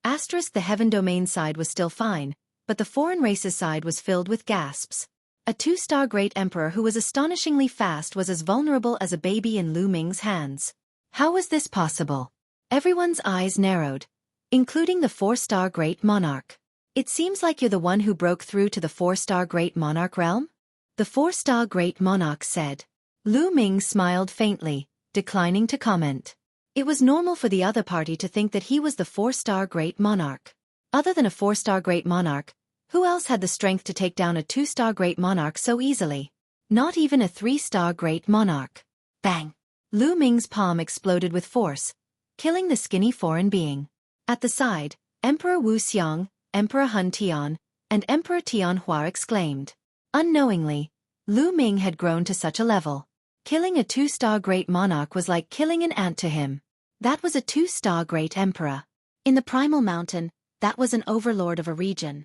Asterisk the heaven domain side was still fine, but the foreign races side was filled with gasps. A 2-star great emperor who was astonishingly fast was as vulnerable as a baby in Lu Ming's hands. How was this possible? Everyone's eyes narrowed, including the 4-star great monarch. It seems like you're the one who broke through to the 4-star great monarch realm? The 4-star great monarch said. Lu Ming smiled faintly, declining to comment. It was normal for the other party to think that he was the 4-star great monarch. Other than a 4-star great monarch, who else had the strength to take down a 2-star great monarch so easily? Not even a 3-star great monarch. Bang! Lu Ming's palm exploded with force, killing the skinny foreign being. At the side, Emperor Wu Xiang, Emperor Hun Tian, and Emperor Tian Hua exclaimed. Unknowingly, Lu Ming had grown to such a level. Killing a 2-star great monarch was like killing an ant to him. That was a 2-star great emperor. In the primal mountain, that was an overlord of a region.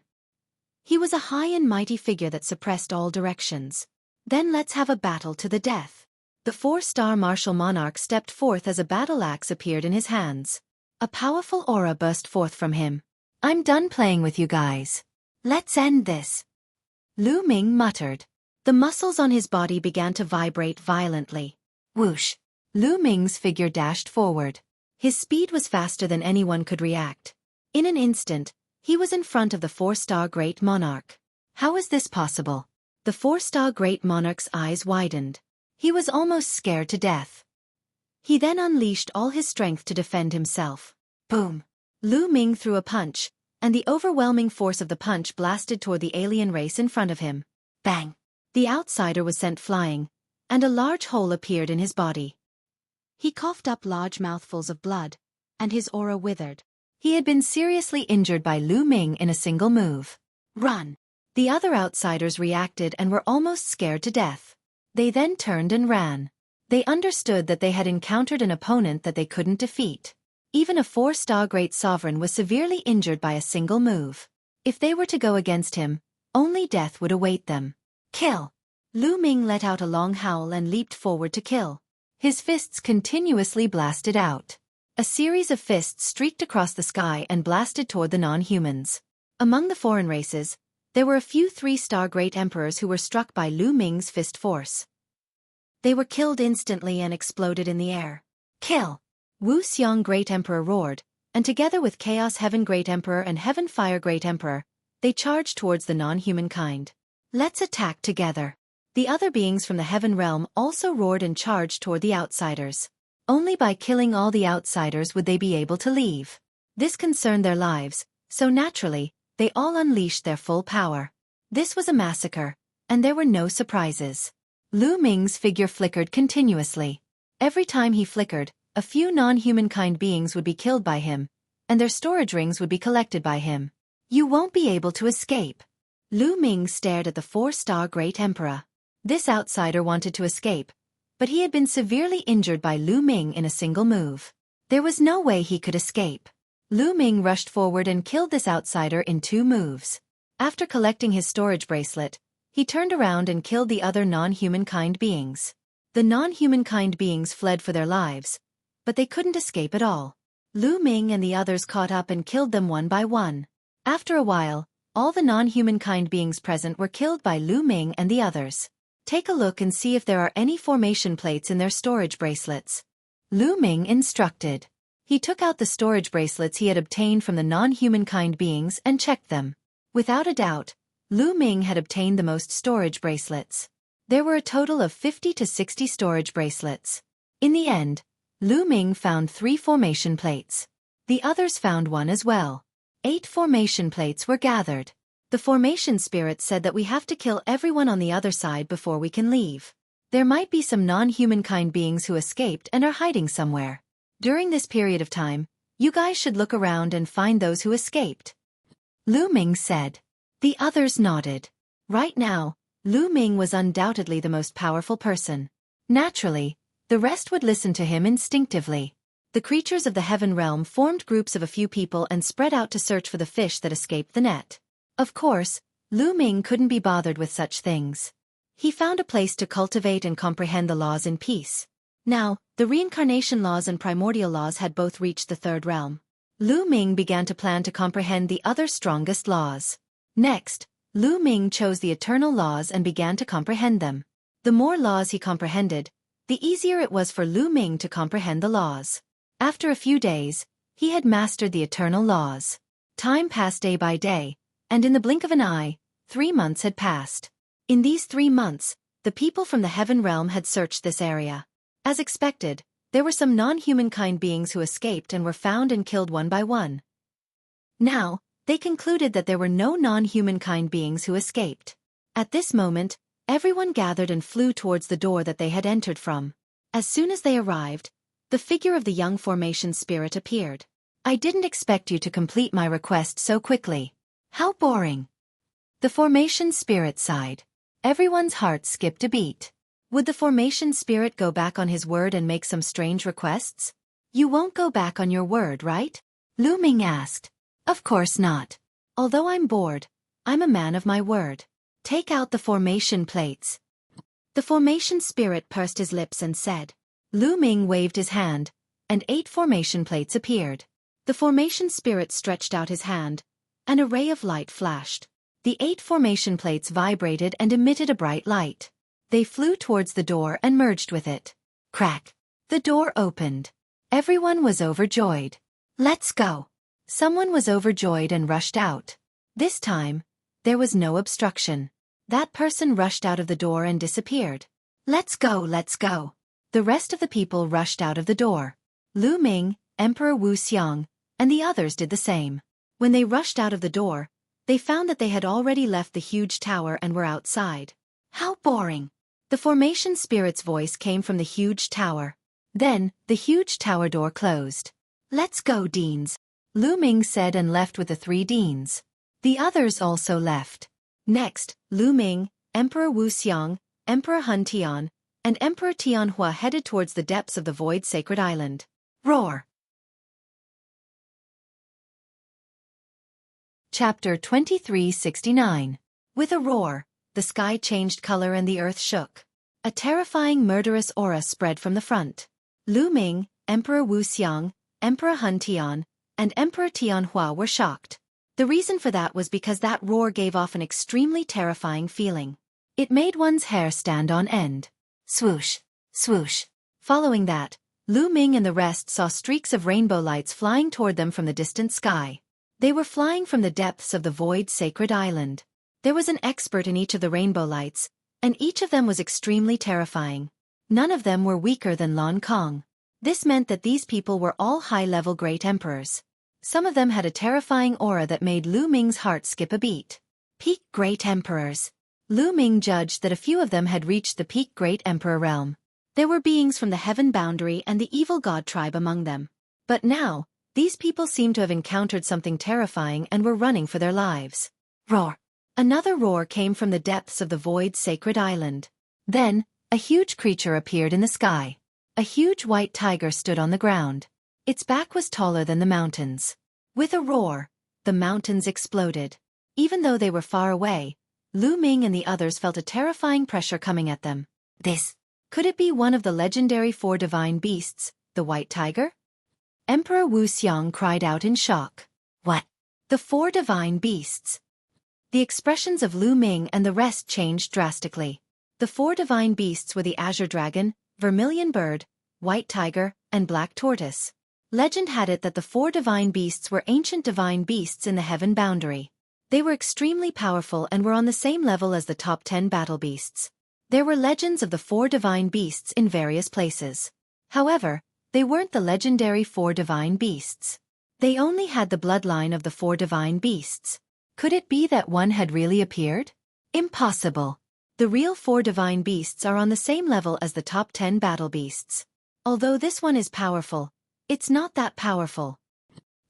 He was a high and mighty figure that suppressed all directions. Then let's have a battle to the death. The 4-star martial monarch stepped forth as a battle axe appeared in his hands. A powerful aura burst forth from him. I'm done playing with you guys. Let's end this. Lu Ming muttered. The muscles on his body began to vibrate violently. Whoosh! Lu Ming's figure dashed forward. His speed was faster than anyone could react. In an instant, he was in front of the 4-star great monarch. How is this possible? The 4-star great monarch's eyes widened. He was almost scared to death. He then unleashed all his strength to defend himself. Boom! Lu Ming threw a punch, and the overwhelming force of the punch blasted toward the alien race in front of him. Bang! The outsider was sent flying, and a large hole appeared in his body. He coughed up large mouthfuls of blood, and his aura withered. He had been seriously injured by Lu Ming in a single move. Run! The other outsiders reacted and were almost scared to death. They then turned and ran. They understood that they had encountered an opponent that they couldn't defeat. Even a 4-star great sovereign was severely injured by a single move. If they were to go against him, only death would await them. Kill! Lu Ming let out a long howl and leaped forward to kill. His fists continuously blasted out. A series of fists streaked across the sky and blasted toward the non-humans. Among the foreign races, there were a few 3-star great emperors who were struck by Lu Ming's fist force. They were killed instantly and exploded in the air. Kill! Wu Xiang Great Emperor roared, and together with Chaos Heaven Great Emperor and Heaven Fire Great Emperor, they charged towards the non-human kind. Let's attack together. The other beings from the Heaven Realm also roared and charged toward the outsiders. Only by killing all the outsiders would they be able to leave. This concerned their lives, so naturally, they all unleashed their full power. This was a massacre, and there were no surprises. Lu Ming's figure flickered continuously. Every time he flickered, a few non-humankind beings would be killed by him, and their storage rings would be collected by him. You won't be able to escape. Lu Ming stared at the 4-star great emperor. This outsider wanted to escape, but he had been severely injured by Lu Ming in a single move. There was no way he could escape. Lu Ming rushed forward and killed this outsider in 2 moves. After collecting his storage bracelet, he turned around and killed the other non-humankind beings. The non-humankind beings fled for their lives, but they couldn't escape at all. Lu Ming and the others caught up and killed them one by one. After a while, all the non-humankind beings present were killed by Lu Ming and the others. Take a look and see if there are any formation plates in their storage bracelets. Lu Ming instructed. He took out the storage bracelets he had obtained from the non-humankind beings and checked them. Without a doubt, Lu Ming had obtained the most storage bracelets. There were a total of 50 to 60 storage bracelets. In the end, Lu Ming found 3 formation plates. The others found one as well. 8 formation plates were gathered. The formation spirit said that we have to kill everyone on the other side before we can leave. There might be some non-humankind beings who escaped and are hiding somewhere. During this period of time, you guys should look around and find those who escaped. Lu Ming said. The others nodded. Right now, Lu Ming was undoubtedly the most powerful person. Naturally, the rest would listen to him instinctively. The creatures of the heaven realm formed groups of a few people and spread out to search for the fish that escaped the net. Of course, Lu Ming couldn't be bothered with such things. He found a place to cultivate and comprehend the laws in peace. Now, the reincarnation laws and primordial laws had both reached the third realm. Lu Ming began to plan to comprehend the other strongest laws. Next, Lu Ming chose the eternal laws and began to comprehend them. The more laws he comprehended, the easier it was for Lu Ming to comprehend the laws. After a few days, he had mastered the eternal laws. Time passed day by day, and in the blink of an eye, 3 months had passed. In these 3 months, the people from the heaven realm had searched this area. As expected, there were some non-humankind beings who escaped and were found and killed one by one. Now, they concluded that there were no non-humankind beings who escaped. At this moment, everyone gathered and flew towards the door that they had entered from. As soon as they arrived, the figure of the young formation spirit appeared. "I didn't expect you to complete my request so quickly. How boring." The formation spirit sighed. Everyone's heart skipped a beat. Would the formation spirit go back on his word and make some strange requests? "You won't go back on your word, right?" Lu Ming asked. "Of course not. Although I'm bored, I'm a man of my word. Take out the formation plates." The formation spirit pursed his lips and said. Lu Ming waved his hand, and 8 formation plates appeared. The formation spirit stretched out his hand. An array of light flashed. The 8 formation plates vibrated and emitted a bright light. They flew towards the door and merged with it. Crack! The door opened. Everyone was overjoyed. "Let's go." Someone was overjoyed and rushed out. This time, there was no obstruction. That person rushed out of the door and disappeared. "Let's go, let's go." The rest of the people rushed out of the door. Lu Ming, Emperor Wu Xiang, and the others did the same. When they rushed out of the door, they found that they had already left the huge tower and were outside. "How boring." The formation spirit's voice came from the huge tower. Then, the huge tower door closed. "Let's go, Deans," Lu Ming said and left with the 3 Deans. The others also left. Next, Lu Ming, Emperor Wu Xiang, Emperor Hun Tian, and Emperor Tianhua headed towards the depths of the Void Sacred Island. Roar! Chapter 2369. With a roar, the sky changed color and the earth shook. A terrifying murderous aura spread from the front. Lu Ming, Emperor Wu Xiang, Emperor Hun Tian, and Emperor Tianhua were shocked. The reason for that was because that roar gave off an extremely terrifying feeling. It made one's hair stand on end. Swoosh! Swoosh! Following that, Lu Ming and the rest saw streaks of rainbow lights flying toward them from the distant sky. They were flying from the depths of the Void Sacred Island. There was an expert in each of the rainbow lights, and each of them was extremely terrifying. None of them were weaker than Lon Kong. This meant that these people were all high-level great emperors. Some of them had a terrifying aura that made Lu Ming's heart skip a beat. Peak Great Emperors. Lu Ming judged that a few of them had reached the peak Great Emperor realm. There were beings from the heaven boundary and the evil god tribe among them. But now, these people seemed to have encountered something terrifying and were running for their lives. Roar! Another roar came from the depths of the Void Sacred Island. Then, a huge creature appeared in the sky. A huge white tiger stood on the ground. Its back was taller than the mountains. With a roar, the mountains exploded. Even though they were far away, Lu Ming and the others felt a terrifying pressure coming at them. Could it be one of the legendary 4 divine beasts, the white tiger? Emperor Wu Xiang cried out in shock. What? The 4 divine beasts? The expressions of Lu Ming and the rest changed drastically. The 4 divine beasts were the azure dragon, vermilion bird, white tiger, and black tortoise. Legend had it that the 4 divine beasts were ancient divine beasts in the heaven boundary. They were extremely powerful and were on the same level as the top 10 battle beasts. There were legends of the 4 divine beasts in various places. However, they weren't the legendary 4 divine beasts. They only had the bloodline of the 4 divine beasts. Could it be that one had really appeared? Impossible. The real 4 divine beasts are on the same level as the top 10 battle beasts. Although this one is powerful, it's not that powerful.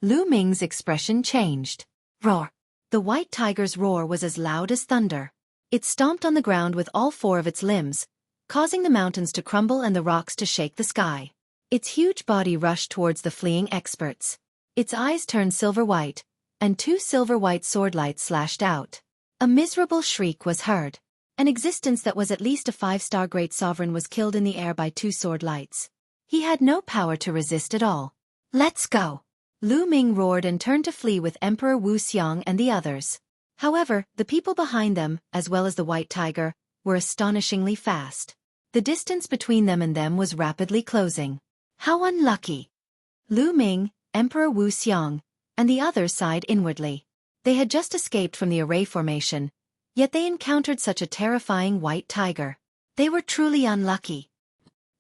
Lu Ming's expression changed. Roar! The white tiger's roar was as loud as thunder. It stomped on the ground with all four of its limbs, causing the mountains to crumble and the rocks to shake the sky. Its huge body rushed towards the fleeing experts. Its eyes turned silver-white, and two silver-white sword lights slashed out. A miserable shriek was heard. An existence that was at least a 5-star great sovereign was killed in the air by two sword lights. He had no power to resist at all. "Let's go!" Lu Ming roared and turned to flee with Emperor Wu Xiang and the others. However, the people behind them, as well as the white tiger, were astonishingly fast. The distance between them and them was rapidly closing. How unlucky! Lu Ming, Emperor Wu Xiang, and the others sighed inwardly. They had just escaped from the array formation, yet they encountered such a terrifying white tiger. They were truly unlucky.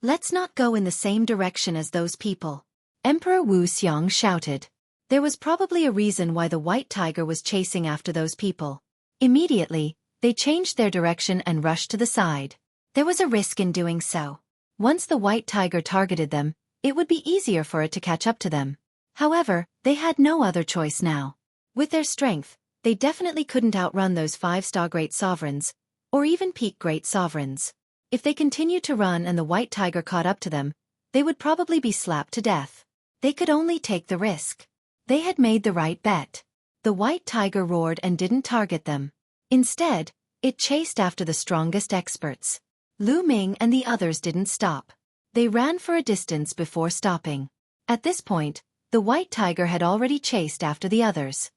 "Let's not go in the same direction as those people," Emperor Wu Xiang shouted. There was probably a reason why the white tiger was chasing after those people. Immediately, they changed their direction and rushed to the side. There was a risk in doing so. Once the white tiger targeted them, it would be easier for it to catch up to them. However, they had no other choice now. With their strength, they definitely couldn't outrun those 5-star great sovereigns, or even peak great sovereigns. If they continued to run and the white tiger caught up to them, they would probably be slapped to death. They could only take the risk. They had made the right bet. The white tiger roared and didn't target them. Instead, it chased after the strongest experts. Lu Ming and the others didn't stop. They ran for a distance before stopping. At this point, the white tiger had already chased after the others.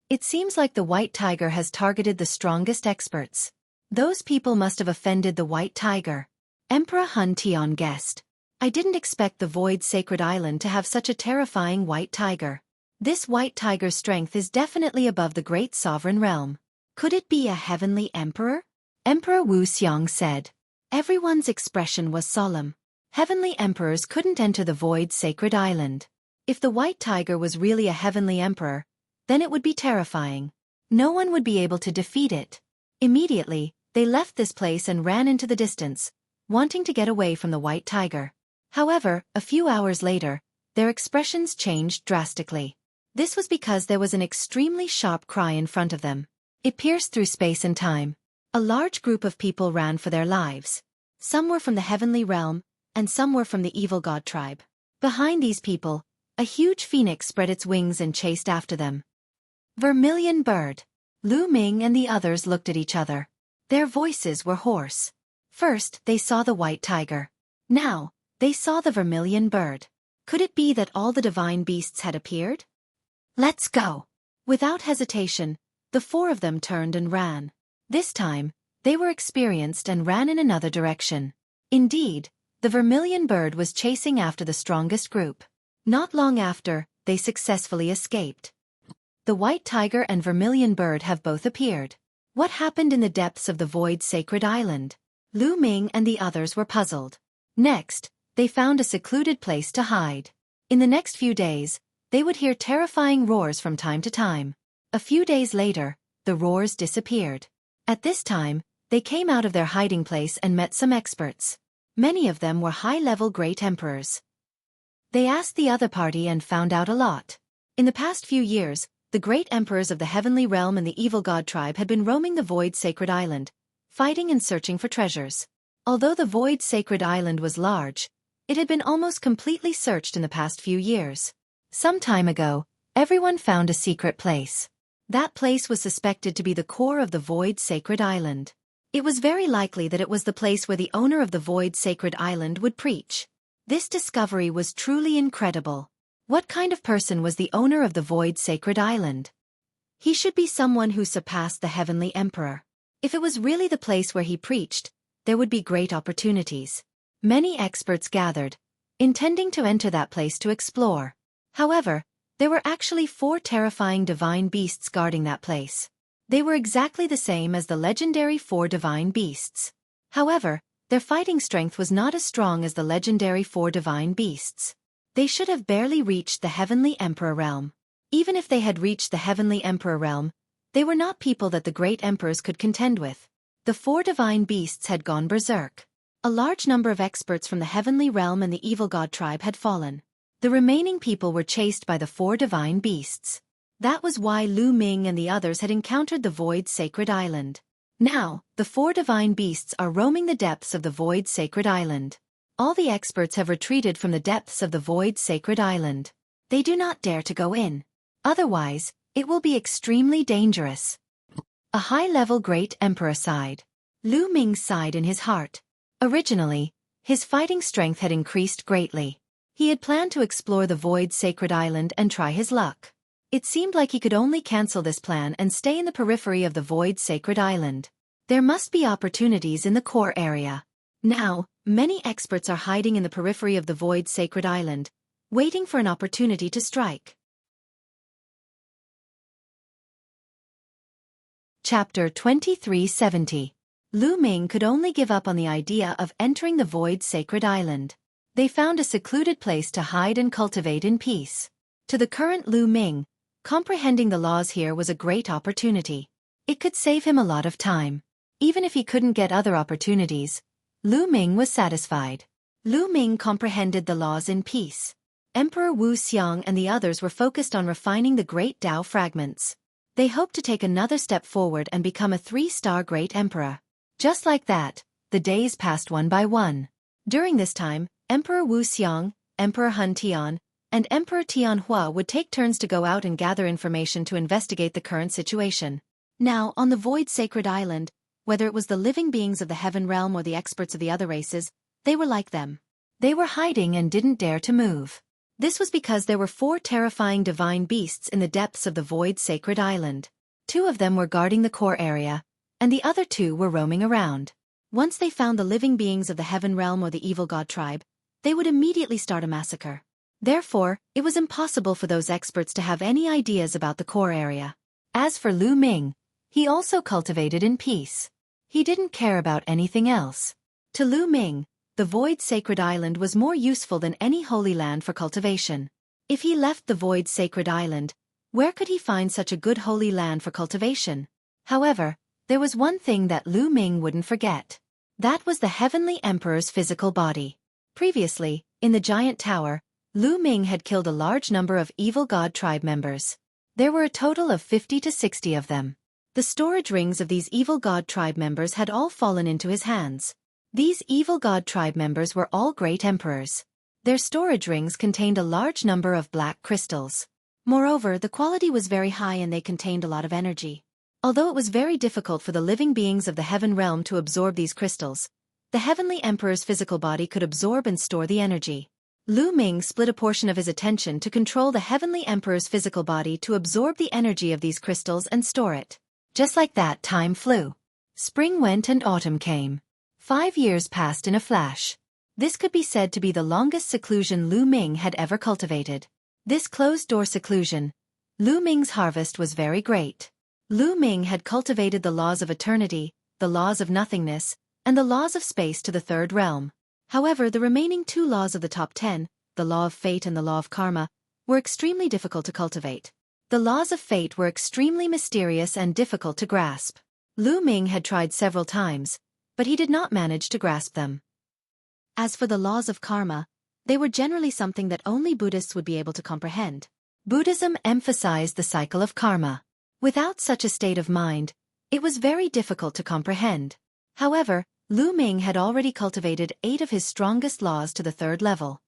It seems like the white tiger has targeted the strongest experts. Those people must have offended the white tiger. Emperor Hun Tian guessed. "I didn't expect the Void Sacred Island to have such a terrifying white tiger. This white tiger's strength is definitely above the great sovereign realm. Could it be a heavenly emperor?" Emperor Wu Xiang said. Everyone's expression was solemn. Heavenly emperors couldn't enter the Void Sacred Island. If the white tiger was really a heavenly emperor, then it would be terrifying. No one would be able to defeat it. Immediately, they left this place and ran into the distance, wanting to get away from the white tiger. However, a few hours later, their expressions changed drastically. This was because there was an extremely sharp cry in front of them. It pierced through space and time. A large group of people ran for their lives. Some were from the heavenly realm, and some were from the evil god tribe. Behind these people, a huge phoenix spread its wings and chased after them. Vermilion bird. Lu Ming and the others looked at each other. Their voices were hoarse. First, they saw the white tiger. Now, they saw the vermilion bird. Could it be that all the divine beasts had appeared? "Let's go!" Without hesitation, the four of them turned and ran. This time, they were experienced and ran in another direction. Indeed, the vermilion bird was chasing after the strongest group. Not long after, they successfully escaped. The white tiger and vermilion bird have both appeared. What happened in the depths of the Void Sacred Island? Lu Ming and the others were puzzled. Next, they found a secluded place to hide. In the next few days, they would hear terrifying roars from time to time. A few days later, the roars disappeared. At this time, they came out of their hiding place and met some experts. Many of them were high-level great emperors. They asked the other party and found out a lot. In the past few years, the great emperors of the heavenly realm and the evil god tribe had been roaming the Void Sacred Island, fighting and searching for treasures. Although the Void Sacred Island was large, it had been almost completely searched in the past few years. Some time ago, everyone found a secret place. That place was suspected to be the core of the Void Sacred Island. It was very likely that it was the place where the owner of the Void Sacred Island would preach. This discovery was truly incredible. What kind of person was the owner of the Void Sacred Island? He should be someone who surpassed the Heavenly Emperor. If it was really the place where he preached, there would be great opportunities. Many experts gathered, intending to enter that place to explore. However, there were actually 4 terrifying divine beasts guarding that place. They were exactly the same as the legendary 4 divine beasts. However, their fighting strength was not as strong as the legendary 4 divine beasts. They should have barely reached the Heavenly Emperor realm. Even if they had reached the Heavenly Emperor realm, they were not people that the great emperors could contend with. The 4 divine beasts had gone berserk. A large number of experts from the Heavenly realm and the evil god tribe had fallen. The remaining people were chased by the 4 divine beasts. That was why Lu Ming and the others had encountered the Void Sacred Island. Now, the 4 divine beasts are roaming the depths of the Void Sacred Island. All the experts have retreated from the depths of the Void Sacred Island. They do not dare to go in. Otherwise, it will be extremely dangerous. A high-level Great Emperor sighed. Lu Ming sighed in his heart. Originally, his fighting strength had increased greatly. He had planned to explore the Void Sacred Island and try his luck. It seemed like he could only cancel this plan and stay in the periphery of the Void Sacred Island. There must be opportunities in the core area. Now, many experts are hiding in the periphery of the Void Sacred Island, waiting for an opportunity to strike. Chapter 2370. Lu Ming could only give up on the idea of entering the Void Sacred Island. They found a secluded place to hide and cultivate in peace. To the current Lu Ming, comprehending the laws here was a great opportunity. It could save him a lot of time. Even if he couldn't get other opportunities, Lu Ming was satisfied. Lu Ming comprehended the laws in peace. Emperor Wu Xiang and the others were focused on refining the great Tao fragments. They hoped to take another step forward and become a 3-star great emperor. Just like that, the days passed one by one. During this time, Emperor Wu Xiang, Emperor Han Tian, and Emperor Tianhua would take turns to go out and gather information to investigate the current situation. Now, on the Void Sacred Island, whether it was the living beings of the Heaven Realm or the experts of the other races, they were like them. They were hiding and didn't dare to move. This was because there were 4 terrifying divine beasts in the depths of the Void Sacred Island. 2 of them were guarding the core area, and the other 2 were roaming around. Once they found the living beings of the Heaven Realm or the evil god tribe, they would immediately start a massacre. Therefore, it was impossible for those experts to have any ideas about the core area. As for Lu Ming, he also cultivated in peace. He didn't care about anything else. To Lu Ming, the Void Sacred Island was more useful than any holy land for cultivation. If he left the Void Sacred Island, where could he find such a good holy land for cultivation? However, there was one thing that Lu Ming wouldn't forget. That was the Heavenly Emperor's physical body. Previously, in the Giant Tower, Lu Ming had killed a large number of evil god tribe members. There were a total of 50 to 60 of them. The storage rings of these evil god tribe members had all fallen into his hands. These evil god tribe members were all great emperors. Their storage rings contained a large number of black crystals. Moreover, the quality was very high and they contained a lot of energy. Although it was very difficult for the living beings of the Heaven Realm to absorb these crystals, the Heavenly Emperor's physical body could absorb and store the energy. Lu Ming split a portion of his attention to control the Heavenly Emperor's physical body to absorb the energy of these crystals and store it. Just like that, time flew. Spring went and autumn came. 5 years passed in a flash. This could be said to be the longest seclusion Lu Ming had ever cultivated. This closed-door seclusion, Lu Ming's harvest was very great. Lu Ming had cultivated the laws of eternity, the laws of nothingness, and the laws of space to the 3rd realm. However, the remaining 2 laws of the top 10, the law of fate and the law of karma, were extremely difficult to cultivate. The laws of fate were extremely mysterious and difficult to grasp. Lu Ming had tried several times, but he did not manage to grasp them. As for the laws of karma, they were generally something that only Buddhists would be able to comprehend. Buddhism emphasized the cycle of karma. Without such a state of mind, it was very difficult to comprehend. However, Lu Ming had already cultivated 8 of his strongest laws to the 3rd level.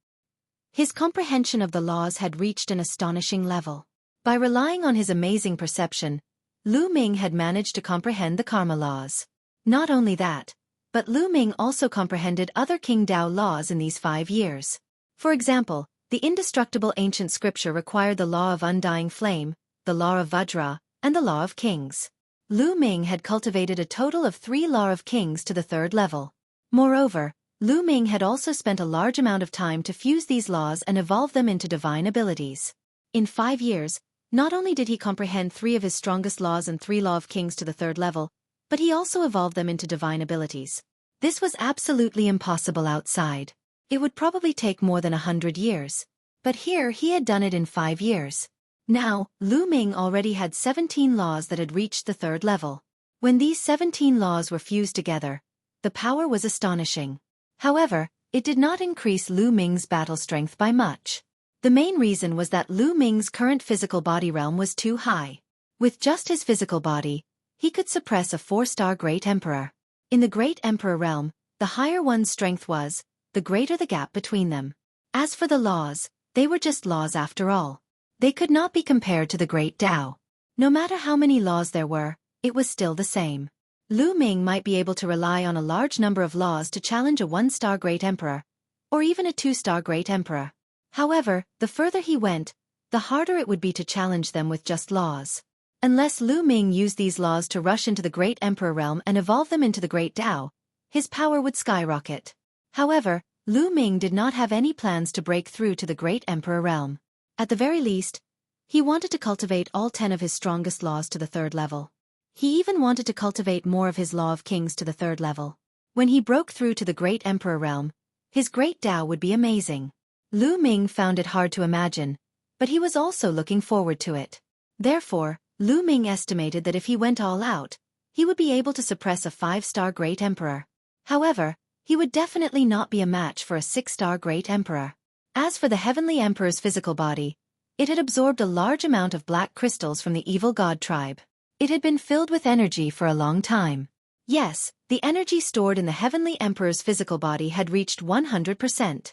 His comprehension of the laws had reached an astonishing level. By relying on his amazing perception, Lu Ming had managed to comprehend the karma laws. Not only that, but Lu Ming also comprehended other King Dao laws in these 5 years. For example, the indestructible ancient scripture required the law of undying flame, the law of Vajra, and the law of kings. Lu Ming had cultivated a total of 3 law of kings to the 3rd level. Moreover, Lu Ming had also spent a large amount of time to fuse these laws and evolve them into divine abilities. In 5 years, not only did he comprehend 3 of his strongest laws and 3 law of kings to the 3rd level, but he also evolved them into divine abilities. This was absolutely impossible outside. It would probably take more than 100 years. But here he had done it in 5 years. Now, Lu Ming already had 17 laws that had reached the 3rd level. When these 17 laws were fused together, the power was astonishing. However, it did not increase Lu Ming's battle strength by much. The main reason was that Lu Ming's current physical body realm was too high. With just his physical body, he could suppress a 4-star Great Emperor. In the Great Emperor realm, the higher one's strength was, the greater the gap between them. As for the laws, they were just laws after all. They could not be compared to the Great Tao. No matter how many laws there were, it was still the same. Lu Ming might be able to rely on a large number of laws to challenge a 1-star Great Emperor, or even a 2-star Great Emperor. However, the further he went, the harder it would be to challenge them with just laws. Unless Lu Ming used these laws to rush into the Great Emperor realm and evolve them into the Great Tao, his power would skyrocket. However, Lu Ming did not have any plans to break through to the Great Emperor realm. At the very least, he wanted to cultivate all 10 of his strongest laws to the 3rd level. He even wanted to cultivate more of his Law of Kings to the 3rd level. When he broke through to the Great Emperor realm, his Great Tao would be amazing. Lu Ming found it hard to imagine, but he was also looking forward to it. Therefore, Lu Ming estimated that if he went all out, he would be able to suppress a 5-star Great Emperor. However, he would definitely not be a match for a 6-star Great Emperor. As for the Heavenly Emperor's physical body, it had absorbed a large amount of black crystals from the evil god tribe. It had been filled with energy for a long time. Yes, the energy stored in the Heavenly Emperor's physical body had reached 100%.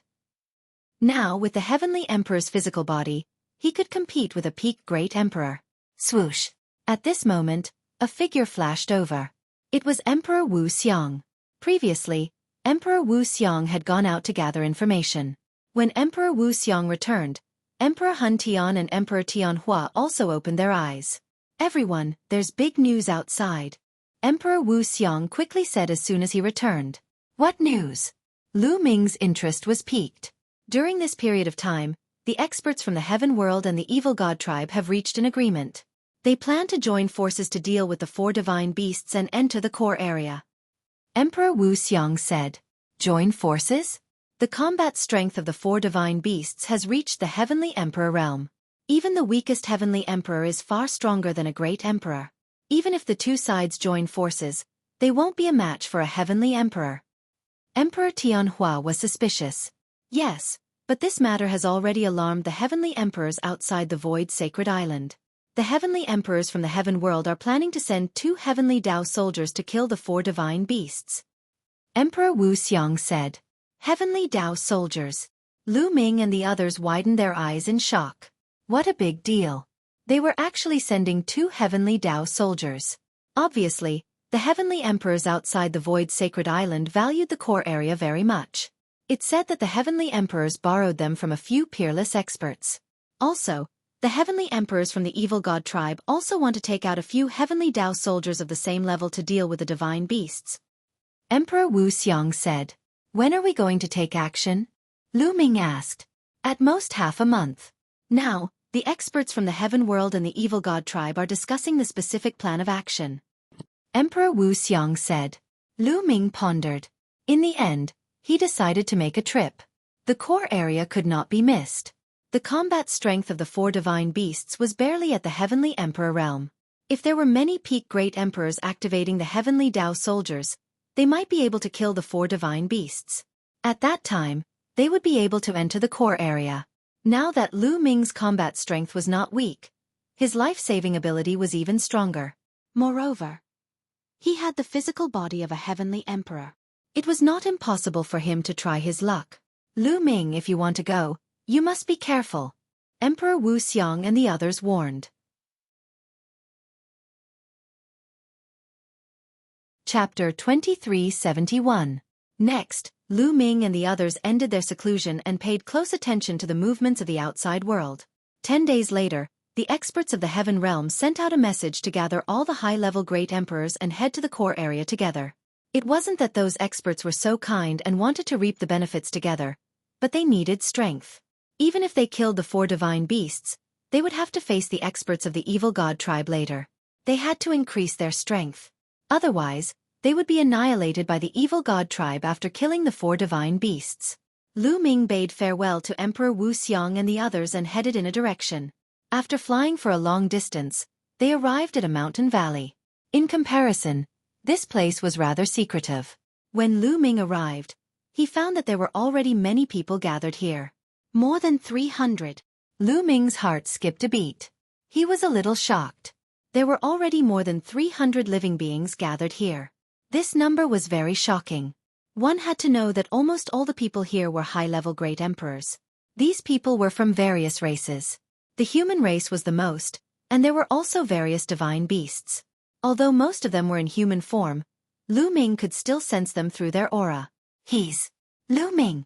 Now, with the Heavenly Emperor's physical body, he could compete with a peak Great Emperor. Swoosh! At this moment, a figure flashed over. It was Emperor Wu Xiang. Previously, Emperor Wu Xiang had gone out to gather information. When Emperor Wu Xiang returned, Emperor Hun Tian and Emperor Tian Hua also opened their eyes. "Everyone, there's big news outside," Emperor Wu Xiang quickly said as soon as he returned. "What news?" Lu Ming's interest was piqued. During this period of time, the experts from the Heaven World and the Evil God Tribe have reached an agreement. They plan to join forces to deal with the 4 divine beasts and enter the core area. Emperor Wu Xiang said, "Join forces?" The combat strength of the 4 divine beasts has reached the Heavenly Emperor realm. Even the weakest Heavenly Emperor is far stronger than a Great Emperor. Even if the 2 sides join forces, they won't be a match for a Heavenly Emperor. Emperor Tianhua was suspicious. Yes, but this matter has already alarmed the Heavenly Emperors outside the Void Sacred Island. The Heavenly Emperors from the Heaven World are planning to send 2 Heavenly Tao soldiers to kill the 4 divine beasts. Emperor Wu Xiang said, "Heavenly Tao soldiers." Lu Ming and the others widened their eyes in shock. What a big deal. They were actually sending 2 Heavenly Tao soldiers. Obviously, the Heavenly Emperors outside the Void Sacred Island valued the core area very much. It said that the Heavenly Emperors borrowed them from a few peerless experts. Also, the Heavenly Emperors from the Evil God Tribe also want to take out a few Heavenly Tao soldiers of the same level to deal with the divine beasts. Emperor Wu Xiang said, "When are we going to take action?" Lu Ming asked. "At most half a month." Now, the experts from the Heaven World and the Evil God Tribe are discussing the specific plan of action. Emperor Wu Xiang said. Lu Ming pondered. In the end, he decided to make a trip. The core area could not be missed. The combat strength of the 4 divine beasts was barely at the Heavenly Emperor realm. If there were many peak Great Emperors activating the Heavenly Tao soldiers, they might be able to kill the 4 divine beasts. At that time, they would be able to enter the core area. Now that Lu Ming's combat strength was not weak, his life-saving ability was even stronger. Moreover, he had the physical body of a Heavenly Emperor. It was not impossible for him to try his luck. "Lu Ming, if you want to go, you must be careful," Emperor Wu Xiang and the others warned. Chapter 2371. Next, Lu Ming and the others ended their seclusion and paid close attention to the movements of the outside world. 10 days later, the experts of the Heaven Realm sent out a message to gather all the high-level Great Emperors and head to the core area together. It wasn't that those experts were so kind and wanted to reap the benefits together, but they needed strength. Even if they killed the 4 divine beasts, they would have to face the experts of the Evil God Tribe later. They had to increase their strength. Otherwise, they would be annihilated by the Evil God Tribe after killing the 4 divine beasts. Lu Ming bade farewell to Emperor Wu Xiang and the others and headed in a direction. After flying for a long distance, they arrived at a mountain valley. In comparison, this place was rather secretive. When Lu Ming arrived, he found that there were already many people gathered here. More than 300. Lu Ming's heart skipped a beat. He was a little shocked. There were already more than 300 living beings gathered here. This number was very shocking. One had to know that almost all the people here were high-level great emperors. These people were from various races. The human race was the most, and there were also various divine beasts. Although most of them were in human form, Lu Ming could still sense them through their aura. He's Lu Ming.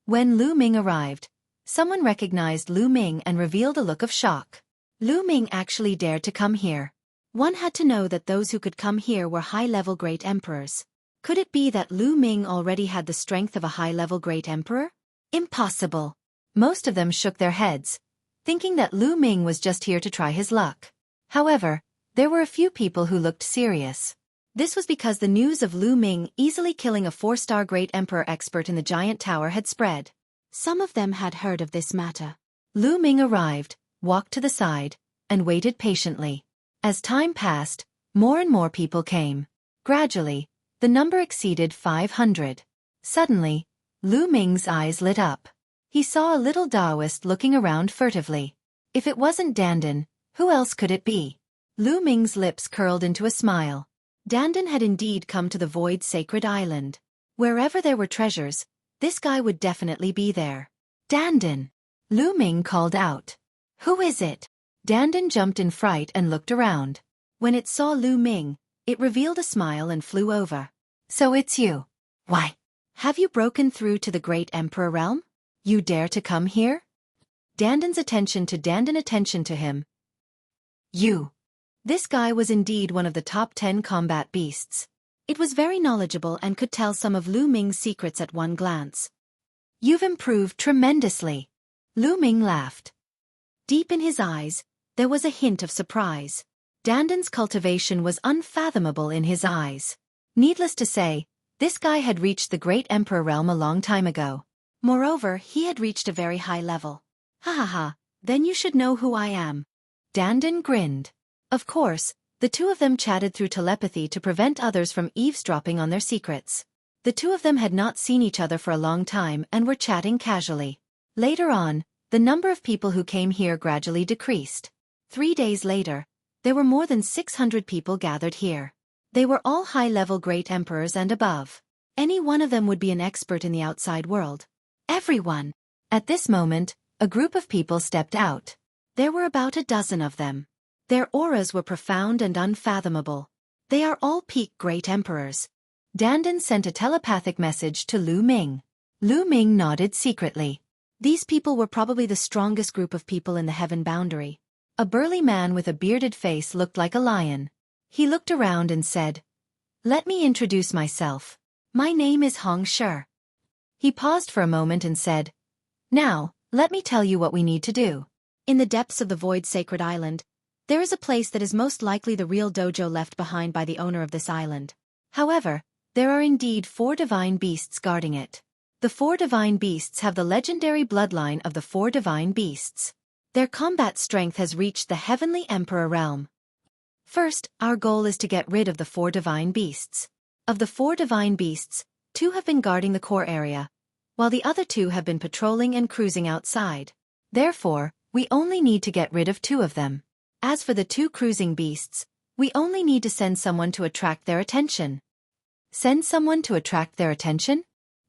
When Lu Ming arrived, someone recognized Lu Ming and revealed a look of shock. Lu Ming actually dared to come here. One had to know that those who could come here were high-level great emperors. Could it be that Lu Ming already had the strength of a high-level great emperor? Impossible. Most of them shook their heads, thinking that Lu Ming was just here to try his luck. However, there were a few people who looked serious. This was because the news of Lu Ming easily killing a 4-star great emperor expert in the giant tower had spread. Some of them had heard of this matter. Lu Ming arrived, walked to the side, and waited patiently. As time passed, more and more people came. Gradually, the number exceeded 500. Suddenly, Lu Ming's eyes lit up. He saw a little Taoist looking around furtively. If it wasn't Dandan, who else could it be? Lu Ming's lips curled into a smile. Dandan had indeed come to the Void Sacred Island. Wherever there were treasures, this guy would definitely be there. Dandan! Lu Ming called out. Who is it? Dandan jumped in fright and looked around. When it saw Lu Ming, it revealed a smile and flew over. So it's you. Why? Have you broken through to the Great Emperor realm? You dare to come here? Dandan's attention to him. You. This guy was indeed one of the top 10 combat beasts. It was very knowledgeable and could tell some of Lu Ming's secrets at one glance. You've improved tremendously. Lu Ming laughed. Deep in his eyes, there was a hint of surprise. Dandan's cultivation was unfathomable in his eyes. Needless to say, this guy had reached the Great Emperor realm a long time ago. Moreover, he had reached a very high level. Ha ha ha, then you should know who I am. Dandan grinned. Of course, the two of them chatted through telepathy to prevent others from eavesdropping on their secrets. The two of them had not seen each other for a long time and were chatting casually. Later on, the number of people who came here gradually decreased. 3 days later, there were more than 600 people gathered here. They were all high-level great emperors and above. Any one of them would be an expert in the outside world. Everyone! At this moment, a group of people stepped out. There were about a dozen of them. Their auras were profound and unfathomable. They are all peak great emperors. Dandan sent a telepathic message to Lu Ming. Lu Ming nodded secretly. These people were probably the strongest group of people in the heaven boundary. A burly man with a bearded face looked like a lion. He looked around and said, "Let me introduce myself. My name is Hong Shi." He paused for a moment and said, "Now, let me tell you what we need to do. In the depths of the Void Sacred Island, there is a place that is most likely the real dojo left behind by the owner of this island. However, there are indeed 4 divine beasts guarding it. The 4 divine beasts have the legendary bloodline of the 4 divine beasts. Their combat strength has reached the Heavenly Emperor realm. First, our goal is to get rid of the 4 divine beasts. Of the 4 divine beasts, 2 have been guarding the core area, while the other 2 have been patrolling and cruising outside. Therefore, we only need to get rid of 2 of them. As for the 2 cruising beasts, we only need to send someone to attract their attention." Send someone to attract their attention?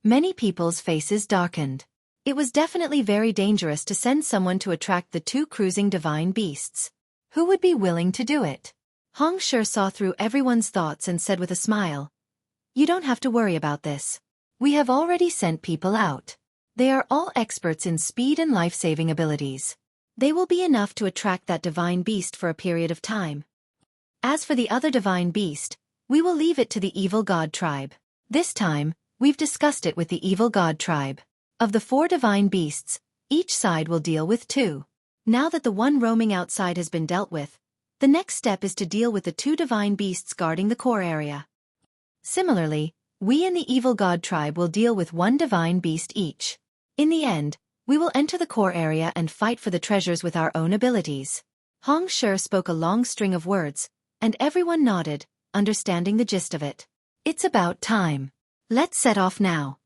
Many people's faces darkened. It was definitely very dangerous to send someone to attract the 2 cruising divine beasts. Who would be willing to do it? Hong Shi saw through everyone's thoughts and said with a smile, "You don't have to worry about this. We have already sent people out. They are all experts in speed and life-saving abilities. They will be enough to attract that divine beast for a period of time. As for the other divine beast, we will leave it to the evil god tribe. This time, we've discussed it with the evil god tribe. Of the 4 divine beasts, each side will deal with 2. Now that the one roaming outside has been dealt with, the next step is to deal with the 2 divine beasts guarding the core area. Similarly, we and the evil god tribe will deal with 1 divine beast each. In the end, we will enter the core area and fight for the treasures with our own abilities." Hong Shi spoke a long string of words, and everyone nodded, understanding the gist of it. "It's about time. Let's set off now."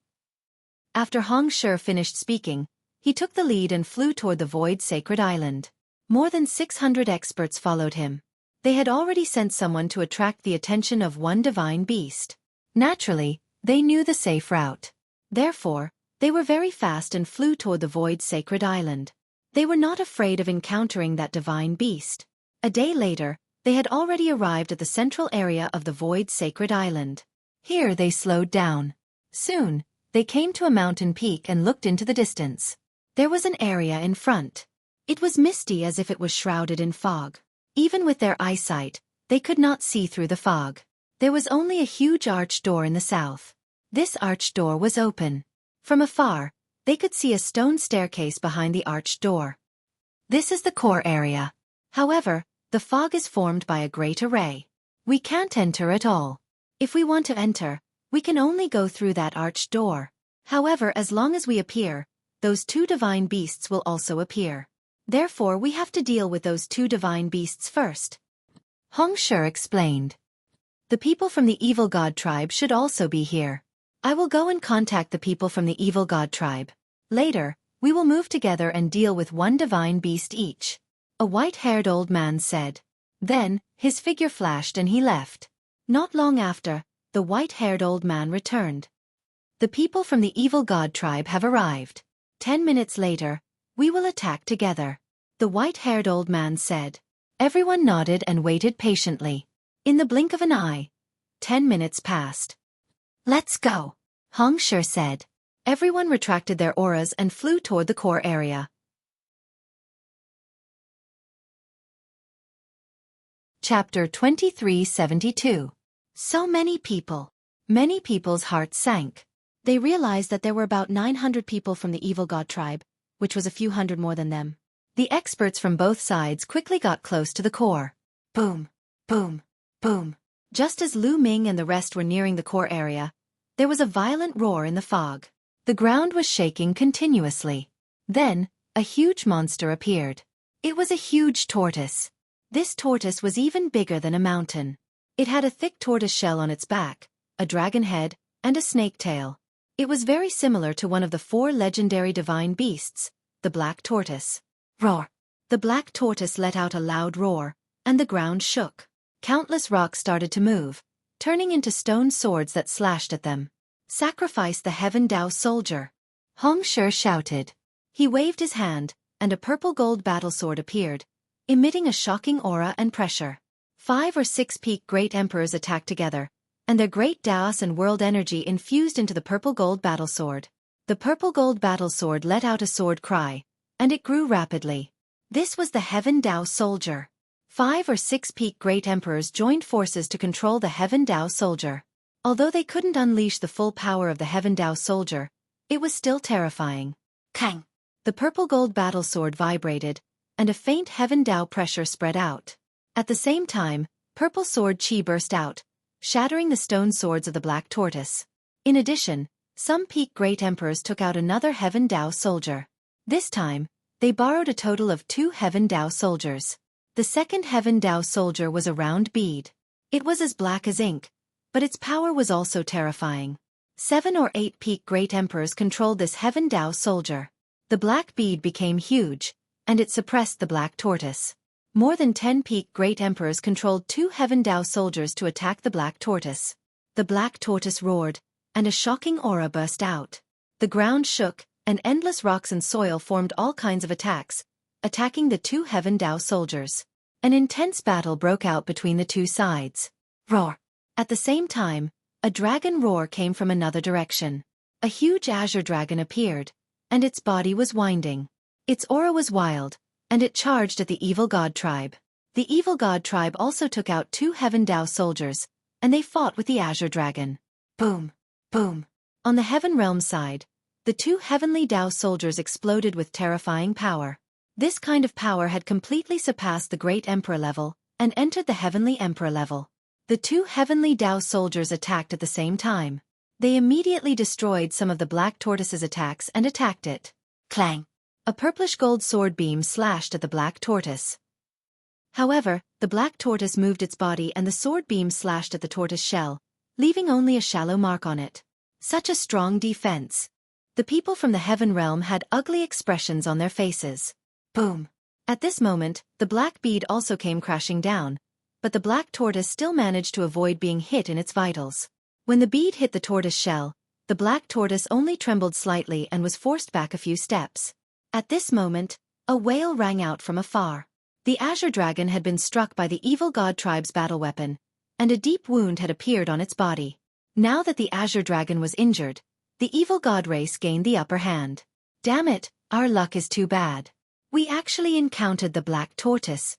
After Hong Shi finished speaking, he took the lead and flew toward the Void Sacred Island. More than 600 experts followed him. They had already sent someone to attract the attention of one divine beast. Naturally, they knew the safe route. Therefore, they were very fast and flew toward the void sacred island. They were not afraid of encountering that divine beast. A day later, they had already arrived at the central area of the void sacred island. Here they slowed down. Soon, they came to a mountain peak and looked into the distance. There was an area in front. It was misty as if it was shrouded in fog. Even with their eyesight, they could not see through the fog. There was only a huge arched door in the south. This arched door was open. From afar, they could see a stone staircase behind the arched door. This is the core area. However, the fog is formed by a great array. We can't enter at all. If we want to enter, we can only go through that arched door. However, as long as we appear, those two divine beasts will also appear. Therefore, we have to deal with those two divine beasts first. Hong Shi explained. The people from the evil god tribe should also be here. I will go and contact the people from the evil god tribe. Later, we will move together and deal with one divine beast each. A white-haired old man said. Then, his figure flashed and he left. Not long after, the white-haired old man returned. The people from the evil god tribe have arrived. 10 minutes later, we will attack together. The white-haired old man said. Everyone nodded and waited patiently. In the blink of an eye, 10 minutes passed. Let's go, Hong Shi said. Everyone retracted their auras and flew toward the core area. Chapter 2372. So many people. Many people's hearts sank. They realized that there were about 900 people from the evil god tribe, which was a few hundred more than them. The experts from both sides quickly got close to the core. Boom, boom, boom. Just as Lu Ming and the rest were nearing the core area, there was a violent roar in the fog. The ground was shaking continuously. Then, a huge monster appeared. It was a huge tortoise. This tortoise was even bigger than a mountain. It had a thick tortoise shell on its back, a dragon head, and a snake tail. It was very similar to one of the 4 legendary divine beasts, the black tortoise. Roar! The black tortoise let out a loud roar, and the ground shook. Countless rocks started to move, turning into stone swords that slashed at them. Sacrifice the Heaven Dao soldier! Hong Shi shouted. He waved his hand, and a purple-gold battle sword appeared, emitting a shocking aura and pressure. 5 or 6 peak great emperors attacked together, and their great Daos and world energy infused into the purple-gold battle sword. The purple-gold battle sword let out a sword cry, and it grew rapidly. This was the Heaven Dao soldier. 5 or 6 peak great emperors joined forces to control the Heaven Dao soldier. Although they couldn't unleash the full power of the Heaven Dao soldier, it was still terrifying. Kang! The purple-gold battle sword vibrated, and a faint Heaven Dao pressure spread out. At the same time, purple sword chi burst out, shattering the stone swords of the black tortoise. In addition, some peak great emperors took out another Heaven Dao soldier. This time, they borrowed a total of 2 Heaven Dao soldiers. The second Heaven Dao soldier was a round bead. It was as black as ink, but its power was also terrifying. 7 or 8 peak great emperors controlled this Heaven Dao soldier. The black bead became huge, and it suppressed the black tortoise. More than 10 peak great emperors controlled 2 Heaven Dao soldiers to attack the black tortoise. The black tortoise roared, and a shocking aura burst out. The ground shook, and endless rocks and soil formed all kinds of attacks, attacking the 2 Heaven Dao soldiers. An intense battle broke out between the two sides. Roar! At the same time, a dragon roar came from another direction. A huge azure dragon appeared, and its body was winding. Its aura was wild, and it charged at the evil god tribe. The evil god tribe also took out 2 Heaven Dao soldiers, and they fought with the azure dragon. Boom! Boom! On the Heaven Realm side, the 2 heavenly Dao soldiers exploded with terrifying power. This kind of power had completely surpassed the Great Emperor level, and entered the Heavenly Emperor level. The 2 heavenly Dao soldiers attacked at the same time. They immediately destroyed some of the black tortoise's attacks and attacked it. Clang! A purplish gold sword beam slashed at the black tortoise. However, the black tortoise moved its body and the sword beam slashed at the tortoise shell, leaving only a shallow mark on it. Such a strong defense. The people from the Heaven Realm had ugly expressions on their faces. Boom! At this moment, the black bead also came crashing down, but the black tortoise still managed to avoid being hit in its vitals. When the bead hit the tortoise shell, the black tortoise only trembled slightly and was forced back a few steps. At this moment, a wail rang out from afar. The azure dragon had been struck by the evil god tribe's battle weapon, and a deep wound had appeared on its body. Now that the azure dragon was injured, the evil god race gained the upper hand. Damn it, our luck is too bad. We actually encountered the black tortoise.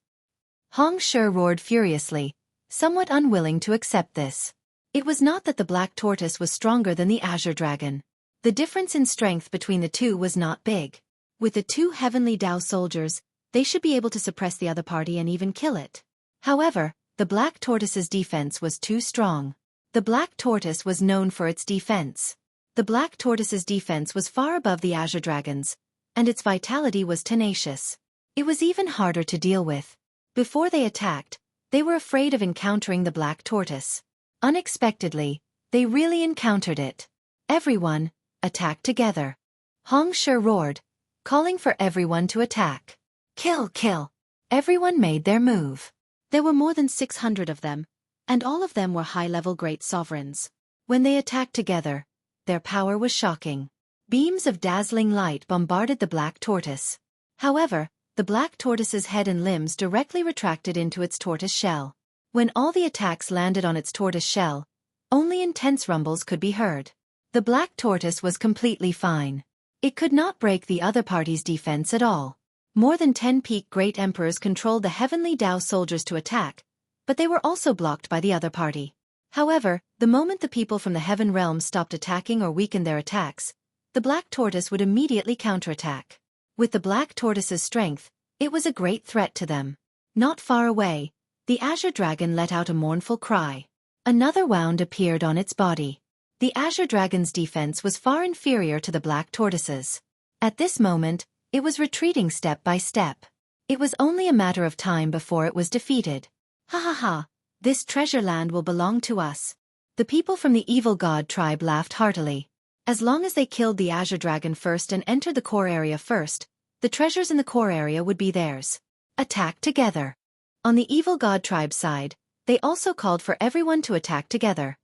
Hong Shi roared furiously, somewhat unwilling to accept this. It was not that the black tortoise was stronger than the azure dragon. The difference in strength between the two was not big. With the two heavenly Dao soldiers, they should be able to suppress the other party and even kill it. However, the black tortoise's defense was too strong. The black tortoise was known for its defense. The black tortoise's defense was far above the azure dragon's, and its vitality was tenacious. It was even harder to deal with. Before they attacked, they were afraid of encountering the black tortoise. Unexpectedly, they really encountered it. Everyone, attack together. Hong Shi roared, calling for everyone to attack. Kill, kill. Everyone made their move. There were more than 600 of them, and all of them were high-level great sovereigns. When they attacked together, their power was shocking. Beams of dazzling light bombarded the black tortoise. However, the black tortoise's head and limbs directly retracted into its tortoise shell. When all the attacks landed on its tortoise shell, only intense rumbles could be heard. The black tortoise was completely fine. It could not break the other party's defense at all. More than 10 peak great emperors controlled the heavenly Dao soldiers to attack, but they were also blocked by the other party. However, the moment the people from the heaven realm stopped attacking or weakened their attacks, the black tortoise would immediately counterattack. With the black tortoise's strength, it was a great threat to them. Not far away, the azure dragon let out a mournful cry. Another wound appeared on its body. The azure dragon's defense was far inferior to the black tortoise's. At this moment, it was retreating step by step. It was only a matter of time before it was defeated. Ha ha ha, this treasure land will belong to us. The people from the evil god tribe laughed heartily. As long as they killed the azure dragon first and entered the core area first, the treasures in the core area would be theirs. Attack together. On the evil god tribe side, they also called for everyone to attack together.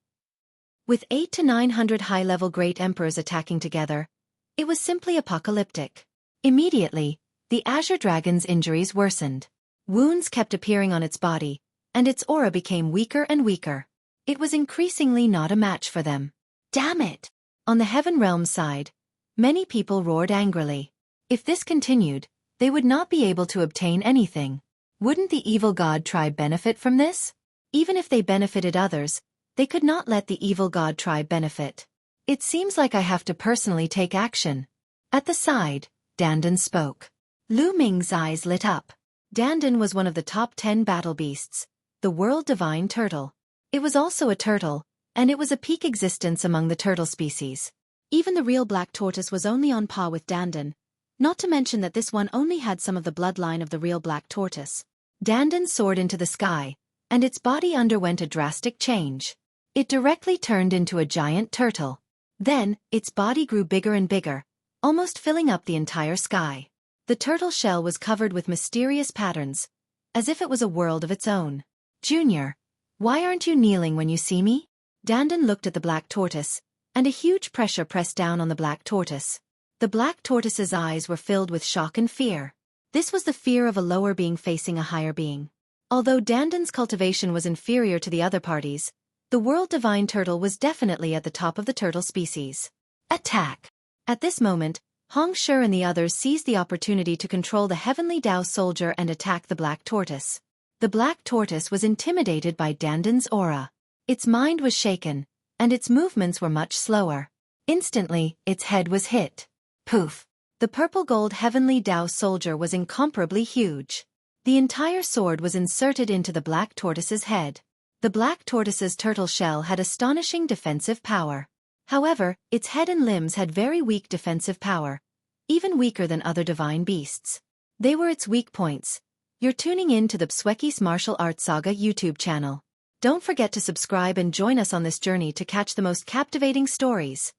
With 800 to 900 high-level great emperors attacking together, it was simply apocalyptic. Immediately, the azure dragon's injuries worsened. Wounds kept appearing on its body, and its aura became weaker and weaker. It was increasingly not a match for them. Damn it! On the heaven realm side, many people roared angrily. If this continued, they would not be able to obtain anything. Wouldn't the evil god tribe benefit from this? Even if they benefited others, they could not let the evil god tribe benefit. It seems like I have to personally take action. At the side, Dandan spoke. Lu Ming's eyes lit up. Dandan was one of the top 10 battle beasts, the world divine turtle. It was also a turtle, and it was a peak existence among the turtle species. Even the real black tortoise was only on par with Dandan, not to mention that this one only had some of the bloodline of the real black tortoise. Dandan soared into the sky, and its body underwent a drastic change. It directly turned into a giant turtle. Then, its body grew bigger and bigger, almost filling up the entire sky. The turtle shell was covered with mysterious patterns, as if it was a world of its own. Junior, why aren't you kneeling when you see me? Dandan looked at the black tortoise, and a huge pressure pressed down on the black tortoise. The black tortoise's eyes were filled with shock and fear. This was the fear of a lower being facing a higher being. Although Dandan's cultivation was inferior to the other parties, the world divine turtle was definitely at the top of the turtle species. Attack! At this moment, Hong Shi and the others seized the opportunity to control the heavenly Dao soldier and attack the black tortoise. The black tortoise was intimidated by Dandan's aura. Its mind was shaken, and its movements were much slower. Instantly, its head was hit. Poof! The purple-gold heavenly Dao soldier was incomparably huge. The entire sword was inserted into the black tortoise's head. The black tortoise's turtle shell had astonishing defensive power. However, its head and limbs had very weak defensive power, even weaker than other divine beasts. They were its weak points. You're tuning in to the Xueqi's Martial Arts Saga YouTube channel. Don't forget to subscribe and join us on this journey to catch the most captivating stories.